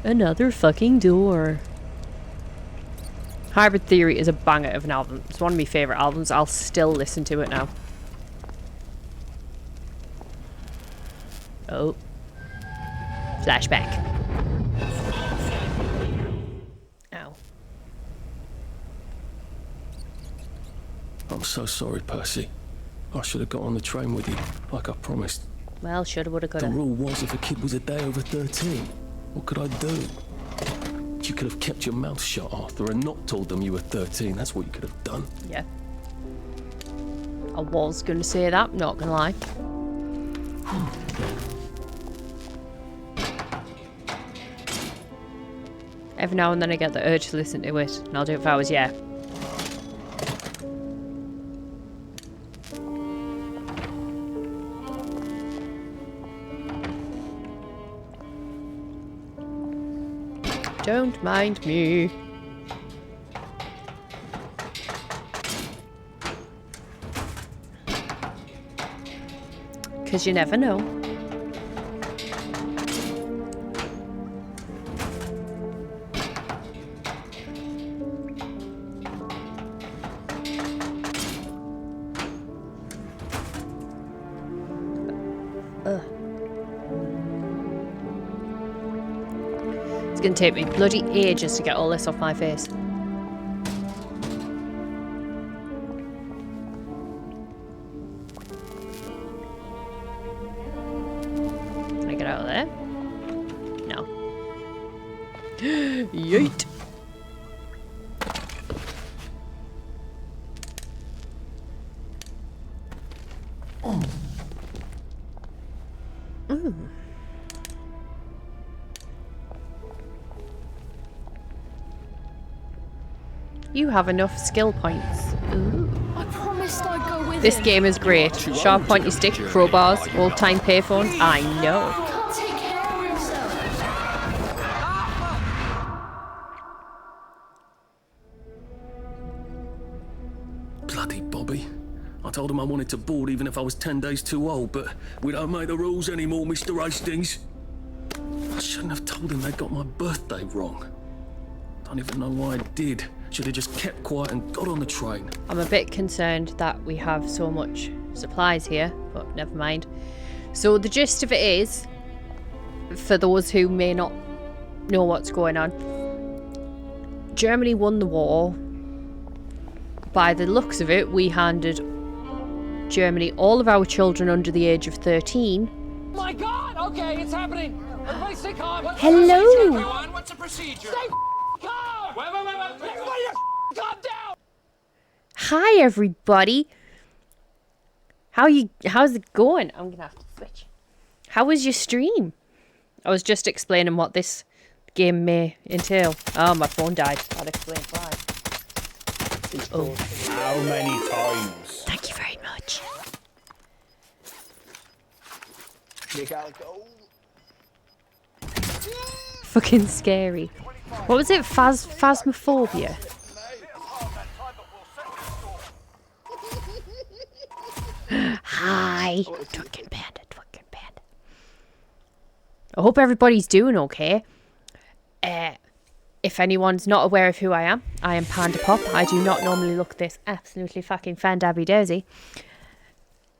Another fucking door. Hybrid Theory is a banger of an album. It's one of my favourite albums. I'll still listen to it now. Oh. Flashback. Ow. I'm so sorry, Percy. I should have got on the train with you, like I promised. Well, shoulda, woulda, coulda. The rule was if a kid was a day over 13, what could I do? You could have kept your mouth shut, Arthur, and not told them you were 13. That's what you could have done. Yeah. I was gonna say that, not gonna lie. Every now and then I get the urge to listen to it, and I'll do it if I was, yeah. Don't mind me. Because you never know. It's gonna take me bloody ages to get all this off my face. Can I get out of there? No. Yeet! Ooh. You have enough skill points. Ooh. I promised I'd go with This him. game is great. Sharp pointy stick, crowbars, old-time payphones. I know. He can't take care of himself. Bloody Bobby. I told him I wanted to board even if I was 10 days too old, but we don't make the rules anymore, Mr. Hastings. I shouldn't have told him they got my birthday wrong. Don't even know why I did. Should have just kept quiet and got on the train. I'm a bit concerned that we have so much supplies here, but never mind. So the gist of it is, for those who may not know what's going on, Germany won the war. By the looks of it, we handed Germany all of our children under the age of 13. My God! Okay, it's happening. Everybody stay calm. Hello. Everyone, what's the procedure? Stay calm. Wait. Everybody, calm down. Hi everybody. How's it going? I'm gonna have to switch. How was your stream? I was just explaining what this game may entail. Oh, my phone died. That explains why. Oh. How many times? Thank you very much. You gotta go. Fucking scary. What was it? Phasmophobia? Hi. Twinkin' Panda. I hope everybody's doing okay. If anyone's not aware of who I am Panda Pop. I do not normally look this absolutely fucking fan-dabby dozy.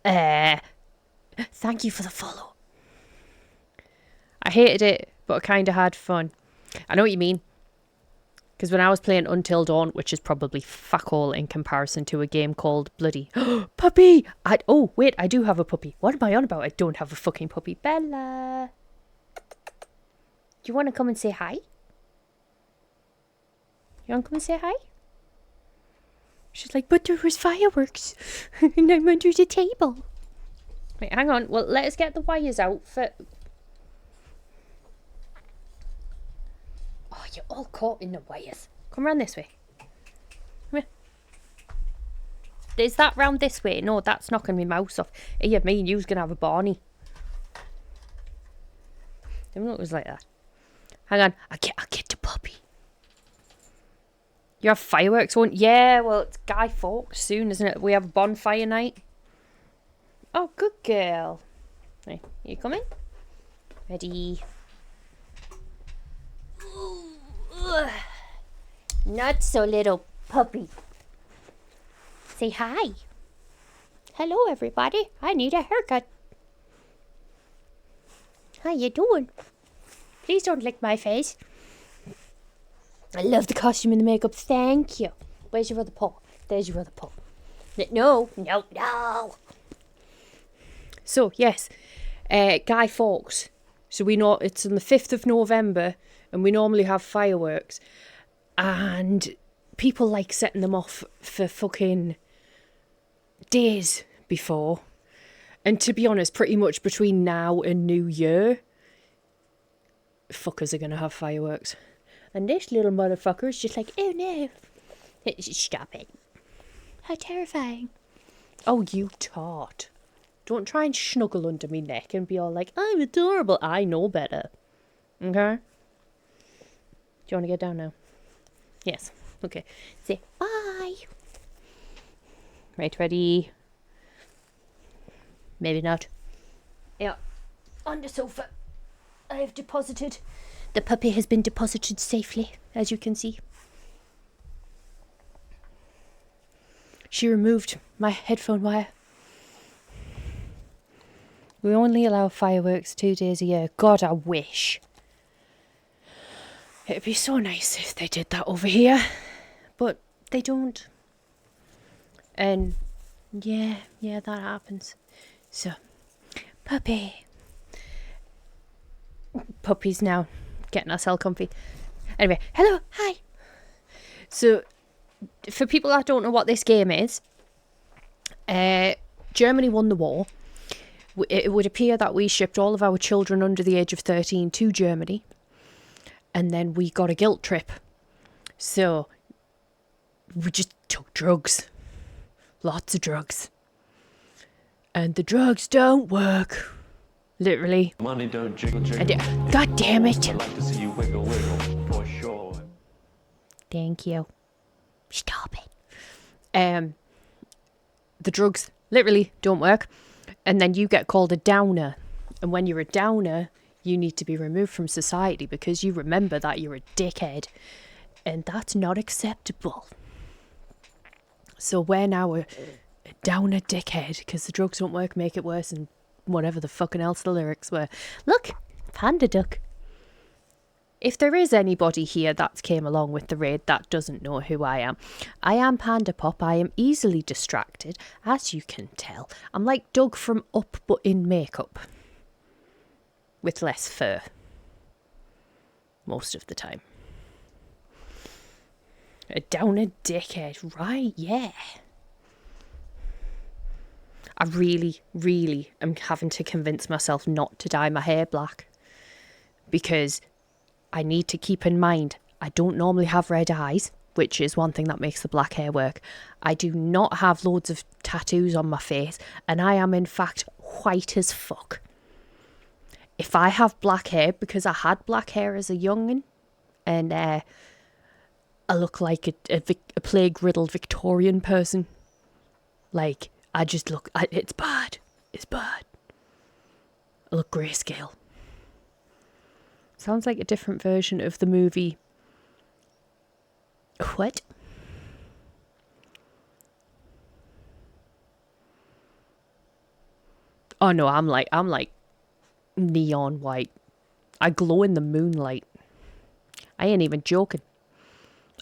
Thank you for the follow. I hated it, but I kind of had fun. I know what you mean. Because when I was playing Until Dawn, which is probably fuck all in comparison to a game called bloody puppy. Oh wait, I do have a puppy. What am I on about? I don't have a fucking puppy. Bella, do you want to come and say hi? You want to come and say hi? She's like, but there was fireworks and I'm under the table. Wait, hang on. Well, let us get the wires out for... you're all caught in the wires. Come round this way. Come here. Is that round this way? No, that's knocking my mouse off. Here, me and you's gonna have a Barney. Didn't know it was like that. Hang on, I'll get the puppy. You have fireworks on? Yeah, well, it's Guy Fawkes soon, isn't it? We have a bonfire night. Oh, good girl. Right, you coming? Ready? Not so little puppy. Say hi. Hello, everybody. I need a haircut. How you doing? Please don't lick my face. I love the costume and the makeup. Thank you. Where's your other paw? There's your other paw. No. So, yes. Guy Fawkes. So we know it's on the 5th of November and we normally have fireworks. And people like setting them off for fucking days before. And to be honest, pretty much between now and New Year, fuckers are going to have fireworks. And this little motherfucker is just like, oh no. Stop it. How terrifying. Oh, you tart. Don't try and snuggle under me neck and be all like, I'm adorable. I know better. Okay? Do you want to get down now? Yes. Okay. Say bye. Right, ready? Maybe not. Yeah. On the sofa. I have deposited. The puppy has been deposited safely, as you can see. She removed my headphone wire. We only allow fireworks 2 days a year. God, I wish. It'd be so nice if they did that over here. But they don't. And yeah, that happens. So, puppy. Puppy's now getting ourselves comfy. Anyway, hello, hi. So, for people that don't know what this game is, Germany won the war. It would appear that we shipped all of our children under the age of 13 to Germany. And then we got a guilt trip. So, we just took drugs. Lots of drugs. And the drugs don't work. Literally. Money don't jiggle jiggle. God damn it. I'd like to see you wiggle wiggle, for sure. Thank you. Stop it. The drugs literally don't work. And then you get called a downer. And when you're a downer, you need to be removed from society because you remember that you're a dickhead. And that's not acceptable. So we're now a downer dickhead because the drugs don't work, make it worse, and whatever the fucking else the lyrics were. Look, Panda Duck. If there is anybody here that came along with the raid that doesn't know who I am Panda Pop. I am easily distracted, as you can tell. I'm like Doug from Up, but in makeup. With less fur. Most of the time. A downer dickhead, right? Yeah. I really, really am having to convince myself not to dye my hair black. Because I need to keep in mind, I don't normally have red eyes, which is one thing that makes the black hair work. I do not have loads of tattoos on my face, and I am in fact white as fuck. If I have black hair, because I had black hair as a young'un, and I look like a plague-riddled Victorian person. Like, I just look... it's bad. It's bad. I look grayscale. Sounds like a different version of the movie... What? Oh no, I'm like neon white. I glow in the moonlight. I ain't even joking.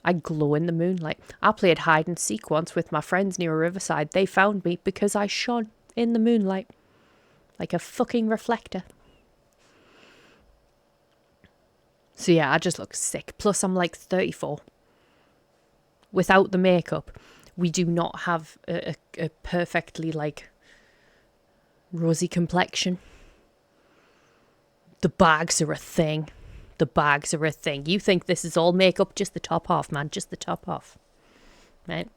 I glow in the moonlight. I played hide and seek once with my friends near a riverside. They found me because I shone in the moonlight. Like a fucking reflector. So yeah, I just look sick. Plus I'm like 34. Without the makeup, we do not have a perfectly like rosy complexion. The bags are a thing. the bags are a thing. You think this is all makeup? Just the top off, man. Just the top off. Right?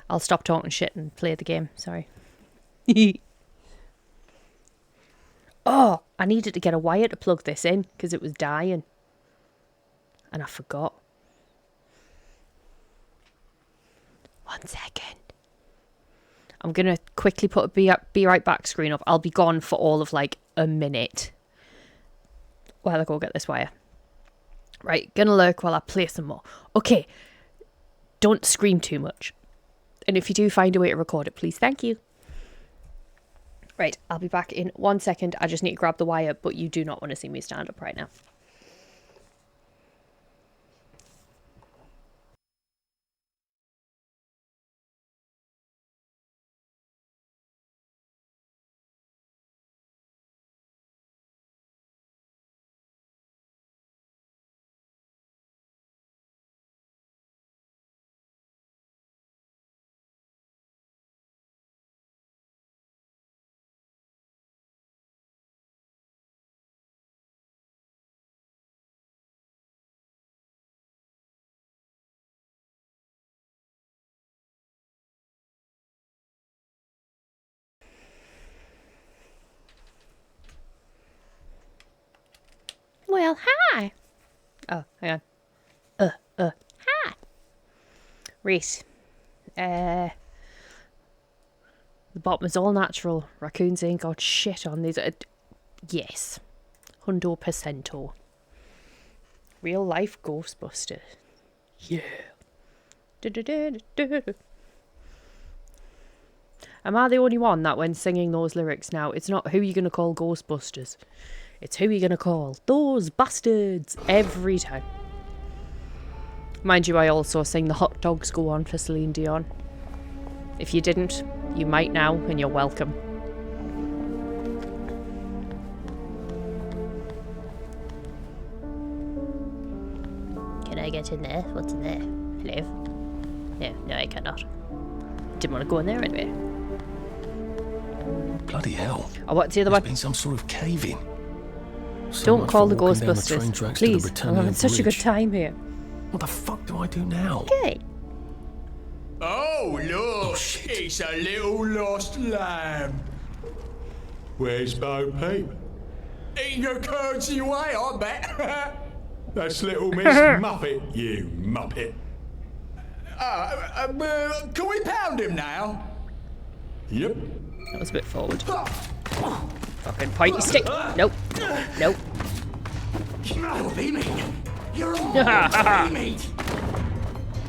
I'll stop talking shit and play the game. Sorry. Oh, I needed to get a wire to plug this in because it was dying. And I forgot. 1 second. I'm going to quickly put a be right back screen up. I'll be gone for all of like a minute while I go get this wire. Right, gonna lurk while I play some more. Okay, don't scream too much. And if you do find a way to record it, please, thank you. Right, I'll be back in 1 second. I just need to grab the wire, but you do not want to see me stand up right now. Well, hi. Oh, hang on. Hi. Reese. The bottom is all natural. Raccoons ain't got shit on these. Yes. 100%. Real life Ghostbuster. Yeah. Am I the only one that when singing those lyrics now, it's not who you're going to call Ghostbusters. It's who you're going to call those bastards every time. Mind you, I also sing The Hot Dogs Go On for Celine Dion. If you didn't, you might now, and you're welcome. Can I get in there? What's in there? Hello? No, I cannot. Didn't want to go in there anyway. Bloody hell. Oh, what's the other one? There's been some sort of cave-in. Don't call the Ghostbusters, please. I'm having such a good time here. What the fuck do I do now? Okay. Oh, look, it's a little lost lamb. Where's Bo Peep? Eating a curdsy away, I bet. That's little Miss Muppet, you Muppet. Can we pound him now? Yep. That was a bit forward. Fucking pointy stick. Nope. Nope. You're beaming. You're all beaming.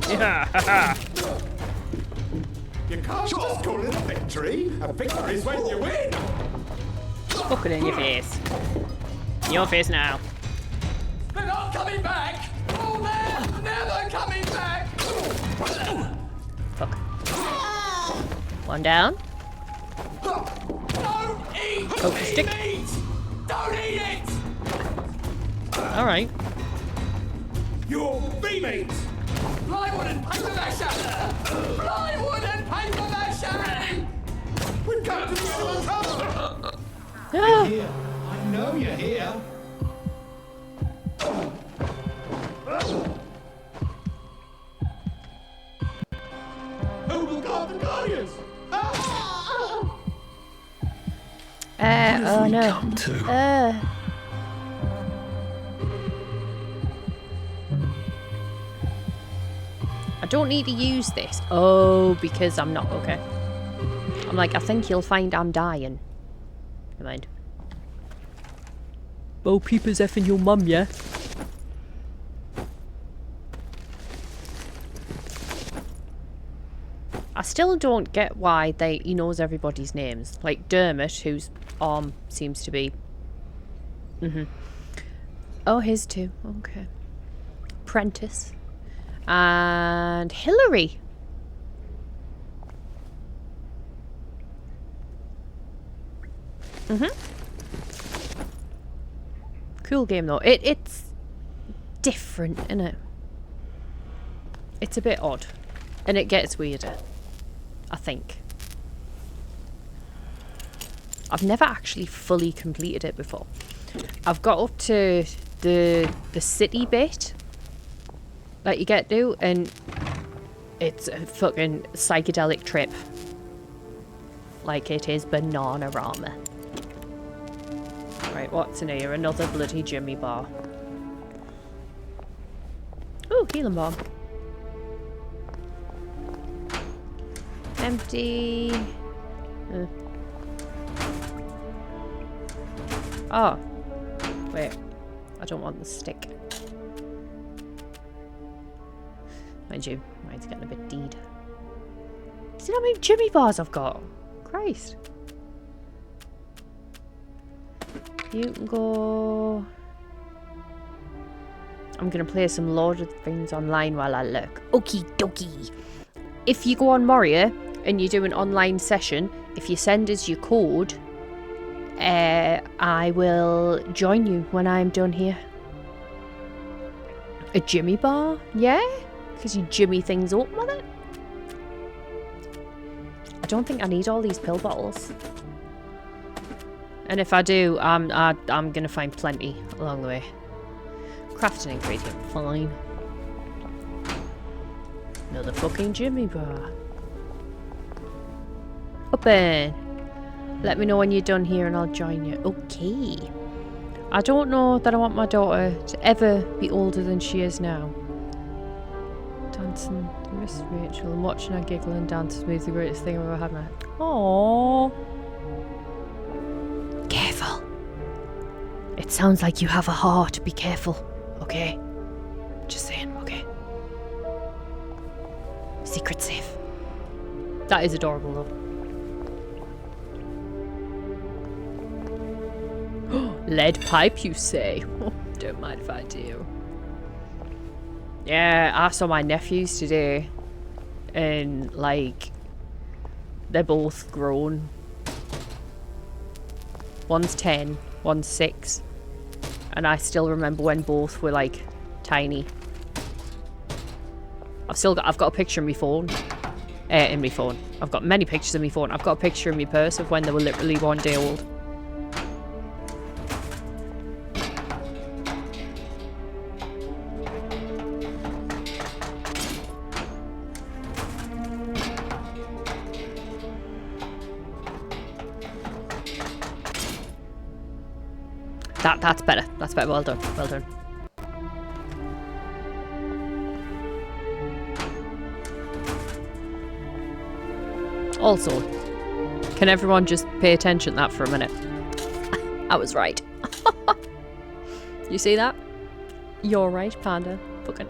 You can't just call it a victory. A victory is when you win. Fuck it in your face. In your face now. They're not coming back. Oh, they're never coming back. Fuck. One down. Don't eat Poker stick. meat. Don't eat it. All right. You're beaming. Plywood and paper mache. Plywood and paper mache. We've come to the end of the tunnel. You're here. I know you're here. Who will guard the Guardians? Oh no. Come to? I don't need to use this. Oh, because I'm not okay. I'm like, I think you'll find I'm dying. Never mind. Bo Peep is effing your mum, yeah? I still don't get why he knows everybody's names. Like Dermot, whose arm seems to be... Oh, his too. Okay. Prentice. And Hillary. Cool game though. It's different, isn't it? It's a bit odd. And it gets weirder. I think. I've never actually fully completed it before. I've got up to the city bit that you get to, and it's a fucking psychedelic trip. Like it is Bananarama. Right, what's in here? Another bloody Jimmy bar. Ooh, healing bomb. Empty. Oh. Wait. I don't want the stick. Mind you, mine's getting a bit deed. See how many Jimmy bars I've got? Christ. You can go... I'm gonna play some Lord of the Rings online while I look. Okie dokie. If you go on Moria and you do an online session, if you send us your code, I will join you when I'm done here. A Jimmy bar? Yeah? Because you Jimmy things up with it? I don't think I need all these pill bottles. And if I do, I'm gonna find plenty along the way. Crafting ingredient, fine. Another fucking Jimmy bar. Open. Let me know when you're done here and I'll join you. Okay. I don't know that I want my daughter to ever be older than she is now. Dancing to Miss Rachel and watching her giggle and dance is the greatest thing I've ever had. Aww. Careful. It sounds like you have a heart. Be careful. Okay? Just saying, okay? Secret safe. That is adorable though. Lead pipe, you say? Oh, don't mind if I do. Yeah, I saw my nephews today. And, like, they're both grown. One's 10, one's 6. And I still remember when both were, like, tiny. I've got a picture in my phone. In my phone. I've got many pictures in my phone. I've got a picture in my purse of when they were literally 1 day old. That's better. That's better. Well done. Well done. Also, can everyone just pay attention to that for a minute? I was right. You see that? You're right, Panda. Fucking.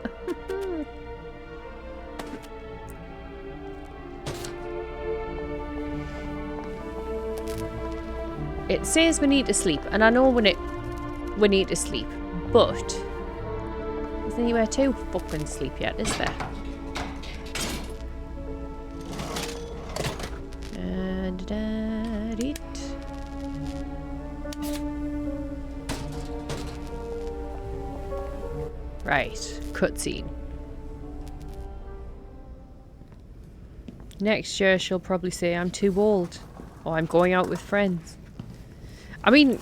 It says we need to sleep, and I know we need to sleep, but there's anywhere to fucking sleep yet, is there? Right, cutscene. Next year she'll probably say I'm too old, or I'm going out with friends. I mean...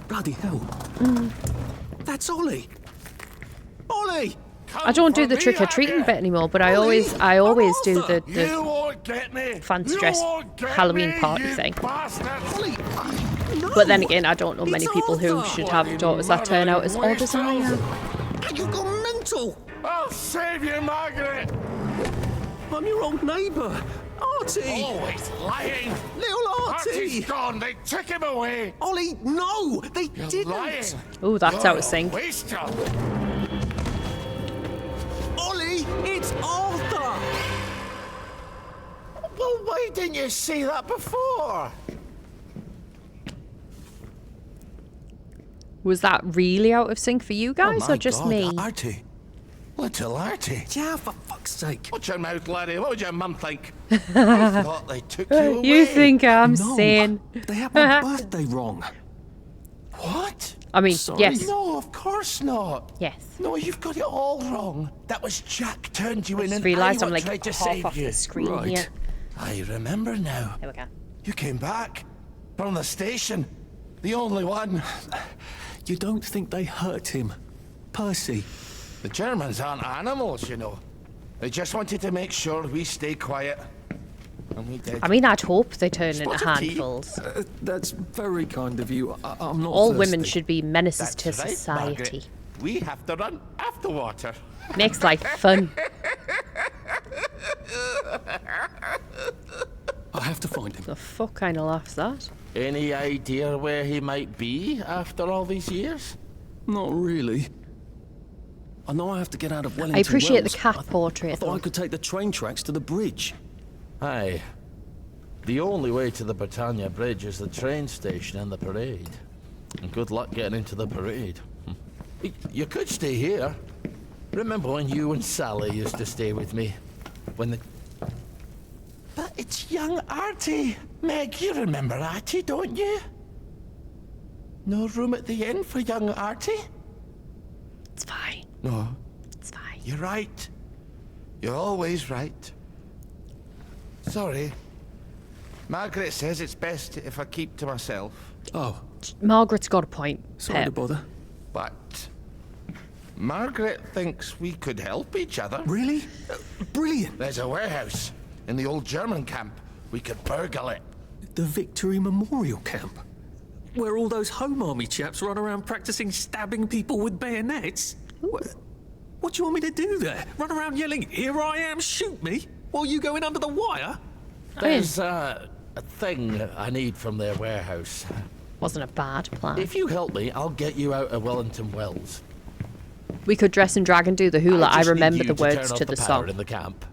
Bloody hell. That's Ollie. Ollie! I don't do the trick-or-treating bit anymore, but I always do the fancy dress Halloween party thing. But then again, I don't know many people who should have daughters that turn out as odd as I am. You gone mental! I'll save you, Margaret! I'm your old neighbour, Artie! Always lying! Little Artie! Artie's gone, they took him away! Ollie, no! They You're didn't! lying. Ooh, that's out of sync. Waster! Ollie, it's Arthur! Well, why didn't you say that before? Was that really out of sync for you guys, or just me? Artie. Little Artie. Yeah, for fuck's sake. Watch your mouth, laddie. What would your mum think? I thought they took you away. You think I'm sane? They had my birthday wrong. What? I mean, Sorry? yes. No, of course not. Yes. No, you've got it all wrong. That was Jack turned you in and realised I I'm like tried to half save off you. the screen Right. here. I remember now. There we go. You came back from the station. The only one. You don't think they hurt him, Percy? The Germans aren't animals, you know. They just wanted to make sure we stay quiet. And we did. I mean, I'd hope they turn into Spot of tea? handfuls. That's very kind of you. I'm not All thirsty. women should be menaces to That's right, society. Margaret. We have to run after water. Makes life fun. I have to find him. The fuck kind of laugh's that? Any idea where he might be after all these years? Not really. I know I have to get out of Wellington I appreciate Wells. the cat portrait. I thought I could take the train tracks to the bridge. Aye. The only way to the Britannia Bridge is the train station and the parade. And good luck getting into the parade. You could stay here. Remember when you and Sally used to stay with me? When the... But it's young Artie. Meg, you remember Artie, don't you? No room at the inn for young Artie? It's fine. No. It's fine. You're right. You're always right. Sorry. Margaret says it's best if I keep to myself. Oh. Margaret's got a point. Sorry to bother. But Margaret thinks we could help each other. Really? Brilliant. There's a warehouse in the old German camp. We could burgle it. The Victory Memorial Camp? Where all those Home Army chaps run around practicing stabbing people with bayonets? What do you want me to do there? Run around yelling, "Here I am, shoot me," while you go in under the wire? There's a thing I need from their warehouse. Wasn't a bad plan. If you help me, I'll get you out of Wellington Wells. We could dress and drag and do the hula. I just need remember you the words turn to off the power song. in the camp.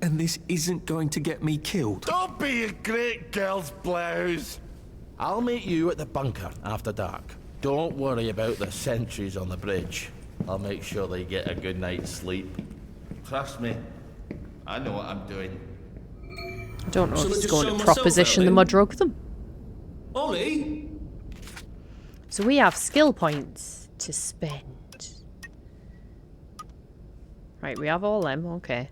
And this isn't going to get me killed. Don't be a great girl's blouse. I'll meet you at the bunker after dark. Don't worry about the sentries on the bridge. I'll make sure they get a good night's sleep. Trust me, I know what I'm doing. I don't know Shall if I he's just going show to myself proposition out them then? or drug them. Ollie? So we have skill points to spend. Right, we have all them, okay.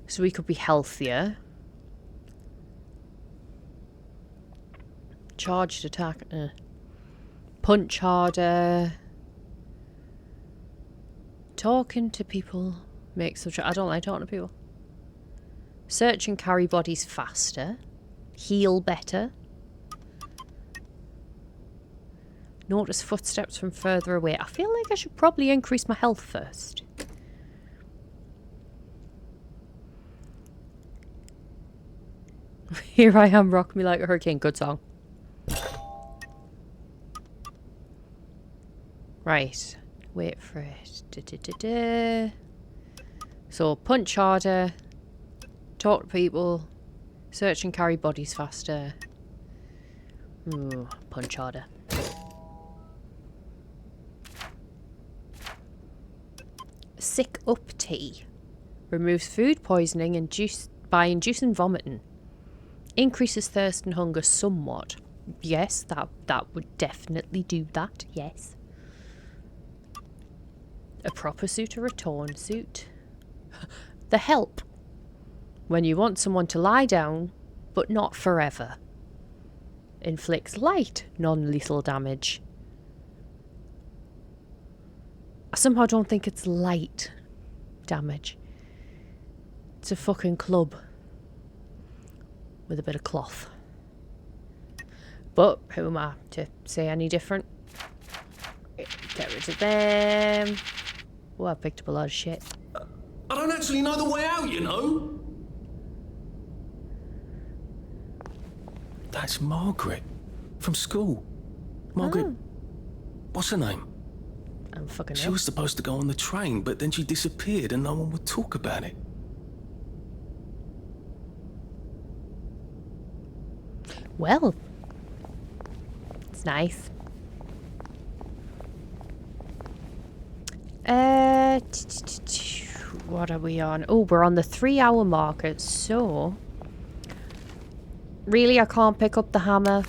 So we could be healthier. Charged attack. Punch harder. Talking to people makes them... I don't like talking to people. Search and carry bodies faster. Heal better. Notice footsteps from further away. I feel like I should probably increase my health first. Here I am, rock me like a hurricane. Good song. Right. Wait for it. So, punch harder. Talk to people. Search and carry bodies faster. Ooh, punch harder. Sick up tea. Removes food poisoning and by inducing vomiting. Increases thirst and hunger somewhat. Yes, that would definitely do that, yes. A proper suit or a torn suit. The help. When you want someone to lie down, but not forever. Inflicts light, non-lethal damage. I somehow don't think it's light damage. It's a fucking club. With a bit of cloth. But who am I to say any different? Get rid of them. Oh, I picked up a lot of shit. I don't actually know the way out, you know. That's Margaret. From school. Margaret. What's her name? I'm fucking She was supposed to go on the train, but then she disappeared and no one would talk about it. Well, it's nice. What are we on? Oh, we're on the 3-hour marker, so... Really, I can't pick up the hammer?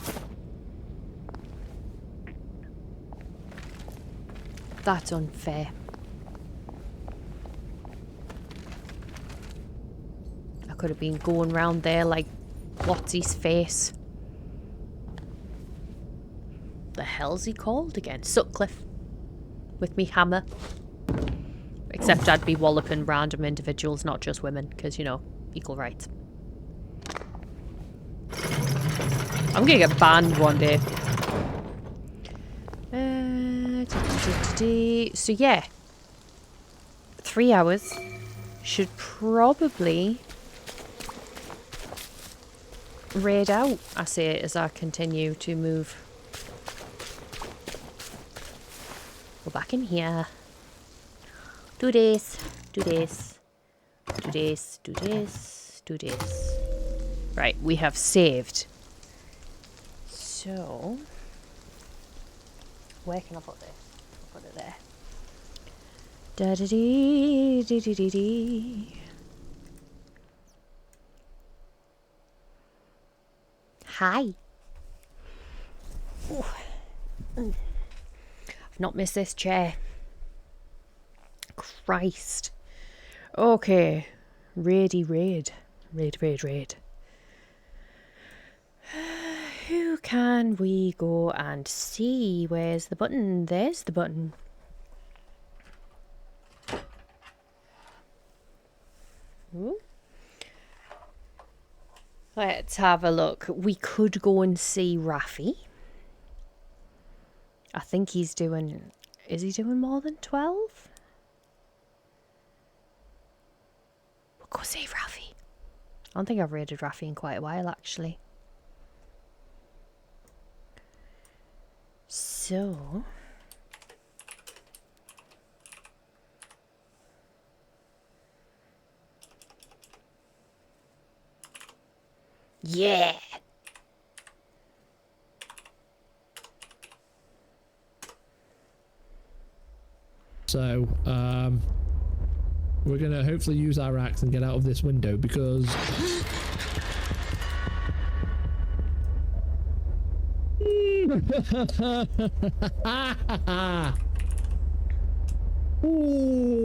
That's unfair. I could have been going round there like, what's his face? The hell's he called again? Sutcliffe. With me hammer. Except I'd be walloping random individuals, not just women, because, you know, equal rights. I'm gonna get banned one day. So yeah. 3 hours. Should probably raid out, I say, as I continue to move. Go back in here. Do this. Do this. Do this. Do this. Do this. Right, we have saved. So, where can I put this? I'll put it there. Da da dee dee dee dee dee. Hi. Ooh. I've not missed this chair. Christ. Okay. Raidy raid. Raid. Who can we go and see? Where's the button? There's the button. Ooh. Let's have a look. We could go and see Raffi. I think he's doing... Is he doing more than 12? We'll go see Raffi. I don't think I've raided Raffi in quite a while, actually. So... Yeah! So, we're gonna hopefully use our axe and get out of this window because...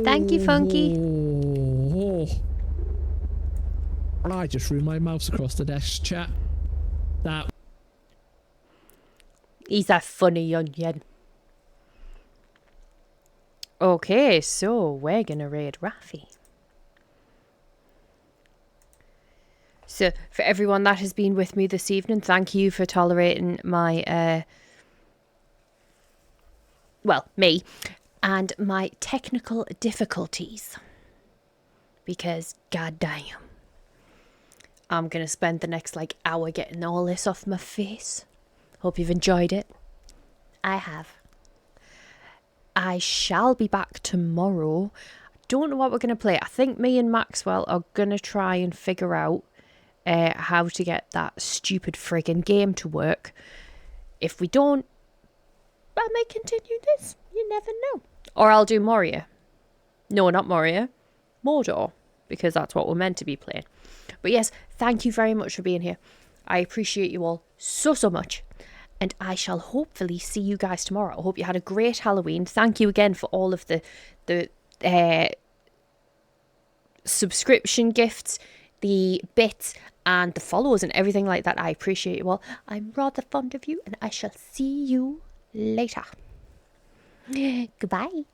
Thank you, Funky. I just threw my mouse across the desk, chat. That. He's a funny onion. Okay, so we're gonna raid Raffi. So, for everyone that has been with me this evening, thank you for tolerating my, well, me, and my technical difficulties. Because, goddamn, I'm gonna spend the next, like, hour getting all this off my face. Hope you've enjoyed it. I have. I shall be back tomorrow. Don't know what we're going to play. I think me and Maxwell are going to try and figure out how to get that stupid friggin' game to work. If we don't, I may continue this. You never know. Or I'll do Moria. No, not Moria. Mordor. Because that's what we're meant to be playing. But yes, thank you very much for being here. I appreciate you all so much. And I shall hopefully see you guys tomorrow. I hope you had a great Halloween. Thank you again for all of the subscription gifts, the bits, and the follows and everything like that. I appreciate you all. I'm rather fond of you, and I shall see you later. Goodbye.